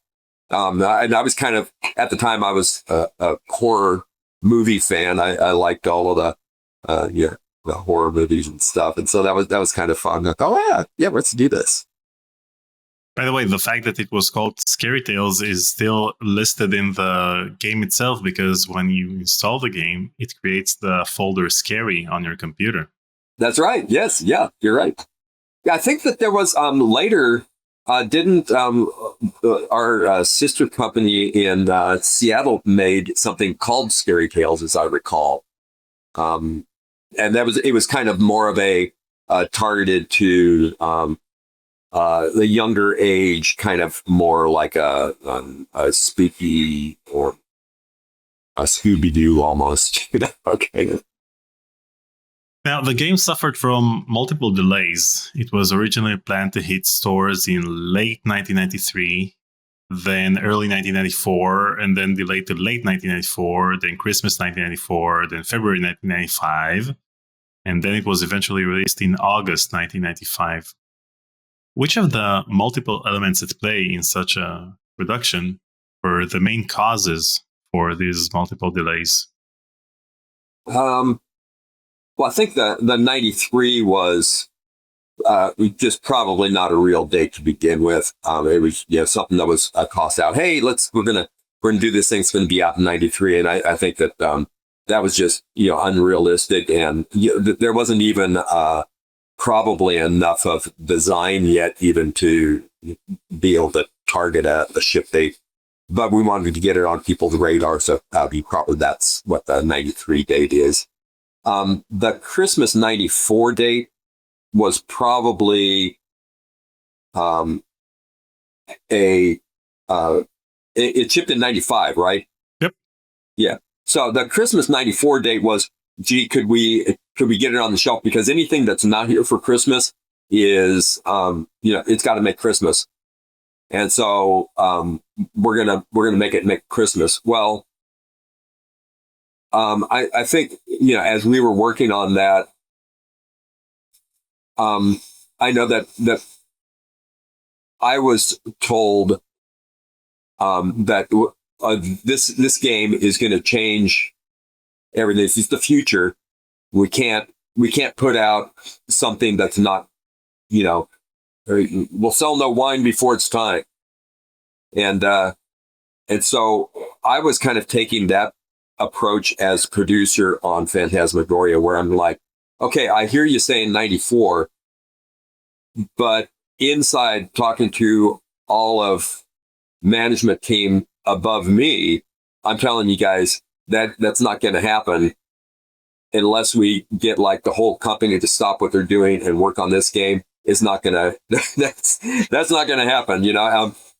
And I was kind of, at the time, I was a horror movie fan. I liked all of the horror movies and stuff, and so that was kind of fun. Like, oh yeah, let's do this. By the way, the fact that it was called Scary Tales is still listed in the game itself, because when you install the game, it creates the folder Scary on your computer. That's right. Yes. Yeah, you're right. Yeah, I think that there was later. Didn't our sister company in Seattle made something called Scary Tales, as I recall, and it was kind of more of a targeted to the younger age, kind of more like a spooky or a Scooby-Doo almost. Okay. Now, the game suffered from multiple delays. It was originally planned to hit stores in late 1993, then early 1994, and then delayed to late 1994, then Christmas 1994, then February 1995, and then it was eventually released in August 1995. Which of the multiple elements at play in such a production were the main causes for these multiple delays? Well, I think the 93 was just probably not a real date to begin with. It was something that was a cost out. Hey, we're gonna do this thing. It's gonna be out in 93, and I think that that was just unrealistic, and there wasn't even probably enough of design yet even to be able to target a ship date. But we wanted to get it on people's radar, so that's what the 93 date is. The Christmas 94 date was probably it shipped in 95, right? Yep. Yeah. So the Christmas 94 date was, gee, could we get it on the shelf? Because anything that's not here for Christmas is, it's got to make Christmas. And so we're gonna make it make Christmas. Well, I think as we were working on that, I know that I was told that this game is going to change everything. This is the future. We can't put out something that's not, we'll sell no wine before it's time. And so I was kind of taking that approach as producer on Phantasmagoria, where I'm like, okay, I hear you saying 94, but inside talking to all of management team above me, I'm telling you guys that's not going to happen unless we get like the whole company to stop what they're doing and work on this game. It's not going to, that's not going to happen,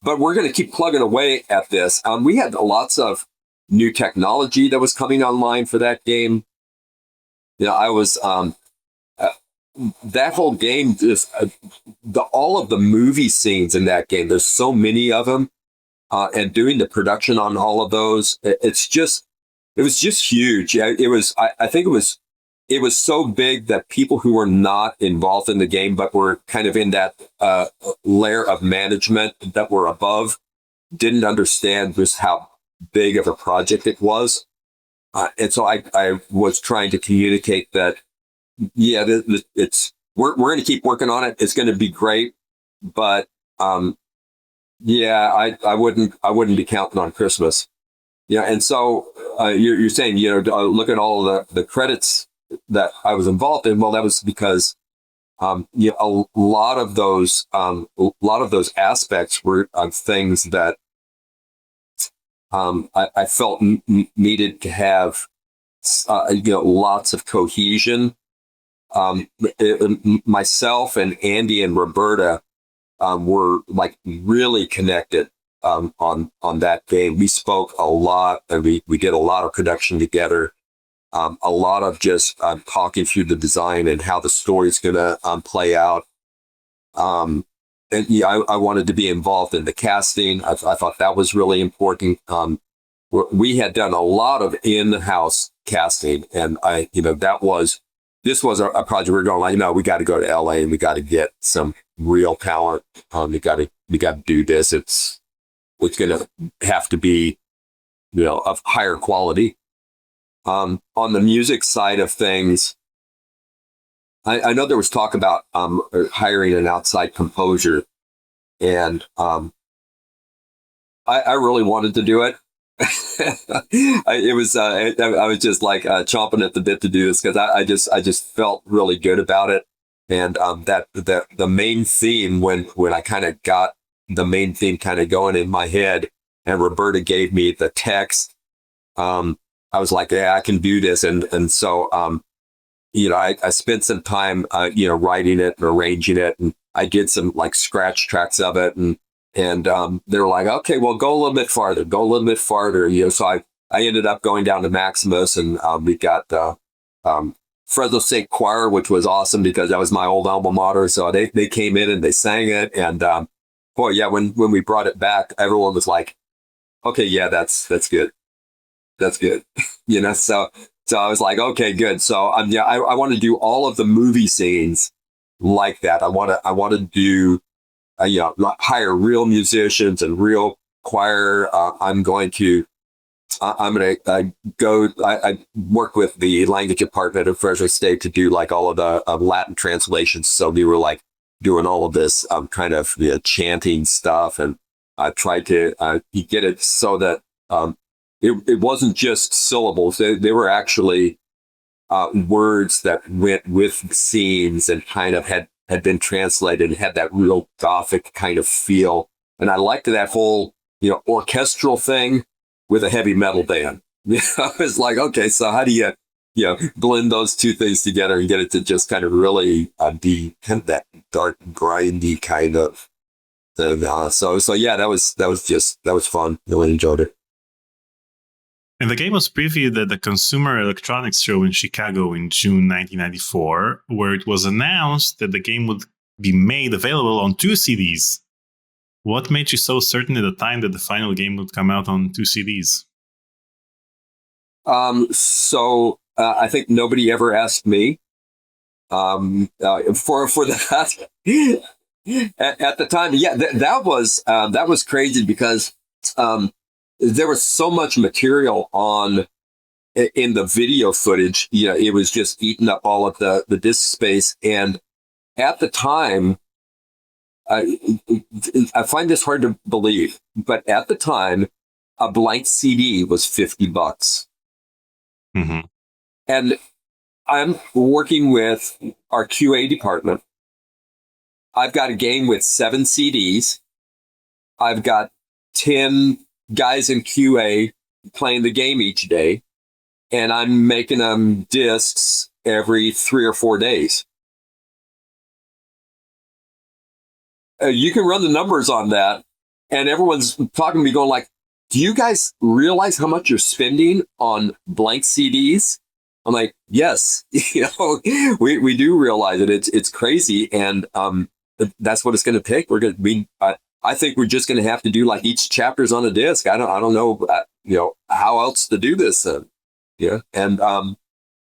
but we're going to keep plugging away at this. We had lots of new technology that was coming online for that game. I was, that whole game, just all of the movie scenes in that game, there's so many of them, and doing the production on all of those, it was just huge. I think it was so big that people who were not involved in the game, but were kind of in that layer of management that were above, didn't understand just how big of a project it was. And so I was trying to communicate that, yeah, we're going to keep working on it. It's going to be great, but yeah, I wouldn't be counting on Christmas. Yeah, and so you're saying, look at all of the credits that I was involved in. Well, that was because a lot of those aspects were things that I felt needed to have lots of cohesion. Myself and Andy and Roberta were like really connected on that game. We spoke a lot, and we did a lot of production together. A lot of just talking through the design and how the story's going to play out. And I wanted to be involved in the casting. I thought that was really important. We had done a lot of in-house casting, and this was a project we were going like, we got to go to LA and we got to get some real talent. We got to do this. It's going to have to be, of higher quality. On the music side of things, I know there was talk about hiring an outside composer, and I really wanted to do it. I was just like chomping at the bit to do this because I just felt really good about it, and that the main theme when I kind of got the main theme kind of going in my head, and Roberta gave me the text. I was like, yeah, I can do this. And so, I spent some time, writing it and arranging it. And I did some like scratch tracks of it. And they were like, okay, well, go a little bit farther. So I ended up going down to Maximus, and we got Fresno State Choir, which was awesome because that was my old alma mater. So they came in and they sang it. And boy, yeah, when we brought it back, everyone was like, okay, yeah, that's good. That's good. So I was like, okay, good. So I want to do all of the movie scenes like that. I want to do, hire real musicians and real choir. I'm going to I'm going to go. I work with the language department of Fresno State to do like all of the Latin translations. So we were like doing all of this kind of chanting stuff, and I tried to get it so that it wasn't just syllables. They were actually words that went with scenes and kind of had been translated and had that real Gothic kind of feel. And I liked that whole, orchestral thing with a heavy metal band. I was like, okay, so how do you, blend those two things together and get it to just kind of really be kind of that dark, grindy kind of thing. So yeah, that was fun. Really enjoyed it. And the game was previewed at the Consumer Electronics Show in Chicago in June 1994, where it was announced that the game would be made available on 2 CDs. What made you so certain at the time that the final game would come out on 2 CDs? So I think nobody ever asked me for that at the time. Yeah, that was crazy because there was so much material in the video footage. It was just eating up all of the disk space. And at the time, I find this hard to believe, but at the time, a blank CD was $50. Mm-hmm. And I'm working with our QA department. I've got a game with 7 CDs. I've got 10 guys in QA playing the game each day, and I'm making them discs every 3 or 4 days. You can run the numbers on that, and everyone's talking to me going like, do you guys realize how much you're spending on blank CDs? I'm like, yes, we do realize it. It's crazy. And that's what it's going to take. I think we're just going to have to do like each chapter's on a disc. I don't know, how else to do this. Yeah. And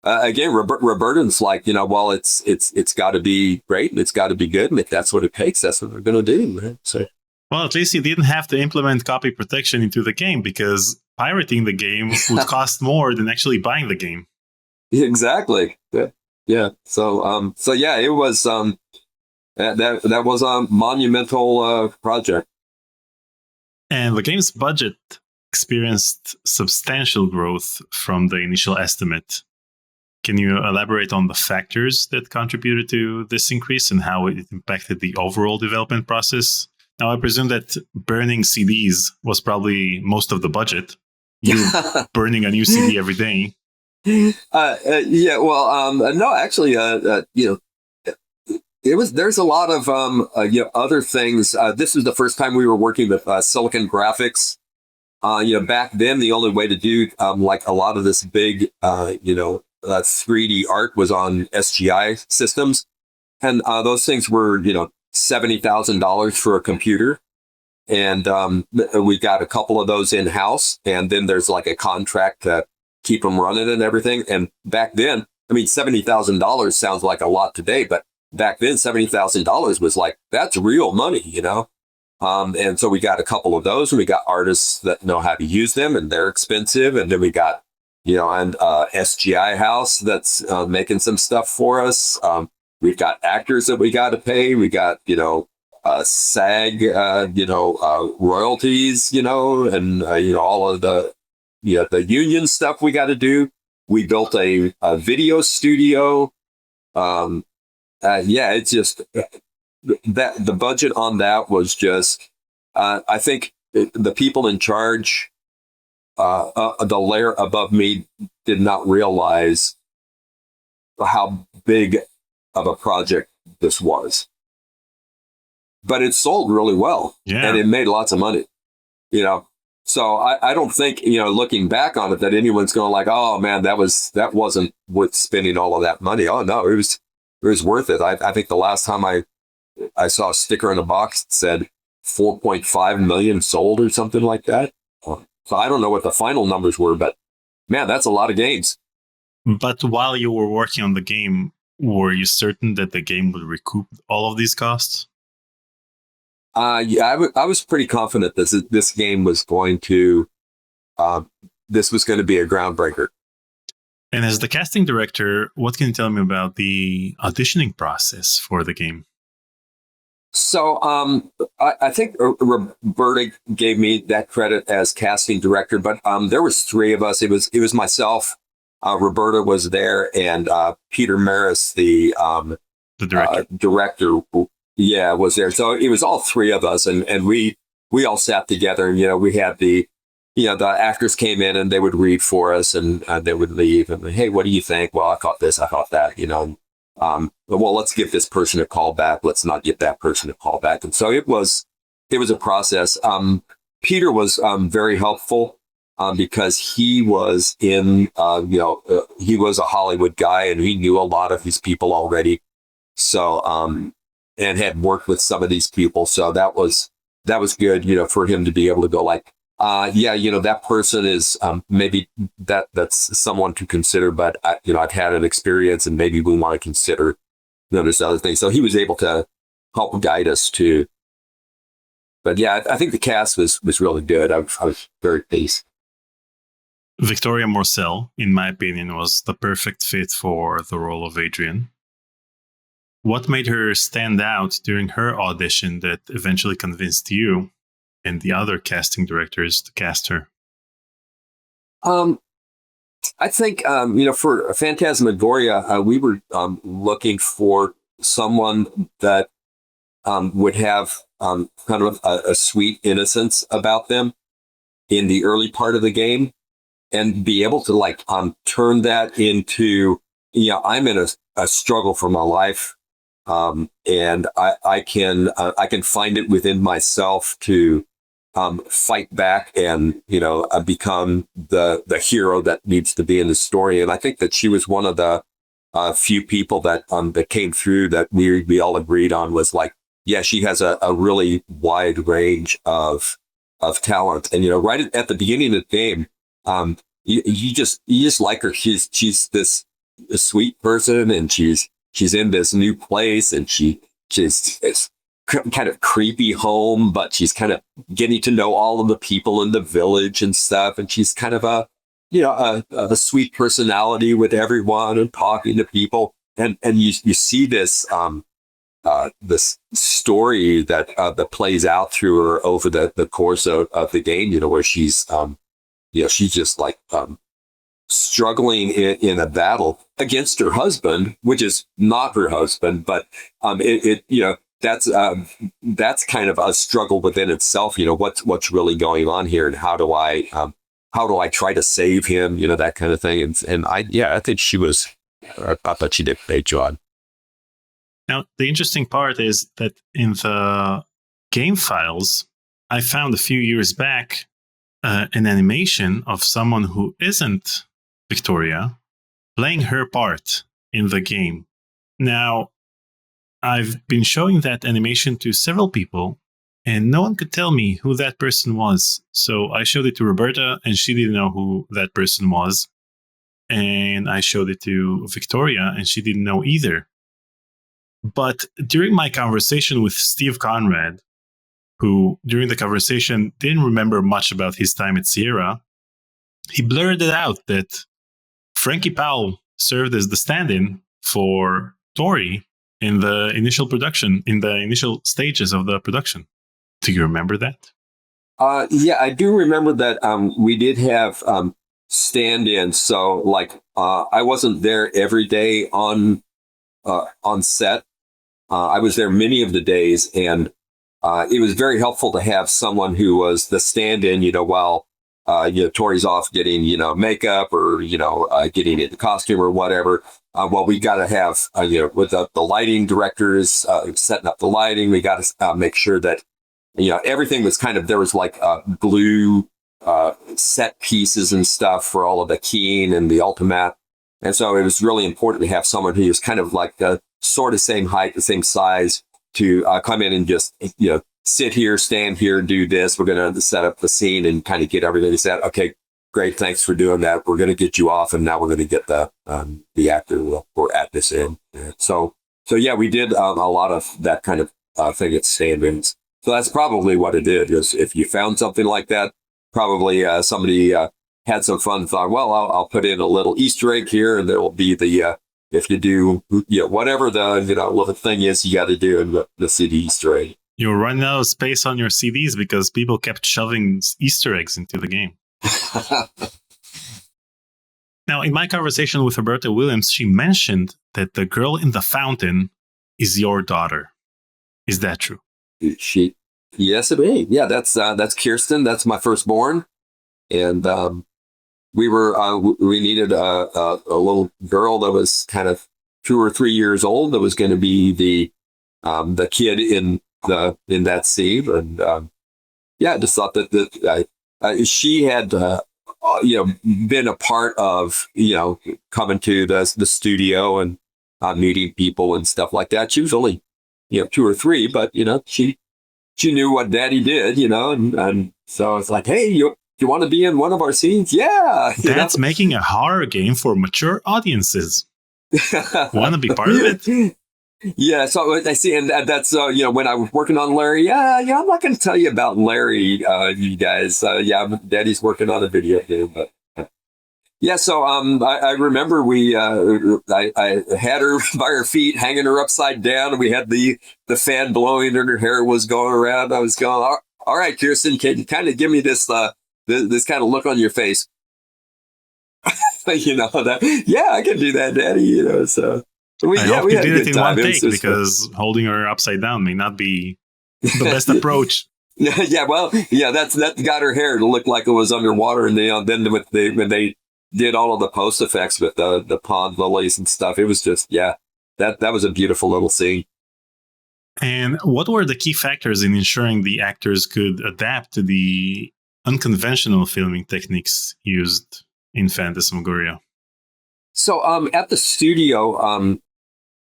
again, Roberta's like, well, it's got to be great and it's got to be good. And if that's what it takes, that's what we're going to do. Right? So. Well, at least you didn't have to implement copy protection into the game, because pirating the game would cost more than actually buying the game. Exactly. Yeah. So yeah, it was that was a monumental project. And the game's budget experienced substantial growth from the initial estimate. Can you elaborate on the factors that contributed to this increase and how it impacted the overall development process? Now, I presume that burning CDs was probably most of the budget. You burning a new CD every day. Yeah. Well, no, actually, there's a lot of other things. This is the first time we were working with Silicon Graphics. Back then, the only way to do like a lot of this big 3D art was on SGI systems, and those things were $70,000 for a computer. And we got a couple of those in house, and then there's like a contract to keep them running and everything. And back then, I mean, $70,000 sounds like a lot today, but back then, $70,000 was like, that's real money, And so we got a couple of those, and we got artists that know how to use them, and they're expensive. And then we got, and SGI house that's making some stuff for us. We've got actors that we got to pay. We got, SAG, royalties, and, all of the union stuff we got to do. We built a video studio. It's just that the budget on that was just, I think the people in charge, the layer above me did not realize how big of a project this was. But it sold really well, and it made lots of money, So I don't think, looking back on it, that anyone's going like, oh man, that wasn't worth spending all of that money. Oh no, it was worth it. I think the last time I saw a sticker in a box that said 4.5 million sold or something like that. So I don't know what the final numbers were, but man, that's a lot of games. But while you were working on the game, were you certain that the game would recoup all of these costs? I was pretty confident this game was going to this was going to be a groundbreaker. And as the casting director, what can you tell me about the auditioning process for the game? So I think Roberta gave me that credit as casting director, but there was three of us. It was myself, Roberta was there, and Peter Maris, the director, was there. So it was all three of us, and we all sat together, and we had the actors came in and they would read for us, and they would leave and, hey, what do you think? Well, I thought this, I thought that, well, let's give this person a call back. Let's not give that person a call back. And so it was a process. Peter was very helpful because he was he was a Hollywood guy and he knew a lot of these people already. So, and had worked with some of these people. So that was good, for him to be able to go like, that person is maybe that's someone to consider, but I've had an experience and maybe we want to consider this other thing. So he was able to help guide us too. But yeah, I think the cast was really good. I was very pleased. Victoria Morcell, in my opinion, was the perfect fit for the role of Adrian. What made her stand out during her audition that eventually convinced you and the other casting directors to cast her? I think, for Phantasmagoria, we were looking for someone that would have kind of a sweet innocence about them in the early part of the game and be able to turn that into, I'm in a struggle for my life. And I can find it within myself to fight back and become the hero that needs to be in the story. And I think that she was one of the few people that came through that we all agreed on was she has a really wide range of talent. And right at the beginning of the game, you just like her. She's this sweet person, and she's in this new place, and she's kind of creepy home, but she's kind of getting to know all of the people in the village and stuff. And she's kind of a sweet personality with everyone and talking to people. And you see this this story that plays out through her over the course of the game, where she's she's just struggling in a battle against her husband, which is not her husband, but that's kind of a struggle within itself. What's really going on here, and how do I try to save him? That kind of thing. And I think I thought she did a great job. Now, the interesting part is that in the game files, I found a few years back an animation of someone who isn't Victoria playing her part in the game. Now, I've been showing that animation to several people, and no one could tell me who that person was. So I showed it to Roberta, and she didn't know who that person was. And I showed it to Victoria, and she didn't know either. But during my conversation with Steve Conrad, who during the conversation didn't remember much about his time at Sierra, he blurted out that Frankie Powell served as the stand-in for Tori in the initial production, in the initial stages of the production. Do you remember that? I do remember that we did have stand-ins. So I wasn't there every day on set. I was there many of the days, and it was very helpful to have someone who was the stand-in, while Tori's off getting, makeup or, getting into costume or whatever. Well, we got to have, with the lighting directors setting up the lighting, we got to make sure that, everything was there was blue set pieces and stuff for all of the keying and the ultimate. And so it was really important to have someone who was kind of the sort of same height, the same size to come in and just, sit here, stand here, do this. We're going to set up the scene and kind of get everything set. Okay, great. Thanks for doing that. We're going to get you off, and now we're going to get the actor or actress in. So yeah, we did a lot of that kind of thing at stand-ins. So that's probably what it did. Is if you found something like that, probably somebody had some fun. Thought, well, I'll put in a little Easter egg here, and there will be the if you do whatever the little thing is you got to do in the CD Easter egg. You were running out of space on your CDs because people kept shoving Easter eggs into the game. Now, in my conversation with Roberta Williams, she mentioned that the girl in the fountain is your daughter. Is that true? Yes, it is. Yeah, that's Kirsten. That's my firstborn, and we needed a little girl that was kind of 2 or 3 years old that was going to be the kid in that scene, and I just thought that she had been a part of coming to the studio and meeting people and stuff like that. She was only 2 or 3, but she knew what Daddy did, and so it's like, hey, you want to be in one of our scenes? Yeah, that's making a horror game for mature audiences. Want to be part of it? Yeah, so I see, and that's when I was working on Larry. I'm not going to tell you about Larry, you guys. Daddy's working on a video game, but so I remember I had her by her feet, hanging her upside down, and we had the fan blowing, and her hair was going around. I was going, all right, Kirsten, can you kind of give me this this kind of look on your face? I can do that, Daddy. So. I hope you did it in one take because holding her upside down may not be the best approach. That got her hair to look like it was underwater, and then when they did all of the post effects with the pond lilies and stuff, it was just that was a beautiful little scene. And what were the key factors in ensuring the actors could adapt to the unconventional filming techniques used in Phantasmagoria? So at the studio,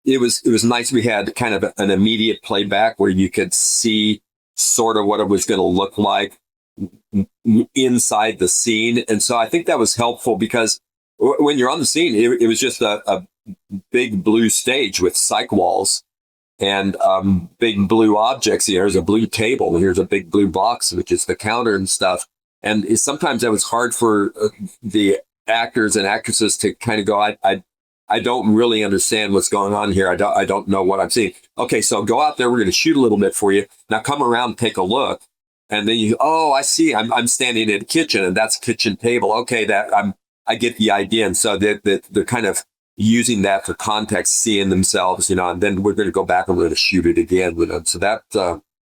it was nice. We had kind of an immediate playback where you could see sort of what it was going to look like inside the scene. And so I think that was helpful because when you're on the scene, it was just a big blue stage with cyc walls and big blue objects. Here's a blue table. Here's a big blue box, which is the counter and stuff. And sometimes that was hard for the actors and actresses to kind of go, I don't really understand what's going on here. I don't know what I'm seeing. Okay, so go out there. We're going to shoot a little bit for you. Now come around and take a look. And then I see. I'm standing in a kitchen, and that's a kitchen table. Okay, I get the idea. And so they're kind of using that for context, seeing themselves, and then we're going to go back and we're going to shoot it again with them. So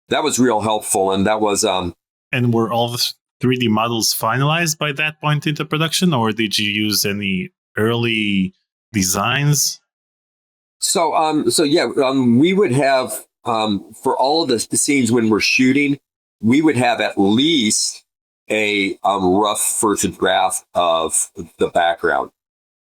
that was real helpful. And that was And were all the 3D models finalized by that point into production, or did you use any early designs? So we would have for all of the scenes when we're shooting, we would have at least a rough first draft of the background.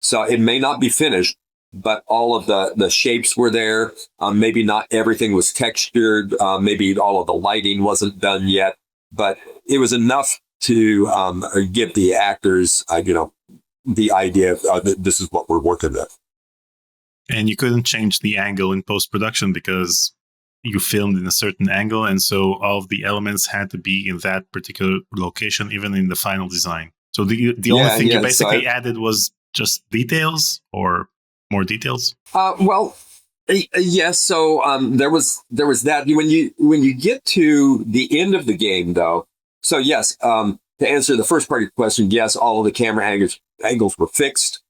So it may not be finished, but all of the shapes were there. Maybe not everything was textured. Maybe all of the lighting wasn't done yet, but it was enough to give the actors, the idea of this is what we're working with. And you couldn't change the angle in post-production because you filmed in a certain angle, and so all of the elements had to be in that particular location, even in the final design. So the only thing you basically added was just details or more details? Yes. So there was that. When you get to the end of the game, though. So yes, to answer the first part of your question, yes, all of the camera angles were fixed,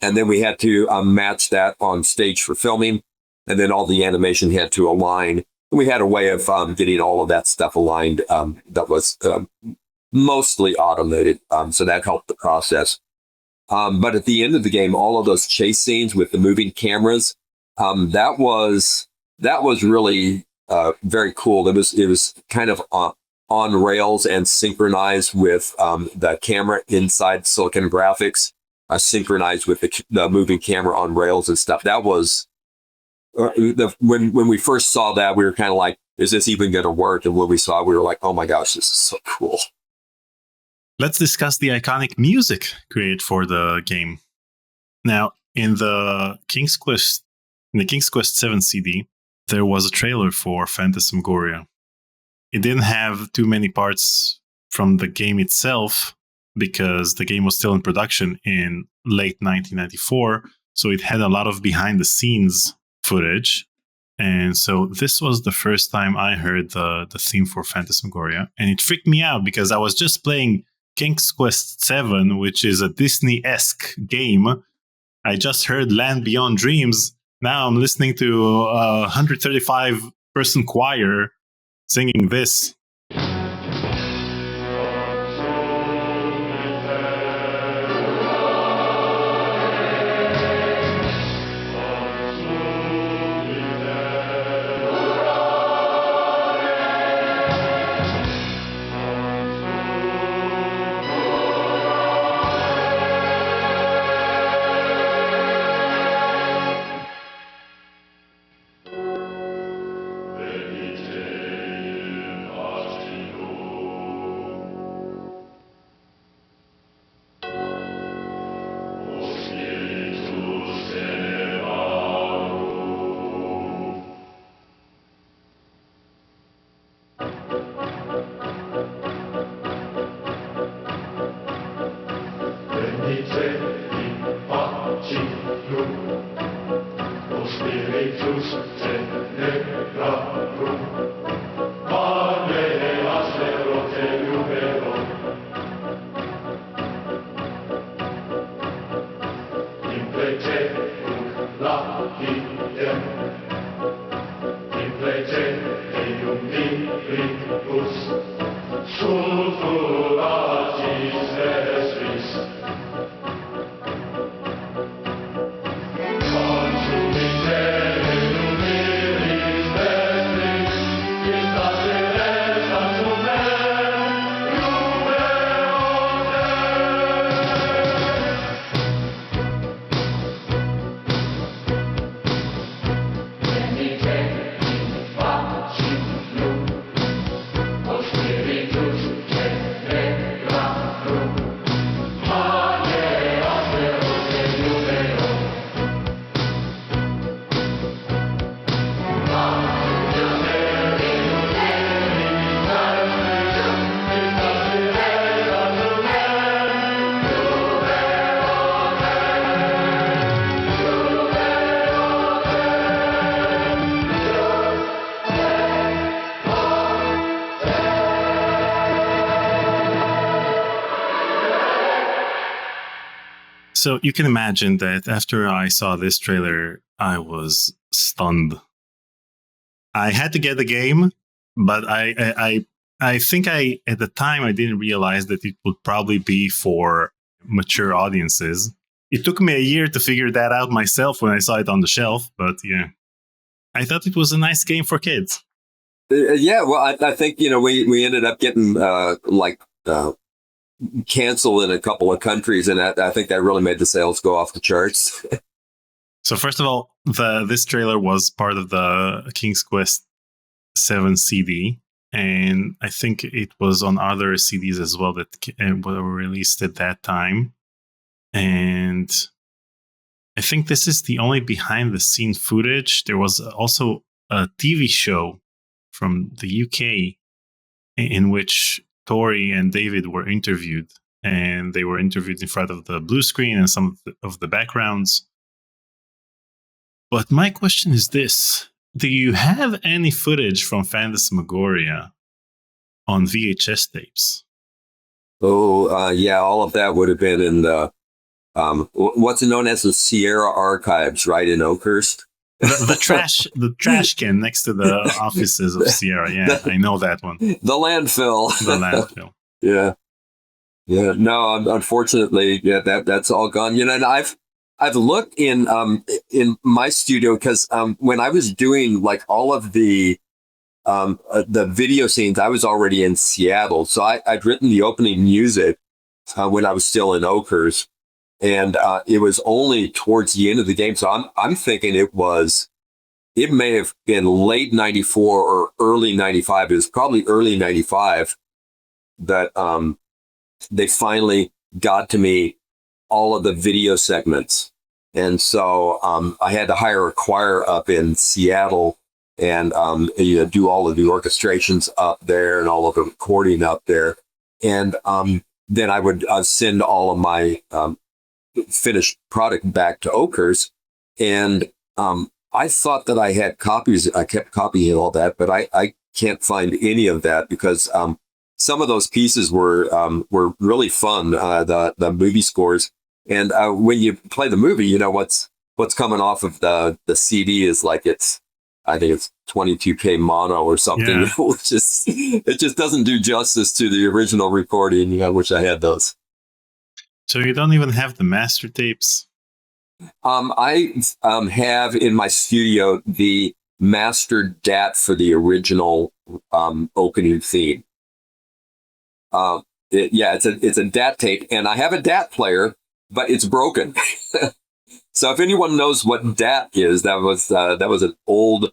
and then we had to match that on stage for filming, and then all the animation had to align. We had a way of getting all of that stuff aligned that was mostly automated, so that helped the process. But at the end of the game, all of those chase scenes with the moving cameras, that was really very cool. It was kind of on rails and synchronized with the camera inside Silicon Graphics, synchronized with the moving camera on rails and stuff. That was when we first saw that, we were kind of like, is this even going to work? And when we saw it, we were like, oh my gosh, this is so cool. Let's discuss the iconic music created for the game. Now, in the King's Quest 7 CD, there was a trailer for Phantasmagoria. It didn't have too many parts from the game itself, because the game was still in production in late 1994. So it had a lot of behind the scenes footage. And so this was the first time I heard the theme for Phantasmagoria. And it freaked me out because I was just playing King's Quest VII, which is a Disney-esque game. I just heard Land Beyond Dreams. Now I'm listening to a 135-person choir singing this. So you can imagine that after I saw this trailer, I was stunned. I had to get the game, but I think at the time I didn't realize that it would probably be for mature audiences. It took me a year to figure that out myself when I saw it on the shelf, but yeah, I thought it was a nice game for kids. Yeah, well, I think we ended up getting cancel in a couple of countries, and I think that really made the sales go off the charts. So first of all, this trailer was part of the King's Quest VII CD, and I think it was on other CDs as well that were released at that time. And I think this is the only behind-the-scenes footage. There was also a TV show from the UK in which Tori and David were interviewed, and they were interviewed in front of the blue screen and some of the backgrounds. But my question is this: do you have any footage from Phantasmagoria on VHS tapes? Oh, yeah, all of that would have been in the what's known as the Sierra Archives, right, in Oakhurst. The trash can next to the offices of Sierra. Yeah, I know that one. The landfill. The landfill. Yeah. No, unfortunately, yeah, that's all gone. And I've looked in my studio because when I was doing like all of the video scenes, I was already in Seattle, so I'd written the opening music when I was still in Oakhurst. And it was only towards the end of the game. So I'm thinking it may have been late 94 or early 95. It was probably early 95 that they finally got to me all of the video segments. And so I had to hire a choir up in Seattle and do all of the orchestrations up there and all of the recording up there. And then I would send all of my finished product back to Oakers. And I thought that I had copies. I kept copying all that, but I can't find any of that because some of those pieces were really fun. The movie scores, and when you play the movie, you know what's coming off of the CD is like I think it's 22K mono or something. Yeah. It just doesn't do justice to the original recording. I wish I had those. So you don't even have the master tapes? I have in my studio the mastered DAT for the original opening theme. It's a DAT tape, and I have a DAT player, but it's broken. So if anyone knows what DAT is, that was an old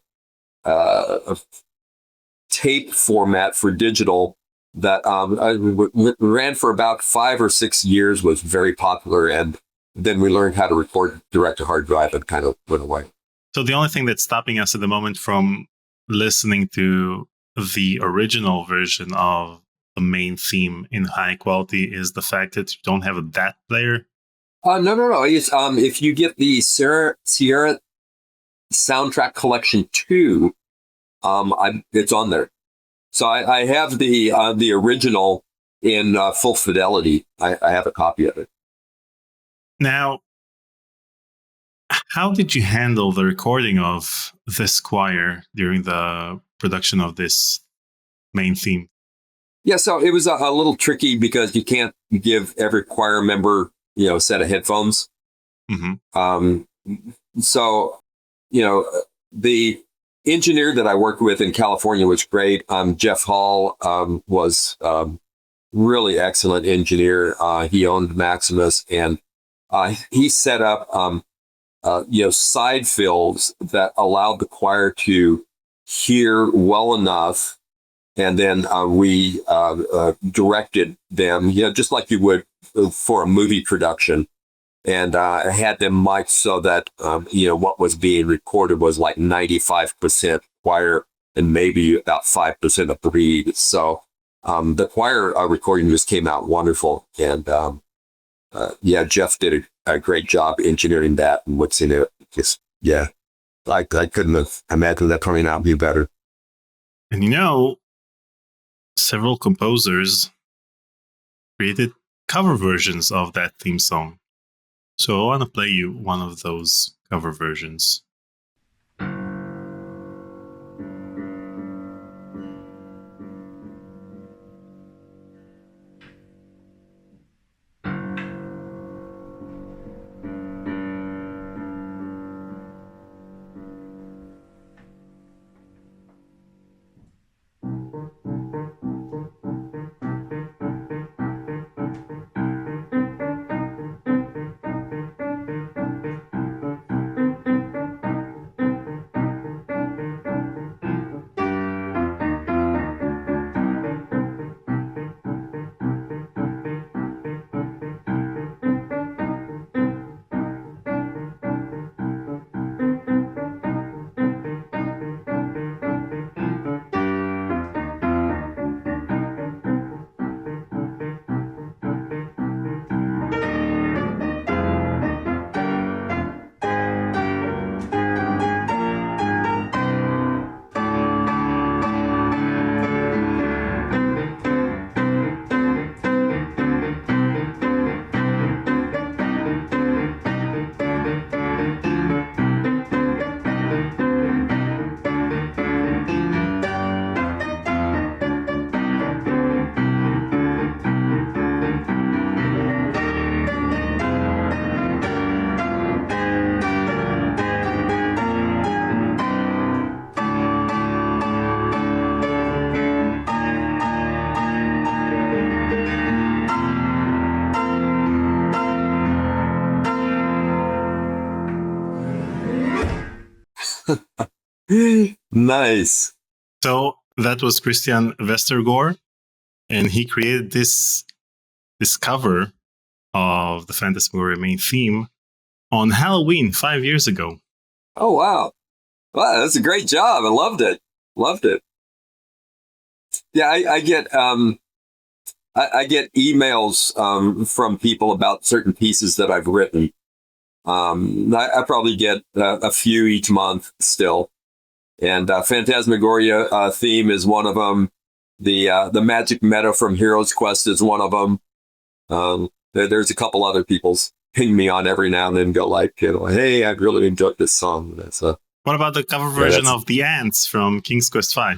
tape format for digital that ran for about 5 or 6 years, was very popular, and then we learned how to record direct to hard drive and kind of went away. So the only thing that's stopping us at the moment from listening to the original version of the main theme in high quality is the fact that you don't have a DAT player? No. It's, if you get the Sierra Soundtrack Collection 2, it's on there. So I have the original in full fidelity. I have a copy of it. Now, how did you handle the recording of this choir during the production of this main theme? Yeah, so it was a little tricky because you can't give every choir member, a set of headphones. Mm-hmm. So, the engineer that I worked with in California was great. Jeff Hall was really excellent engineer. He owned Maximus, and he set up side fills that allowed the choir to hear well enough, and then we directed them, just like you would for a movie production, and I had them mic'd so that what was being recorded was like 95% choir and maybe about 5% of the reed. So the choir recording just came out wonderful, and Jeff did a great job engineering that and what's in it. I couldn't have imagined that turning out to be better. And several composers created cover versions of that theme song. So I want to play you one of those cover versions. Nice. So that was Christian Westergaard, and he created this cover of the Phantasmagoria main theme on Halloween 5 years ago. Oh, wow. Wow, that's a great job. I loved it. Yeah, I get I get emails from people about certain pieces that I've written. I probably get a few each month still. And Phantasmagoria theme is one of them. The magic meta from Heroes Quest is one of them. There's a couple other people's ping me on every now and then, go like, hey, I really enjoyed this song. What about the cover version of The Ants from King's Quest V?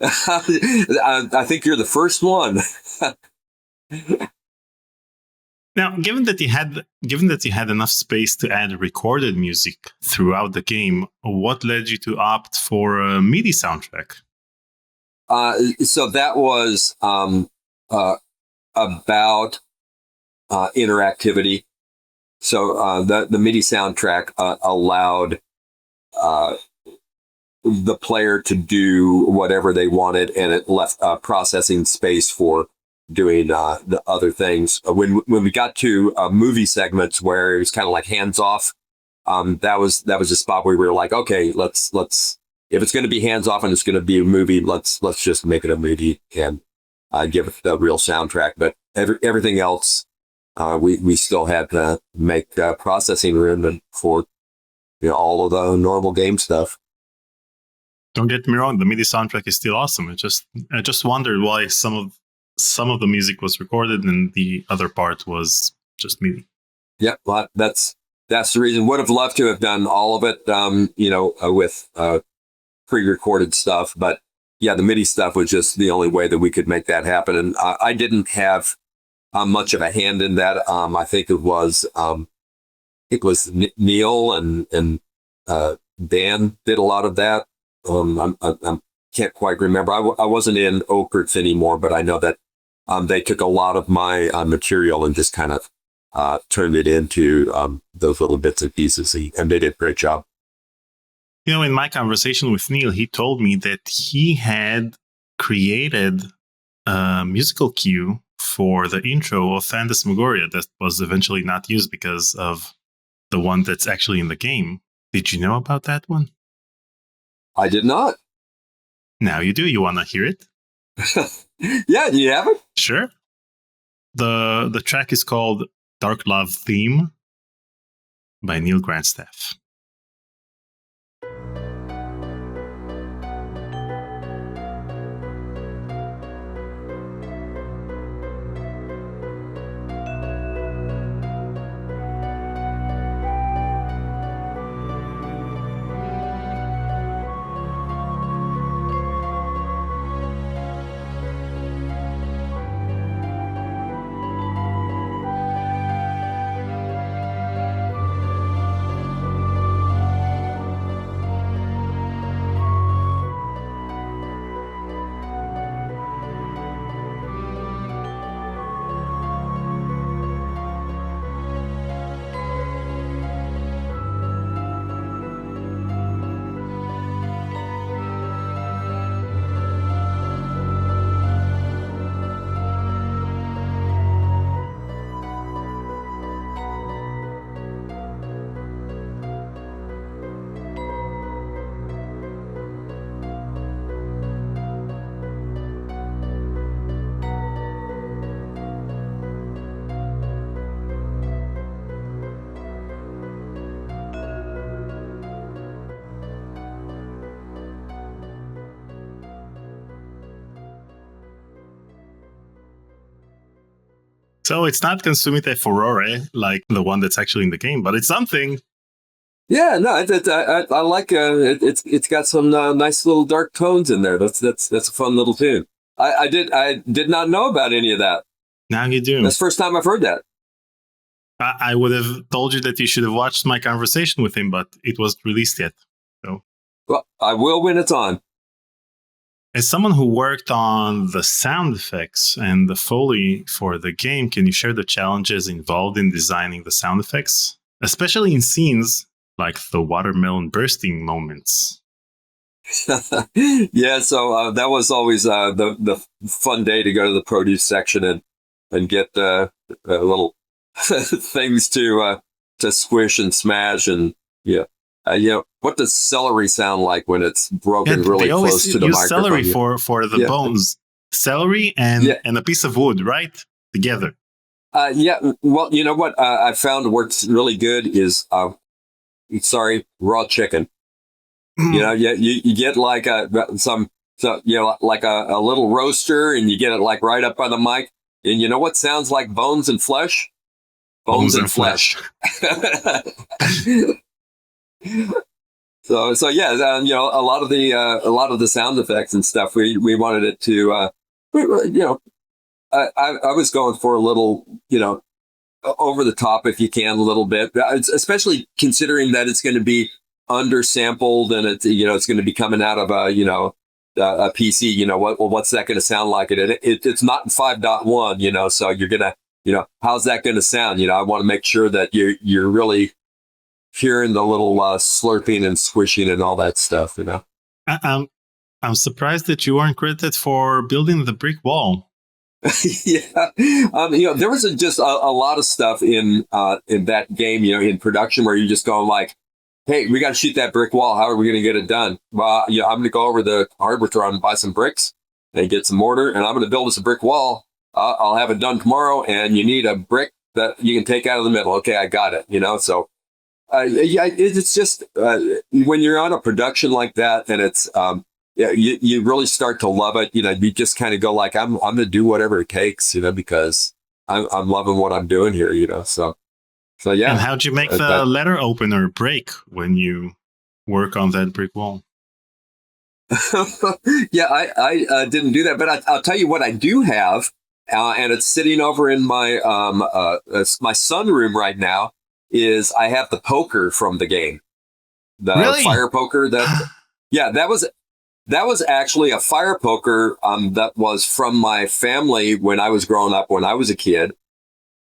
I think you're the first one. Now, given that you had enough space to add recorded music throughout the game, what led you to opt for a MIDI soundtrack? So that was about interactivity. So the MIDI soundtrack allowed the player to do whatever they wanted, and it left processing space for doing the other things. When we got to movie segments where it was kind of like hands off, that was a spot where we were like, okay, let's if it's going to be hands off and it's going to be a movie, let's just make it a movie and give it the real soundtrack. But everything else, we still had to make processing room for all of the normal game stuff. Don't get me wrong, the MIDI soundtrack is still awesome. I just wondered why some of the music was recorded and the other part was just MIDI. Yeah, well, that's the reason. Would have loved to have done all of it, with pre-recorded stuff. But yeah, the MIDI stuff was just the only way that we could make that happen. And I didn't have much of a hand in that. I think it was Neil and Dan did a lot of that. I can't quite remember. I wasn't in Oakerts anymore, but I know that they took a lot of my material and just kind of turned it into those little bits and pieces, and they did a great job. In my conversation with Neil, he told me that he had created a musical cue for the intro of Phantasmagoria that was eventually not used because of the one that's actually in the game. Did you know about that one? I did not. Now you do. You want to hear it? Yeah, do you have it? Sure. The track is called Dark Love Theme by Neil Grandstaff. So it's not Consumite Furore like the one that's actually in the game, but it's something. Yeah, no, I like it's got some nice little dark tones in there. That's a fun little tune. I did not know about any of that. Now you do. That's the first time I've heard that. I would have told you that you should have watched my conversation with him, but it wasn't released yet. So, well, I will when it's on. As someone who worked on the sound effects and the Foley for the game, can you share the challenges involved in designing the sound effects, especially in scenes like the watermelon bursting moments? Yeah, so that was always the fun day to go to the produce section and get little things to squish and smash, and yeah. What does celery sound like when it's broken really close to the microphone? Celery for the bones. celery and a piece of wood, right? Together. Yeah. Well, you know what I found works really good is, raw chicken. You know, you get like like a little roaster, and you get it like right up by the mic. And you know what sounds like bones and flesh? Bones and flesh. So yeah, you know, a lot of the sound effects and stuff, we wanted it to, you know, I was going for a little, you know, over the top, if you can, a little bit, especially considering that it's going to be undersampled, and it's, you know, it's going to be coming out of a, you know, a PC. You know, what's that going to sound like? It's not in 5.1, you know, so you're gonna, you know, how's that going to sound? You know, I want to make sure that you're really hearing the little slurping and squishing and all that stuff. You know, I'm surprised that you weren't credited for building the brick wall. Yeah, you know, there was just a lot of stuff in that game, you know, in production, where you're just going like, hey, we got to shoot that brick wall. How are we going to get it done? Well, you know, I'm going to go over the hardware store and buy some bricks and get some mortar, and I'm going to build us a brick wall. I'll have it done tomorrow, and you need a brick that you can take out of the middle. Okay, I got it. You know, so yeah, it's just when you're on a production like that, and it's yeah, you really start to love it. You know, you just kind of go like, I'm going to do whatever it takes, you know, because I'm loving what I'm doing here, you know. So yeah. And how'd you make the letter opener break when you work on that brick wall? Yeah, I didn't do that, but I'll tell you what I do have, and it's sitting over in my my sunroom right now. Is I have the poker from the game, the fire poker. Yeah, that was actually a fire poker that was from my family when I was growing up, when I was a kid.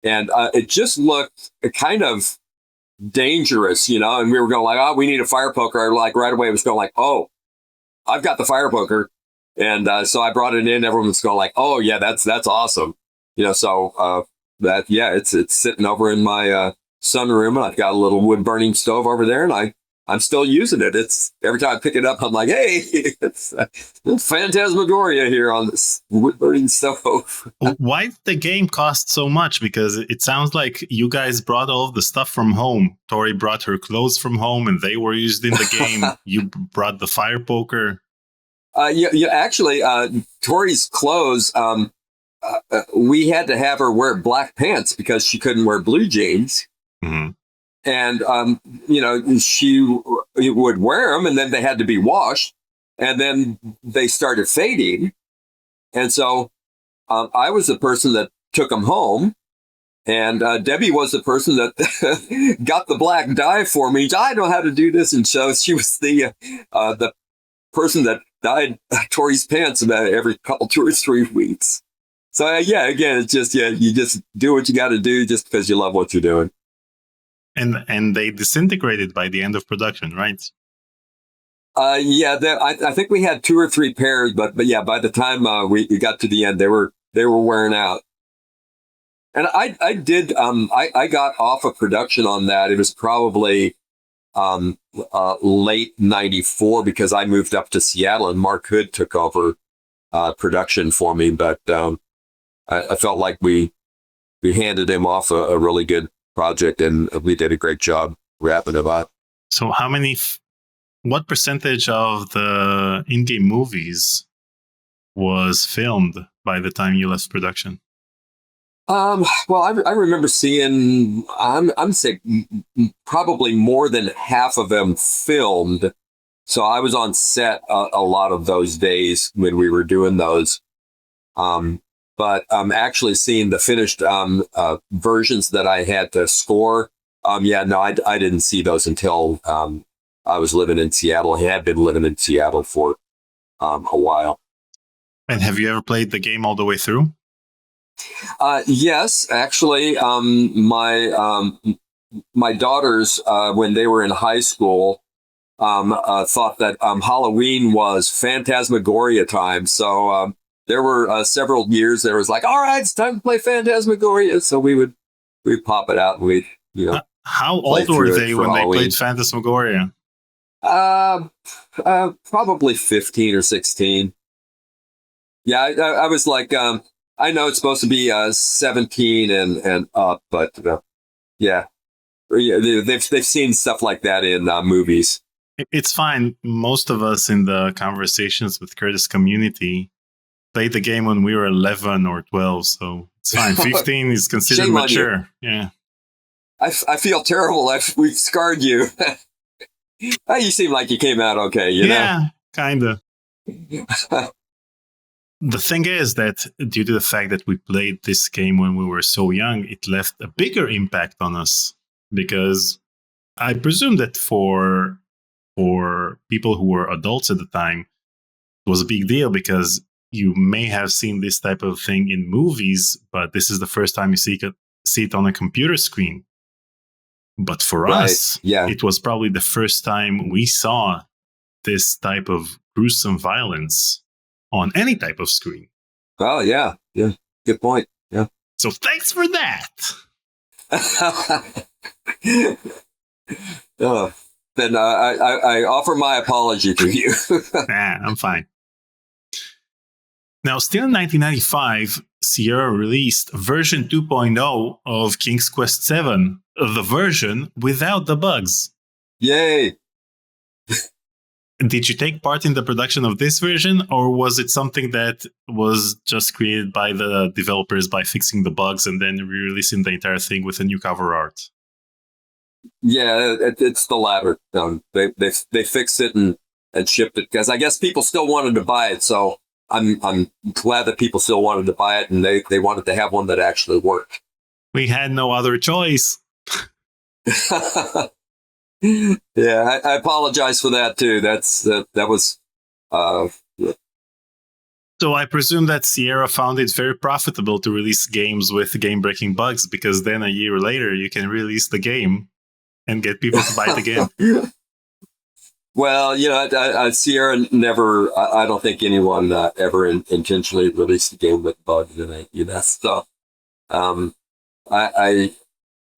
And it just looked kind of dangerous, you know, and we were going like, oh, we need a fire poker. Like right away, it was going like, oh, I've got the fire poker. And so I brought it in. Everyone was going like, oh, yeah, that's awesome. You know, so it's sitting over in my sunroom, and I've got a little wood burning stove over there, and I'm still using it. It's every time I pick it up, I'm like, hey, it's Phantasmagoria here on this wood burning stove. Why did the game cost so much? Because it sounds like you guys brought all of the stuff from home. Tori brought her clothes from home, and they were used in the game. You brought the fire poker. Yeah, actually, Tori's clothes, we had to have her wear black pants because she couldn't wear blue jeans. Mm-hmm. And, you know, she would wear them, and then they had to be washed, and then they started fading. And so I was the person that took them home, and Debbie was the person that got the black dye for me. I know how to do this. And so she was the person that dyed Tori's pants about every 2 or 3 weeks. So, yeah, again, it's just, yeah, you just do what you got to do just because you love what you're doing. And they disintegrated by the end of production, right? Yeah, I think we had 2 or 3 pairs, but yeah, by the time we got to the end, they were wearing out. And I did I got off of production on that. It was probably late '94 because I moved up to Seattle, and Mark Hood took over production for me. But I felt like we handed him off a really good project, and we did a great job wrapping it up. So what percentage of the in-game movies was filmed by the time you left production? Well, I remember seeing, I'm saying probably more than half of them filmed. So I was on set a lot of those days when we were doing those. But actually seeing the finished versions that I had to score, yeah, no, I didn't see those until I was living in Seattle. I had been living in Seattle for a while. And have you ever played the game all the way through? Yes, actually, my daughters, when they were in high school, thought that Halloween was Phantasmagoria time. So there were several years there was like, all right, it's time to play Phantasmagoria. So we'd pop it out, and we'd, you know. How old were they when Halloween. They played Phantasmagoria? Probably 15 or 16. Yeah, I was like, I know it's supposed to be 17 and up, but yeah, they've seen stuff like that in movies. It's fine. Most of us in the conversations with Curtis community played the game when we were 11 or 12, so it's fine. 15 is considered Shame on mature. Yeah. I feel terrible. We've scarred you. You seem like you came out okay, you know? Yeah, kind of. The thing is that due to the fact that we played this game when we were so young, it left a bigger impact on us, because I presume that for people who were adults at the time, it was a big deal because you may have seen this type of thing in movies, but this is the first time you see it on a computer screen. But for us, it was probably the first time we saw this type of gruesome violence on any type of screen. Oh, yeah. Yeah. Good point. Yeah. So thanks for that. Then I offer my apology to you. Nah, I'm fine. Now, still in 1995, Sierra released version 2.0 of King's Quest VII, the version without the bugs. Yay! Did you take part in the production of this version, or was it something that was just created by the developers by fixing the bugs and then re-releasing the entire thing with a new cover art? Yeah, it's the latter. They fixed it and shipped it because I guess people still wanted to buy it. So I'm glad that people still wanted to buy it and they wanted to have one that actually worked. We had no other choice. Yeah, I apologize for that too. That was. So I presume that Sierra found it very profitable to release games with game-breaking bugs, because then a year later you can release the game and get people to buy it again. Well, you know, Sierra never. I don't think anyone ever intentionally released a game with bugs in it. You know, so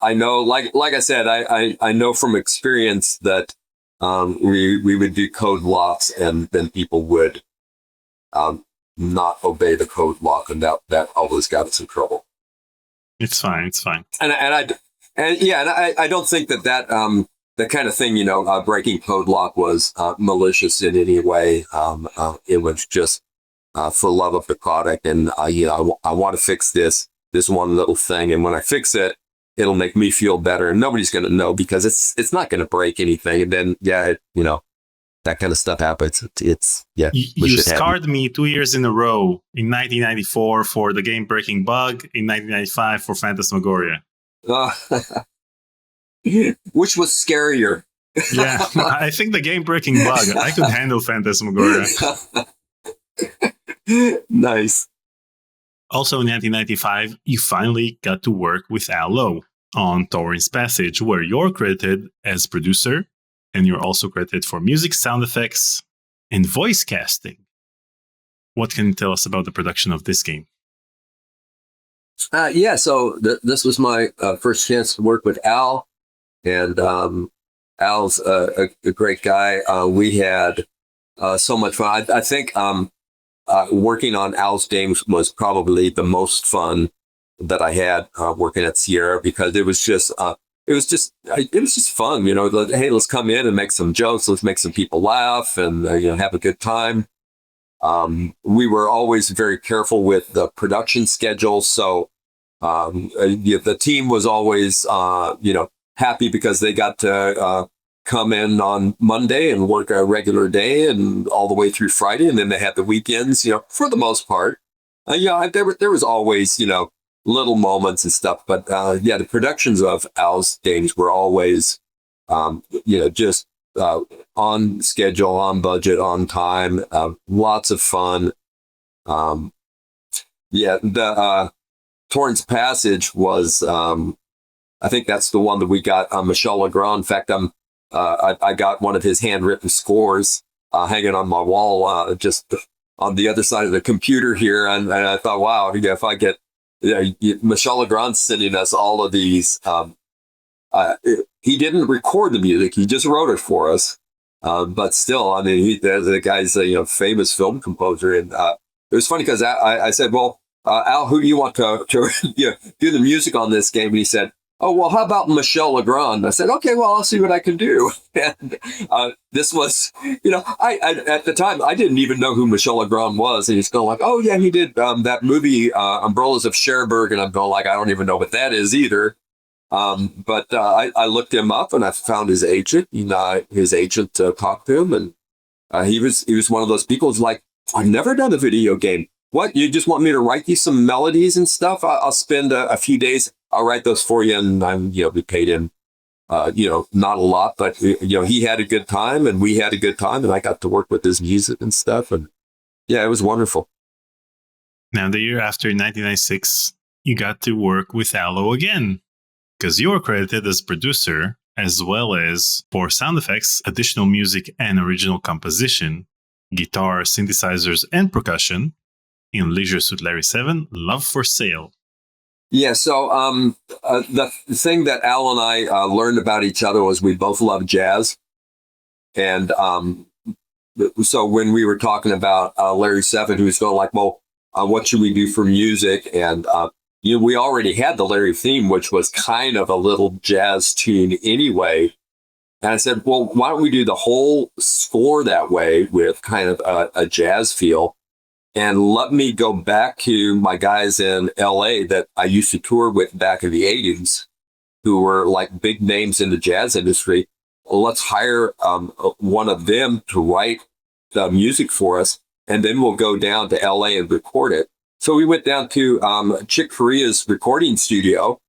I know, like I said, I know from experience that we would do code locks and then people would not obey the code lock, and that always got us in trouble. It's fine. And I don't think that kind of thing, you know, breaking code lock was malicious in any way. It was just for love of the product, and you know, I want to fix this one little thing, and when I fix it, it'll make me feel better, and nobody's going to know because it's not going to break anything. And then, you know, that kind of stuff happens. It's You scarred me 2 years in a row, in 1994 for the game-breaking bug, in 1995 for Phantasmagoria. Which was scarier? Yeah, I think the game-breaking bug. I could handle Phantasmagoria. Nice. Also in 1995, you finally got to work with Al Lowe on Thorin's Passage, where you're credited as producer, and you're also credited for music, sound effects, and voice casting. What can you tell us about the production of this game? So this was my first chance to work with Al, and Al's a great guy. We had so much fun. I think working on Al's games was probably the most fun that I had working at Sierra, because it was just fun. You know, hey, let's come in and make some jokes. Let's make some people laugh and you know, have a good time. We were always very careful with the production schedule, so the team was always you know, happy because they got to come in on Monday and work a regular day and all the way through Friday, and then they had the weekends. You know, for the most part, there was always, you know, little moments and stuff, but the productions of Al's games were always you know, just on schedule, on budget, on time, lots of fun. The Thorin's Passage was I think that's the one that we got Michel Legrand. In fact, I got one of his handwritten scores hanging on my wall, just on the other side of the computer here. And I thought, wow, if I get Michel Legrand sending us all of these, he didn't record the music; he just wrote it for us. But still, I mean, the guy's a famous film composer, and it was funny because I said, well, Al, who do you want to do the music on this game? And he said, oh, well, how about Michel Legrand? I said, okay, well, I'll see what I can do. And this was, I at the time, I didn't even know who Michel Legrand was. And he's going like, oh, yeah, he did that movie, Umbrellas of Cherbourg. And I'm going like, I don't even know what that is either. But I looked him up and I found his agent. His agent talked to him. And he was one of those people who's like, I've never done a video game. What? You just want me to write you some melodies and stuff? I'll spend a few days. I'll write those for you. And we paid him, not a lot, but he had a good time and we had a good time and I got to work with his music and stuff. And yeah, it was wonderful. Now, the year after, 1996, you got to work with Allo again because you were credited as producer as well as for sound effects, additional music and original composition, guitar, synthesizers, and percussion in Leisure Suit Larry 7, Love for Sale. Yeah, so the thing that Al and I learned about each other was we both love jazz. And so when we were talking about Larry 7, he was going like, well, what should we do for music? And we already had the Larry theme, which was kind of a little jazz tune anyway. And I said, well, why don't we do the whole score that way with kind of a jazz feel? And let me go back to my guys in LA that I used to tour with back in the 80s, who were like big names in the jazz industry. Well, let's hire one of them to write the music for us, and then we'll go down to LA and record it. So we went down to Chick Corea's recording studio,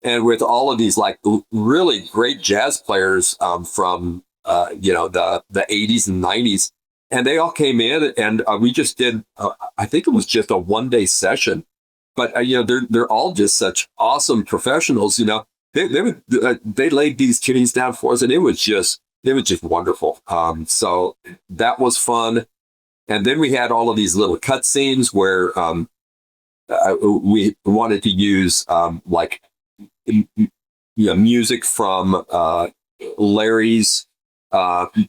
and with all of these like really great jazz players from the 80s and 90s, and they all came in, and we just did. I think it was just a one-day session, but they're all just such awesome professionals. They laid these tunes down for us, and it was just wonderful. So that was fun, and then we had all of these little cut scenes where we wanted to use music from Larry's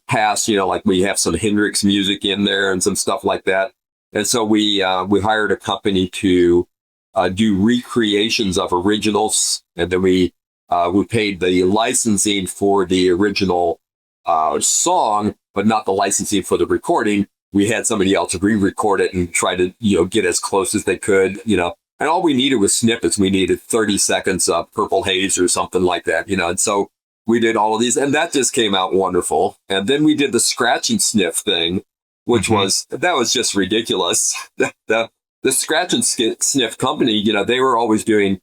past, like we have some Hendrix music in there and some stuff like that. And so we hired a company to do recreations of originals, and then we paid the licensing for the original song, but not the licensing for the recording. We had somebody else re-record it and try to get as close as they could, and all we needed was snippets. We needed 30 seconds of Purple Haze or something like that, and so we did all of these, and that just came out wonderful. And then we did the scratch and sniff thing, which was just ridiculous. The scratch and sniff company, they were always doing,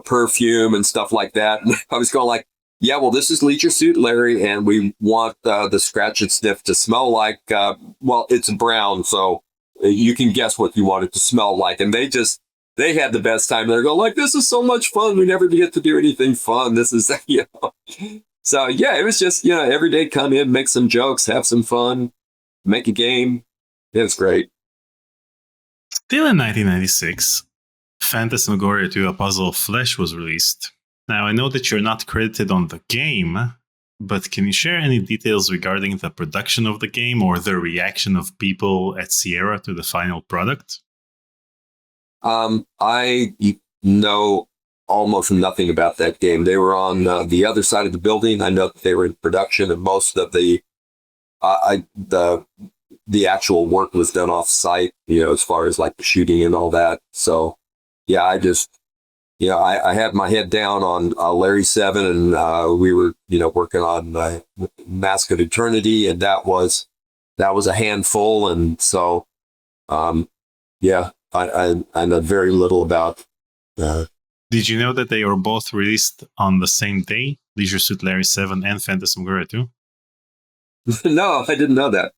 perfume and stuff like that. And I was going like, yeah, well, this is Leisure Suit Larry, and we want the scratch and sniff to smell like, it's brown, so you can guess what you want it to smell like. And they had the best time. They're going like, this is so much fun. We never get to do anything fun. This is, So, yeah, it was just, every day come in, make some jokes, have some fun, make a game. It was great. Still in 1996, Phantasmagoria 2: A Puzzle of Flesh was released. Now, I know that you're not credited on the game, but can you share any details regarding the production of the game or the reaction of people at Sierra to the final product? I know almost nothing about that game. They were on the other side of the building. I know that they were in production, and most of the actual work was done off site, as far as like the shooting and all that. So, yeah, I had my head down on Larry 7, and we were, working on Mask of Eternity, and that was a handful. And so, I know very little about. Did you know that they were both released on the same day, Leisure Suit Larry 7 and Phantasmagoria 2? No, I didn't know that.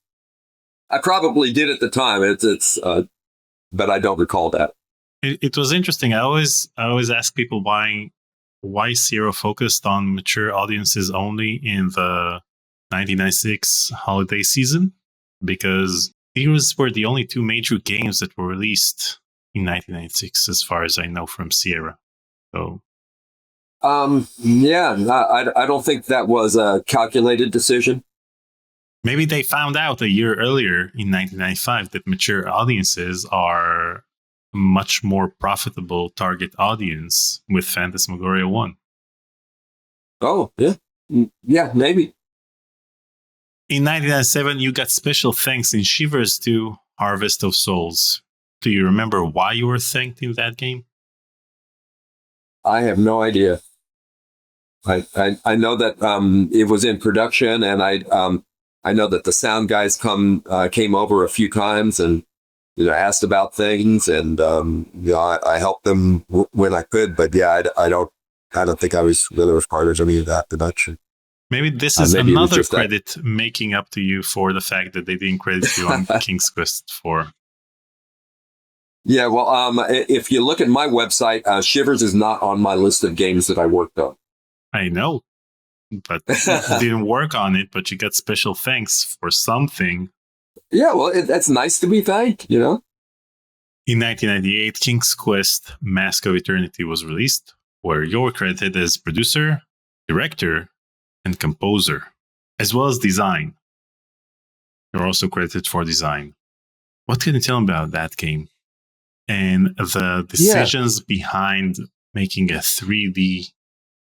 I probably did at the time. But I don't recall that. It was interesting. I always ask people why Sierra focused on mature audiences only in the 1996 holiday season, because these were the only two major games that were released in 1996, as far as I know, from Sierra. So, I don't think that was a calculated decision. Maybe they found out a year earlier in 1995 that mature audiences are a much more profitable target audience with Phantasmagoria 1. Oh, yeah. Yeah, maybe. In 1997, you got special thanks in Shivers 2, Harvest of Souls. Do you remember why you were thanked in that game? I have no idea. I know that it was in production, and I know that the sound guys came over a few times and asked about things, and I helped them when I could. But yeah, I don't think I was really part of any of that production. Maybe this is maybe another credit making up to you for the fact that they didn't credit you on King's Quest 4. Yeah, well, if you look at my website, Shivers is not on my list of games that I worked on. I know, but you didn't work on it, but you got special thanks for something. Yeah, well, that's nice to be thanked, In 1998, King's Quest Mask of Eternity was released, where you're credited as producer, director, and composer, as well as design. You're also credited for design. What can you tell me about that game? And the decisions behind making a 3D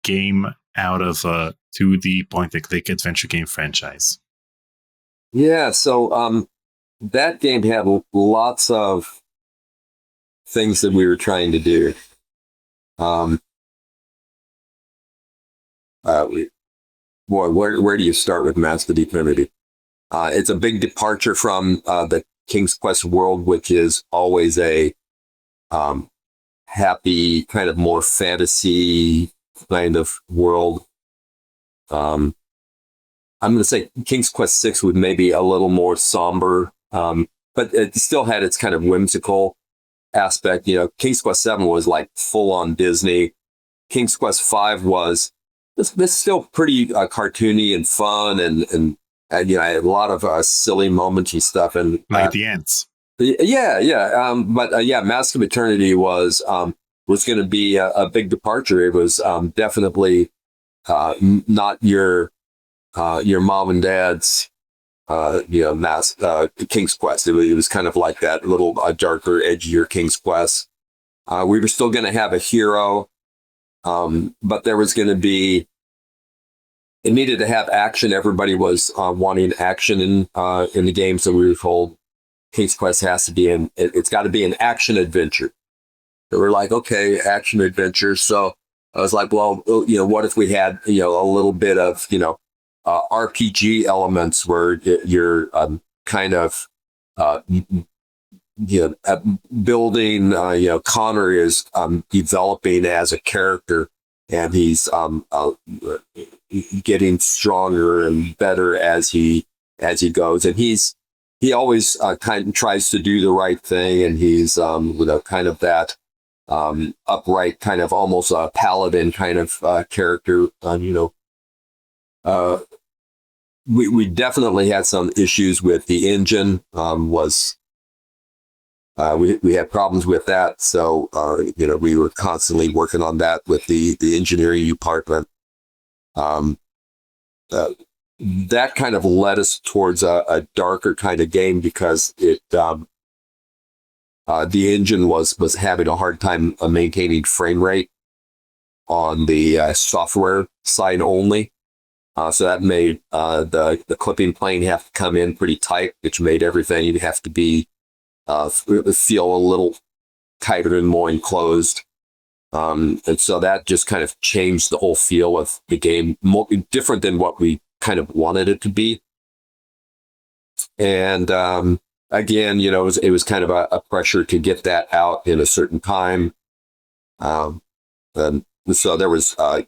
game out of a 2D point-and-click adventure game franchise. Yeah, so that game had lots of things that we were trying to do. Where do you start with Mask of Eternity? It's a big departure from the King's Quest world, which is always a happy, kind of more fantasy kind of world. I'm going to say King's Quest 6 was maybe a little more somber, but it still had its kind of whimsical aspect. King's Quest 7 was like full on Disney. King's Quest 5 was it's still pretty cartoony and fun, and I had a lot of silly moments and stuff, and like the ants. Yeah. But Mask of Eternity was going to be a big departure. It was definitely not your mom and dad's King's Quest. It was kind of like that little darker, edgier King's Quest. We were still going to have a hero, but there was going to be. It needed to have action. Everybody was wanting action in the game, so we were told King's Quest has to be it's got to be an action adventure. So we're like, okay, action adventure. So I was like, well, what if we had a little bit of RPG elements where you're kind of building. Connor is developing as a character, and he's getting stronger and better as he goes, and he always kind of tries to do the right thing, and he's kind of that upright, kind of almost a paladin kind of character. We definitely had some issues with the engine. We had problems with that, so we were constantly working on that with the engineering department. That kind of led us towards a darker kind of game because the engine was having a hard time maintaining frame rate on the software side only. So that made the clipping plane have to come in pretty tight, which made everything have to be feel a little tighter and more enclosed. And so that just kind of changed the whole feel of the game, more different than what we kind of wanted it to be. And again, it was kind of a pressure to get that out in a certain time. And so there was, I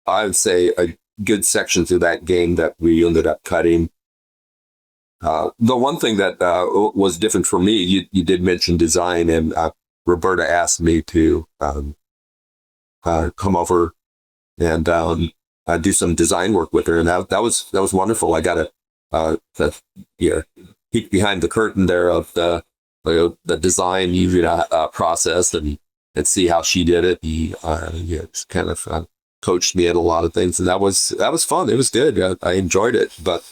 would say a good sections of that game that we ended up cutting. The one thing that was different for me, you did mention design, and Roberta asked me to come over and do some design work with her, and that was wonderful. I got a peek behind the curtain there of the design process and see how she did it. He kind of coached me in a lot of things, and that was fun. It was good. I enjoyed it, but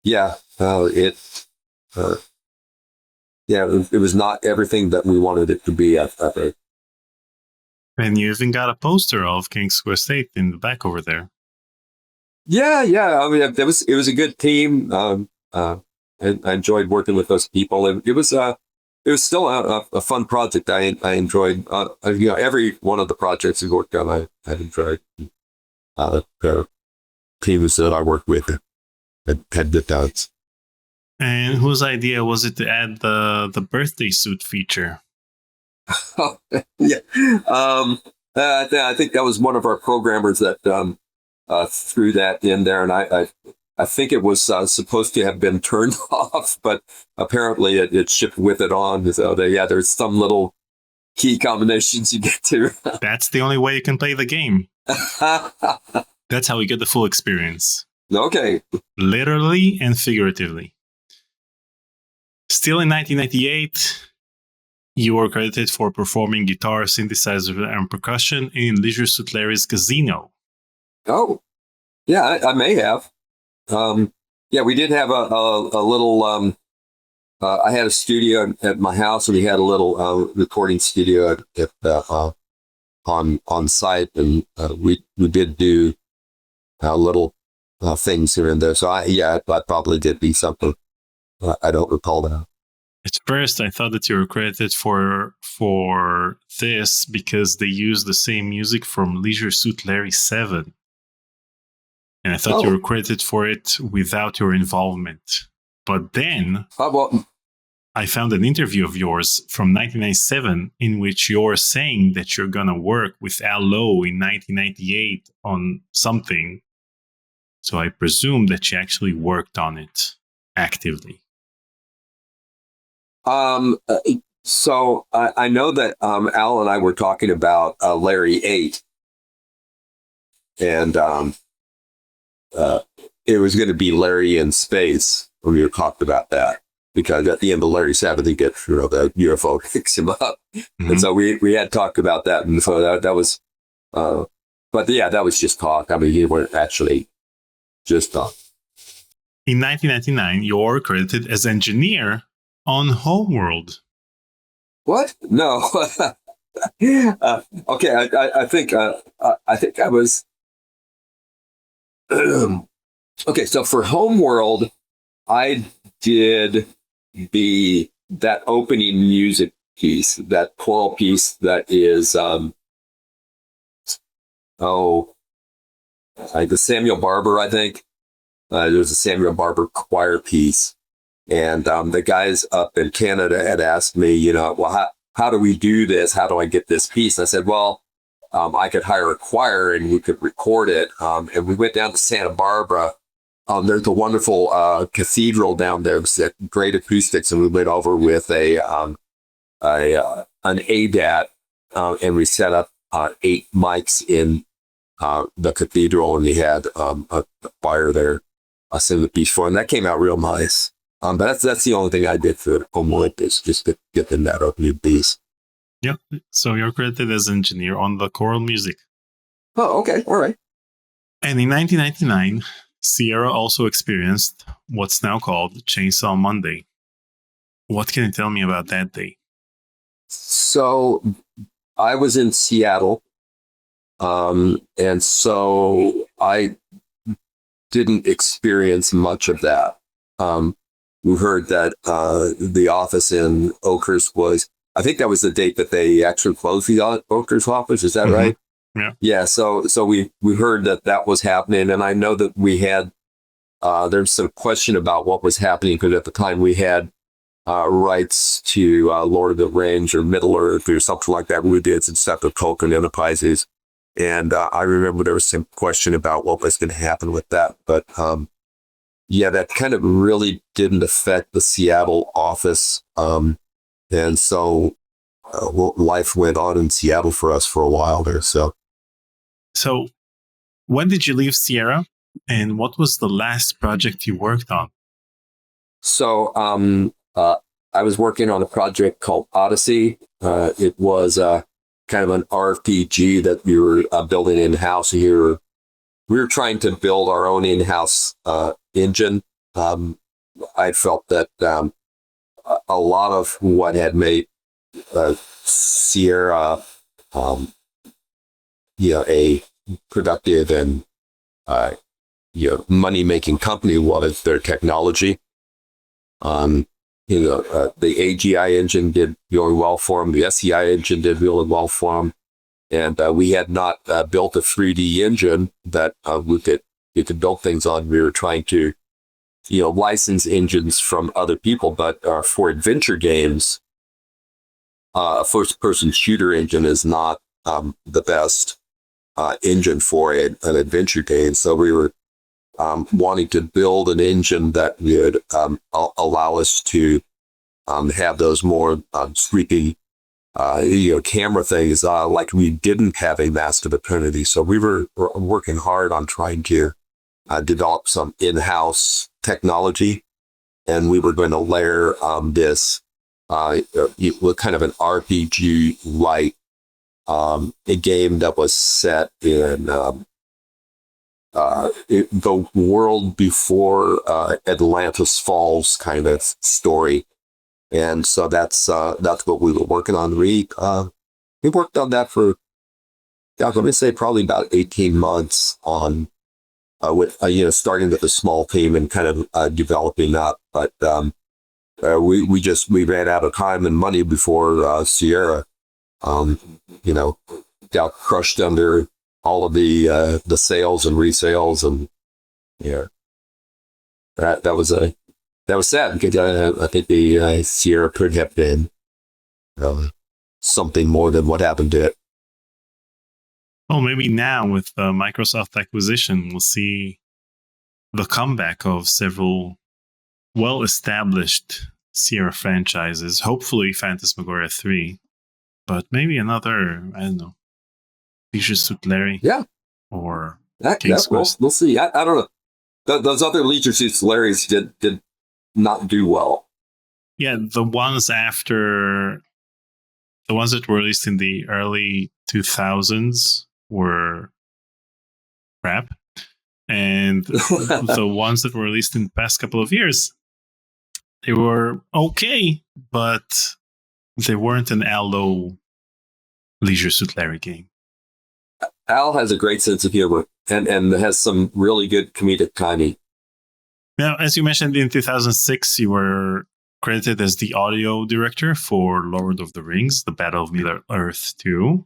yeah, it was not everything that we wanted it to be. I think. And you even got a poster of King's Quest 8 in the back over there. Yeah. I mean, it was a good team. I enjoyed working with those people. It was still a fun project. I enjoyed. Every one of the projects we worked on, I enjoyed. The teams that I worked with had good times. And whose idea was it to add the birthday suit feature? Yeah. I think that was one of our programmers that threw that in there, and I think it was supposed to have been turned off, but apparently it shipped with it on. So there's some little key combinations you get to. That's the only way you can play the game. That's how we get the full experience. Okay. Literally and figuratively. Still in 1998, you were credited for performing guitar, synthesizer, and percussion in Leisure Suit Larry's Casino. Oh, yeah, I may have. We did have a little. I had a studio at my house, and we had a little recording studio on site, and we did do little things here and there. So I probably did be something. I don't recall that. At first, I thought that you were credited for this because they used the same music from Leisure Suit Larry 7. And I thought you were credited for it without your involvement. But then I found an interview of yours from 1997 in which you're saying that you're going to work with Al Lowe in 1998 on something. So I presume that you actually worked on it actively. So I know that Al and I were talking about Larry 8, and it was going to be Larry in space when we were talking about that, because at the end of Larry 7, he gets the UFO picks him up, and so we had talked about that, and so that was, but yeah, that was just talk. I mean, you weren't actually just talk. In 1999, you're credited as engineer on Homeworld. What? No. Okay, I think I was. Okay, so for Homeworld, I did that opening music piece, that choral piece that is like the Samuel Barber, I think. There's a Samuel Barber choir piece. And the guys up in Canada had asked me, well, how do we do this? How do I get this piece? And I said, well, I could hire a choir and we could record it. And we went down to Santa Barbara. There's a wonderful cathedral down there with great acoustics. And we went over with an ADAT and we set up 8 mics in the cathedral. And we had a choir there sing the piece for. And that came out real nice. But that's the only thing I did for Homeworld, is just to get in that opening piece. Yeah, so you're credited as engineer on the choral music. Oh, okay, all right. And in 1999, Sierra also experienced what's now called Chainsaw Monday. What can you tell me about that day? So I was in Seattle, and so I didn't experience much of that. We heard that the office in Oakhurst was, I think that was the date that they actually closed the Oakhurst office. Is that right? Yeah. Yeah. So we heard that was happening. And I know that we had, there's some question about what was happening, because at the time we had rights to Lord of the Rings or Middle Earth or something like that. We did some stuff with Tolkien Enterprises. And I remember there was some question about what was going to happen with that. But yeah, that kind of really didn't affect the Seattle office. And so life went on in Seattle for us for a while there. So when did you leave Sierra? And what was the last project you worked on? So I was working on a project called Odyssey. It was kind of an RPG that we were building in-house here. We were trying to build our own in-house engine I felt that a lot of what had made Sierra, a productive and money-making company was their technology. The AGI engine did really well for them. The SEI engine did really well for them. And we had not built a 3D engine that you could build things on. We were trying to, license engines from other people. But for adventure games, a first-person shooter engine is not the best engine for an adventure game. So we were wanting to build an engine that would allow us to have those more sweeping camera things like we didn't have a Master of Trinity. So we were working hard on trying to develop some in-house technology, and we were going to layer this kind of an RPG-like a game that was set in the world before Atlantis Falls kind of story. And so that's what we were working on. We worked on that for, I'm going to say probably about 18 months on, with starting with a small team and kind of developing up. But we ran out of time and money before Sierra, got crushed under all of the sales and resales, and that was sad, because I think the Sierra could have been something more than what happened to it. Well, maybe now with the Microsoft acquisition, we'll see the comeback of several well-established Sierra franchises. Hopefully Phantasmagoria 3, but maybe another, I don't know, Leisure Suit Larry. Yeah. Or King's Quest. We'll see. I don't know. Those other Leisure Suit Larrys did not do well. Yeah, the ones that were released in the early 2000s were crap. And the ones that were released in the past couple of years, they were okay, but they weren't an Allo Leisure Suit Larry game. Al has a great sense of humor and has some really good comedic timing. Now, as you mentioned, in 2006, you were credited as the audio director for Lord of the Rings, The Battle of Middle-earth 2.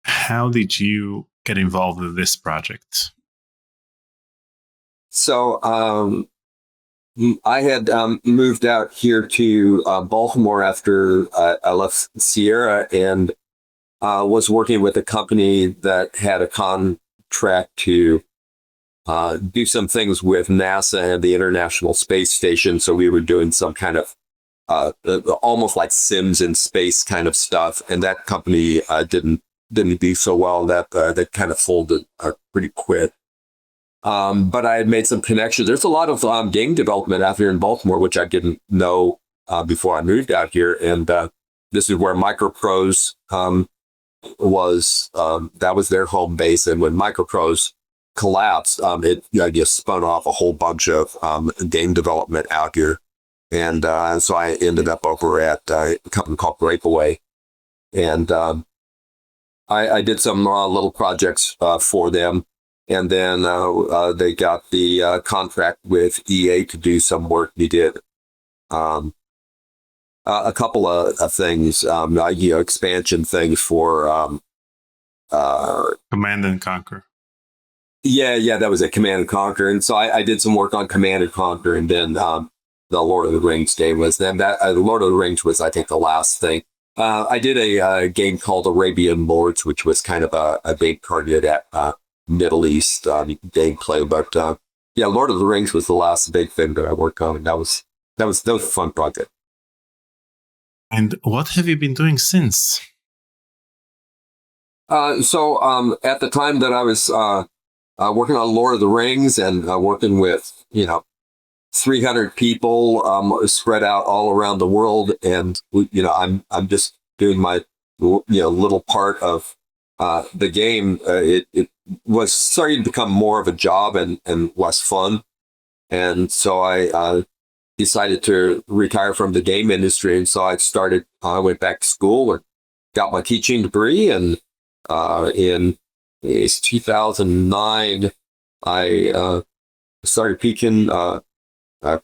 How did you get involved with this project? So I had moved out here to Baltimore after I left Sierra, and was working with a company that had a contract to do some things with NASA and the International Space Station. So we were doing some kind of almost like Sims in space kind of stuff, and that company didn't do so well. That kind of folded pretty quick. But I had made some connections. There's a lot of game development out here in Baltimore, which I didn't know before I moved out here. And this is where Microprose that was their home base. And when Microprose collapsed, it just spun off a whole bunch of game development out here. And so I ended up over at a company called Breakaway. And I did some little projects for them. And then they got the contract with EA to do some work. We did a couple of things, expansion things for Command and Conquer. Yeah, that was a Command and Conquer. And so I did some work on Command and Conquer, and then the Lord of the Rings game was then. That the Lord of the Rings was, I think, the last thing. I did a game called Arabian Lords, which was kind of a big targeted at Middle East gameplay. But Lord of the Rings was the last big thing that I worked on, and that was a fun project. And what have you been doing since? So at the time that I was working on Lord of the Rings and working with 300 people spread out all around the world, and I'm just doing my little part of the game. It was starting to become more of a job and less fun. And so I decided to retire from the game industry. And so I went back to school and got my teaching degree. And in 2009, I started teaching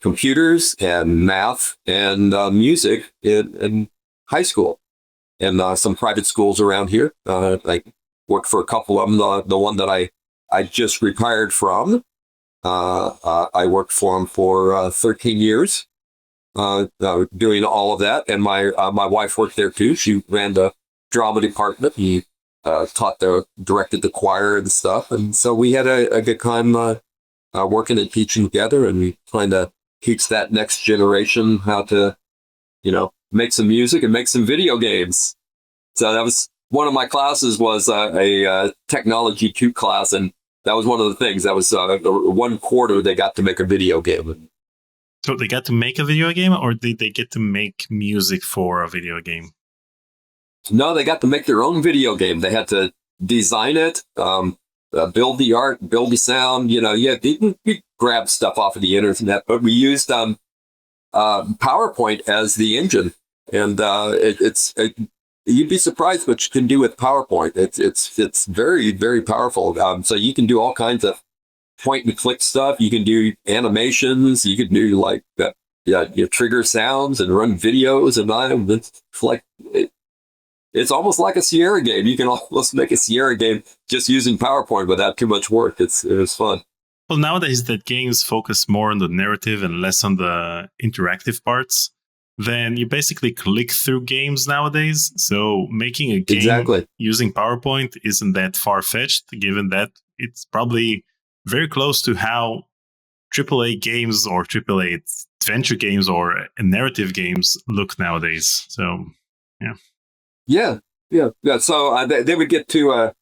computers and math and music in high school and some private schools around here. I worked for a couple of them. The one that I just retired from, I worked for them for 13 years, doing all of that. And my wife worked there too. She ran the drama department. He directed the choir and stuff. And so we had a good time working and teaching together, and we trying to teach that next generation how to, make some music and make some video games. So that was one of my classes, was a technology 2 class, and that was one of the things. That was 1 quarter they got to make a video game. So they got to make a video game, or did they get to make music for a video game? No, they got to make their own video game. They had to design it, build the art, build the sound. You grab stuff off of the internet, but we used PowerPoint as the engine, and you'd be surprised what you can do with PowerPoint. It's very, very powerful. So you can do all kinds of point and click stuff. You can do animations. You can do like you trigger sounds and run videos, and it's almost like a Sierra game. You can almost make a Sierra game just using PowerPoint without too much work. It was fun. Well, nowadays that games focus more on the narrative and less on the interactive parts. Then you basically click through games nowadays. So making a game using PowerPoint isn't that far-fetched, given that it's probably very close to how AAA games or AAA adventure games or narrative games look nowadays. So, yeah. Yeah. So they would get to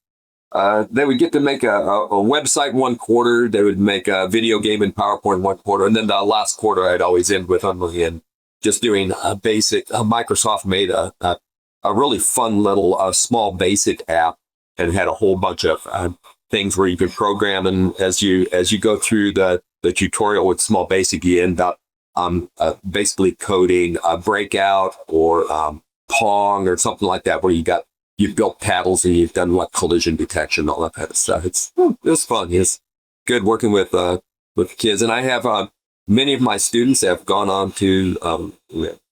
make a website 1 quarter. They would make a video game in PowerPoint 1 quarter, and then the last quarter I'd always end with Unreal, just doing a basic. Microsoft made a really fun little small basic app, and had a whole bunch of things where you could program. And as you go through the tutorial with small basic, you end up basically coding a Breakout or Pong or something like that, where you've built paddles and you've done like collision detection, all that kind of stuff. It's fun. It's good working with kids. And I have many of my students have gone on to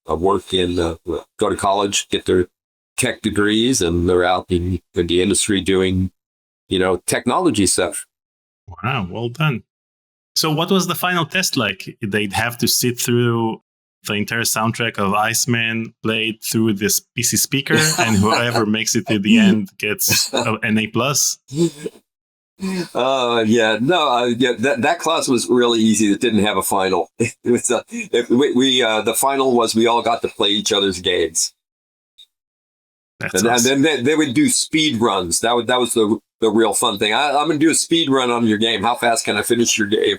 work in go to college, get their tech degrees, and they're out in the industry doing technology stuff. Wow, well done. So what was the final test like? They'd have to sit through the entire soundtrack of Iceman played through this PC speaker, and whoever makes it to the end gets an A+. That class was really easy. It didn't have a final. It was the final was we all got to play each other's games. And then they would do speed runs. That was the real fun thing. I'm going to do a speed run on your game. How fast can I finish your game?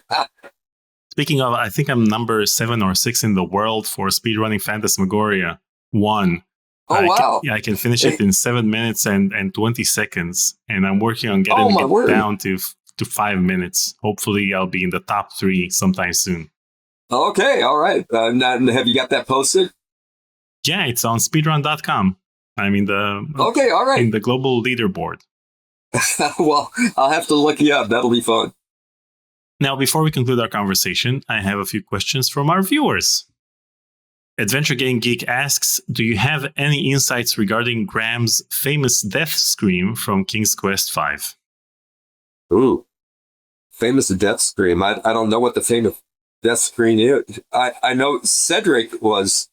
Speaking of, I think I'm number 7 or 6 in the world for speedrunning Phantasmagoria 1. Oh, wow. I can finish it in 7 minutes and 20 seconds. And I'm working on getting it down to 5 minutes. Hopefully, I'll be in the top 3 sometime soon. Okay, all right. Have you got that posted? Yeah, it's on speedrun.com. I'm in the all right. in the global leaderboard. Well, I'll have to look you up. That'll be fun. Now, before we conclude our conversation, I have a few questions from our viewers. Adventure Game Geek asks, do you have any insights regarding Graham's famous death scream from King's Quest V? Ooh, famous death scream. I don't know what the famous death scream is. I know Cedric was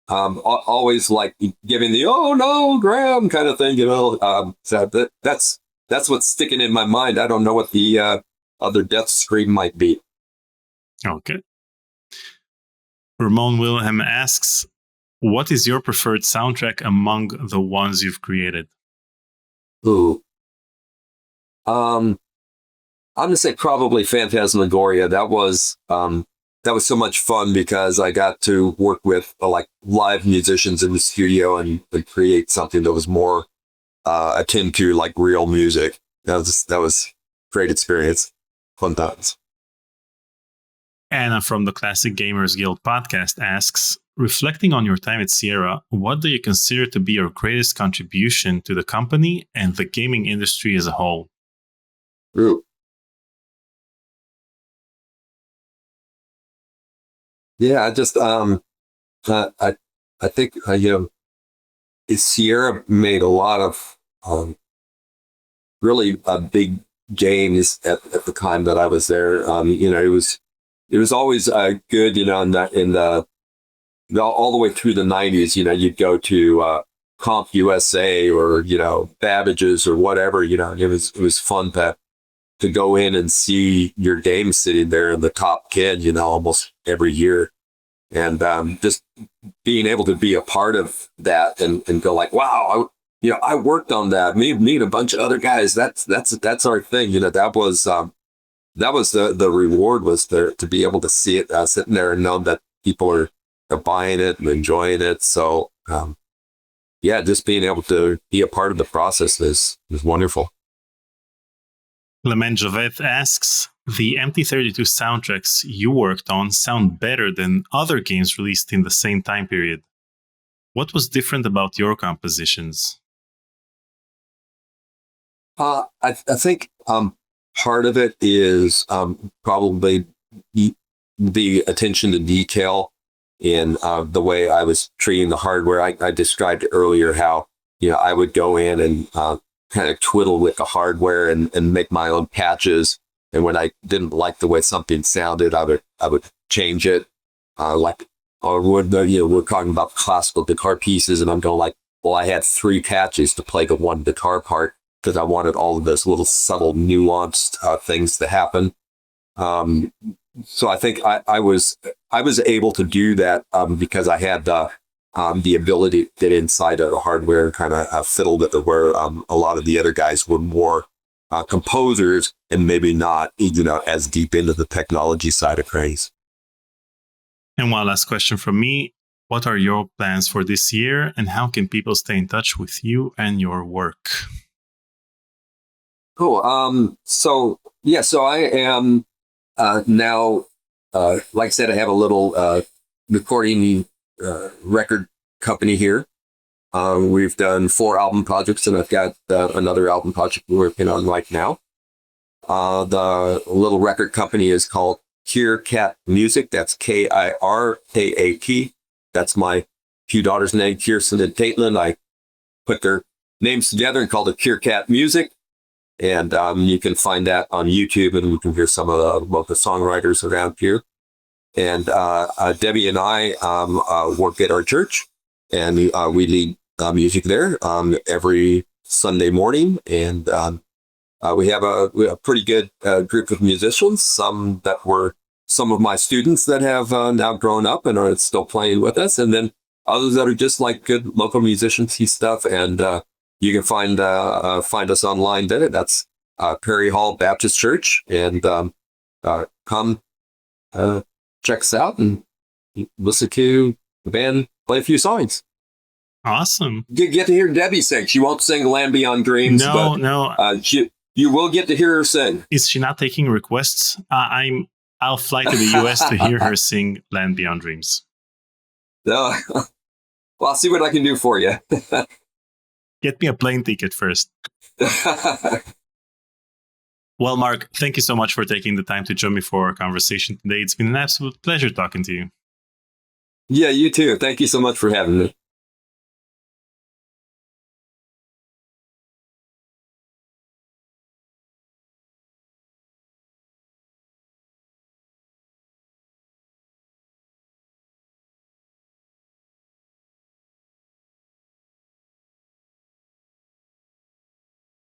always like giving the "oh no, Graham" kind of thing. So that's what's sticking in my mind. I don't know what the other death scream might be. Okay. Ramon Wilhelm asks, what is your preferred soundtrack among the ones you've created? Ooh. I'm going to say probably Phantasmagoria. That was so much fun because I got to work with like live musicians in the studio and create something that was more akin to like real music. That was great experience. Fun times. Anna from the Classic Gamers Guild podcast asks, reflecting on your time at Sierra, what do you consider to be your greatest contribution to the company and the gaming industry as a whole? Ooh. Yeah, I just I think Sierra made a lot of really big games at the time that I was there. It was always good, in the all the way through the 90s. You'd go to Comp USA or Babbage's or whatever. It was fun to go in and see your game sitting there in the top 10, almost every year. And just being able to be a part of that and go like, wow, I worked on that. Me and a bunch of other guys. That's our thing. That was the reward, was to be able to see it sitting there and know that people are buying it and enjoying it. So just being able to be a part of the process is wonderful. Clement Javet asks, the MT32 soundtracks you worked on sound better than other games released in the same time period. What was different about your compositions? I think part of it is probably the attention to detail in the way I was treating the hardware. I described earlier how I would go in and kind of twiddle with the hardware and make my own patches. And when I didn't like the way something sounded, I would change it. We're talking about classical guitar pieces, and I'm going like, well, I had 3 patches to play the one guitar part because I wanted all of those little subtle, nuanced things to happen. So I think I was able to do that because I had the ability to get inside of the hardware and kind of fiddle with it, where a lot of the other guys were more composers and maybe not, as deep into the technology side of things. And one last question from me. What are your plans for this year, and how can people stay in touch with you and your work? Cool. So I am now, like I said, I have a little recording record company here. We've done 4 album projects, and I've got another album project we're working on right now. The little record company is called Kirkat Music. That's Kirkat. That's my 2 daughters' name, Kirsten and Caitlin. I put their names together and called it Kirkat Music. And you can find that on YouTube, and we can hear some of the local songwriters around here. And Debbie and I work at our church, and we lead music there every Sunday morning. And we have a pretty good group of musicians, some that were some of my students that have now grown up and are still playing with us, and then others that are just like good local musicians stuff. And you can find us online there. That's Perry Hall Baptist Church, and come check us out and listen to the band play a few songs. Awesome. Get to hear Debbie sing. She won't sing Land Beyond Dreams. No. You will get to hear her sing. Is she not taking requests? I'll fly to the US to hear her sing Land Beyond Dreams. No. Well, I'll see what I can do for you. Get me a plane ticket first. Well, Mark, thank you so much for taking the time to join me for our conversation today. It's been an absolute pleasure talking to you. Yeah, you too. Thank you so much for having me.